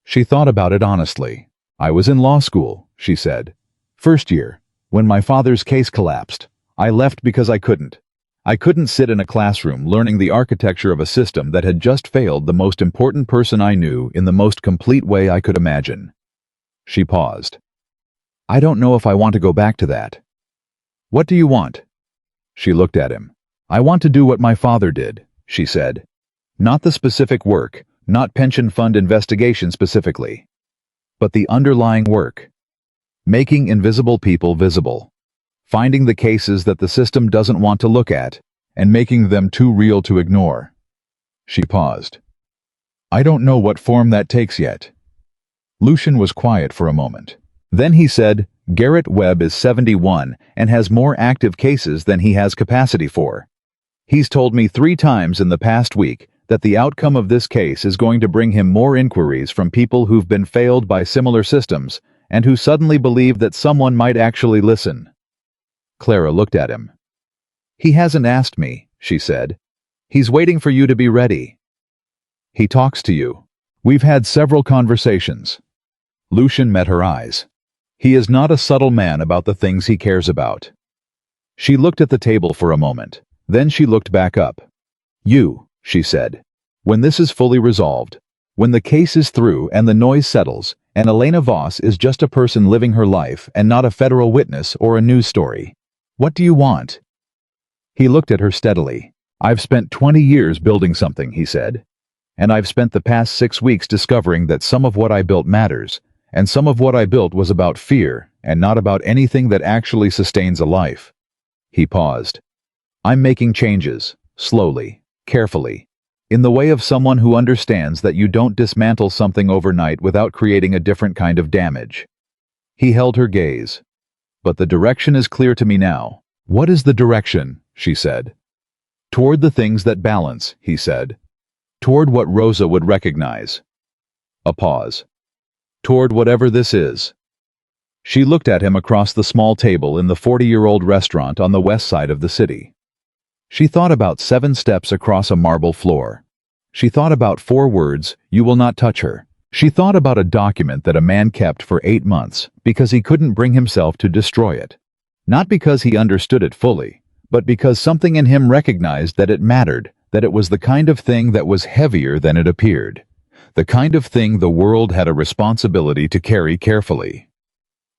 She thought about it honestly. I was in law school, she said. First year, when my father's case collapsed, I left because I couldn't. I couldn't sit in a classroom learning the architecture of a system that had just failed the most important person I knew in the most complete way I could imagine. She paused. I don't know if I want to go back to that. What do you want? She looked at him. I want to do what my father did, she said. Not the specific work, not pension fund investigation specifically, but the underlying work. Making invisible people visible. Finding the cases that the system doesn't want to look at, and making them too real to ignore. She paused. I don't know what form that takes yet. Lucian was quiet for a moment. Then he said, Garrett Webb is 71 and has more active cases than he has capacity for. He's told me 3 times in the past week that the outcome of this case is going to bring him more inquiries from people who've been failed by similar systems and who suddenly believe that someone might actually listen. Clara looked at him. He hasn't asked me, she said. He's waiting for you to be ready. He talks to you. We've had several conversations. Lucian met her eyes. He is not a subtle man about the things he cares about. She looked at the table for a moment. Then she looked back up. You, she said. When this is fully resolved, when the case is through and the noise settles, and Elena Voss is just a person living her life and not a federal witness or a news story, what do you want? He looked at her steadily. I've spent 20 years building something, he said. And I've spent the past 6 weeks discovering that some of what I built matters, and some of what I built was about fear and not about anything that actually sustains a life. He paused. I'm making changes, slowly, carefully, in the way of someone who understands that you don't dismantle something overnight without creating a different kind of damage. He held her gaze. But the direction is clear to me now. What is the direction? She said. Toward the things that balance, he said. Toward what Rosa would recognize. A pause. Toward whatever this is. She looked at him across the small table in the 40-year-old restaurant on the west side of the city. She thought about 7 steps across a marble floor. She thought about 4 words, you will not touch her. She thought about a document that a man kept for 8 months because he couldn't bring himself to destroy it. Not because he understood it fully, but because something in him recognized that it mattered, that it was the kind of thing that was heavier than it appeared, the kind of thing the world had a responsibility to carry carefully.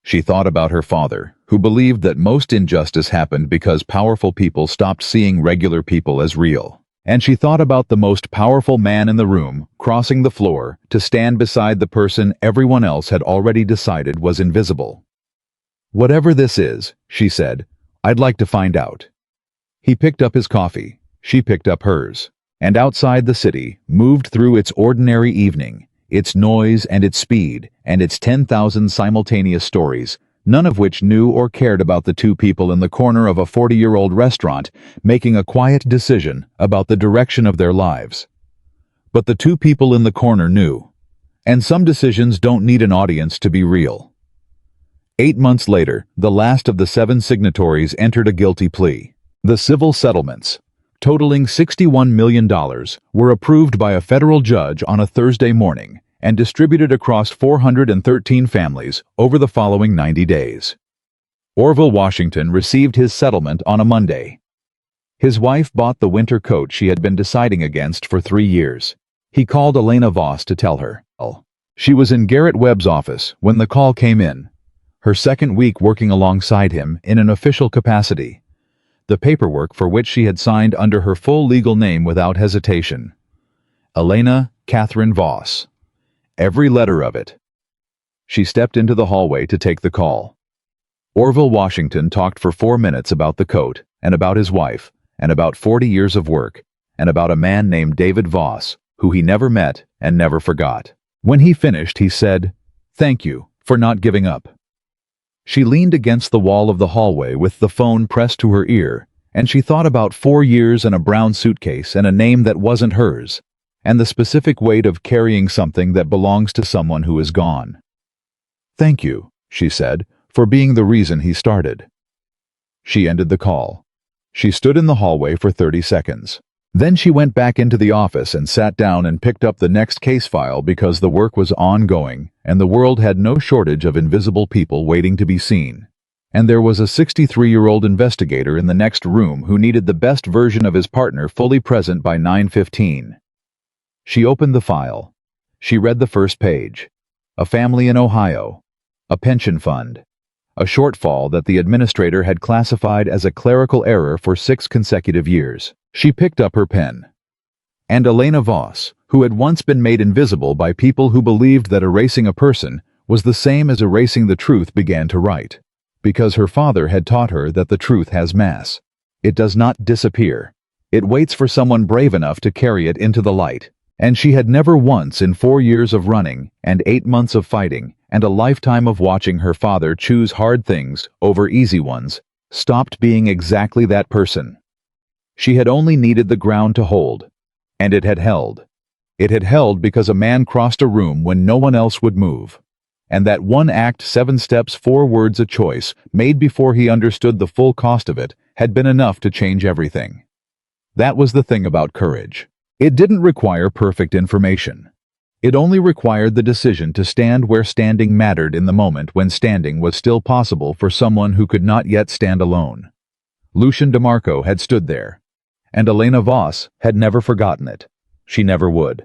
She thought about her father, who believed that most injustice happened because powerful people stopped seeing regular people as real. And she thought about the most powerful man in the room crossing the floor to stand beside the person everyone else had already decided was invisible. "Whatever this is," she said, "I'd like to find out." He picked up his coffee. She picked up hers. And outside the city, moved through its ordinary evening, its noise and its speed, and its 10,000 simultaneous stories, none of which knew or cared about the two people in the corner of a 40-year-old restaurant making a quiet decision about the direction of their lives. But the two people in the corner knew. And some decisions don't need an audience to be real. 8 months later, the last of the 7 signatories entered a guilty plea. The civil settlements, totaling $61 million, were approved by a federal judge on a Thursday morning and distributed across 413 families over the following 90 days. Orville Washington received his settlement on a Monday. His wife bought the winter coat she had been deciding against for 3 years. He called Elena Voss to tell her. She was in Garrett Webb's office when the call came in, her second week working alongside him in an official capacity, the paperwork for which she had signed under her full legal name without hesitation. Elena Catherine Voss. Every letter of it. She stepped into the hallway to take the call. Orville Washington talked for 4 minutes about the coat, and about his wife, and about 40 years of work, and about a man named David Voss, who he never met and never forgot. When he finished, he said, "Thank you for not giving up." She leaned against the wall of the hallway with the phone pressed to her ear, and she thought about 4 years and a brown suitcase and a name that wasn't hers, and the specific weight of carrying something that belongs to someone who is gone. "Thank you," she said, "for being the reason he started." She ended the call. She stood in the hallway for 30 seconds. Then she went back into the office and sat down and picked up the next case file because the work was ongoing and the world had no shortage of invisible people waiting to be seen. And there was a 63-year-old investigator in the next room who needed the best version of his partner fully present by 9:15. She opened the file. She read the first page. A family in Ohio. A pension fund. A shortfall that the administrator had classified as a clerical error for 6 consecutive years. She picked up her pen. And Elena Voss, who had once been made invisible by people who believed that erasing a person was the same as erasing the truth, began to write. Because her father had taught her that the truth has mass. It does not disappear. It waits for someone brave enough to carry it into the light. And she had never once in 4 years of running and 8 months of fighting and a lifetime of watching her father choose hard things over easy ones, stopped being exactly that person. She had only needed the ground to hold, and it had held. It had held because a man crossed a room when no one else would move. And that one act, 7 steps, 4 words, a choice, made before he understood the full cost of it, had been enough to change everything. That was the thing about courage. It didn't require perfect information. It only required the decision to stand where standing mattered in the moment when standing was still possible for someone who could not yet stand alone. Lucien DeMarco had stood there. And Elena Voss had never forgotten it. She never would.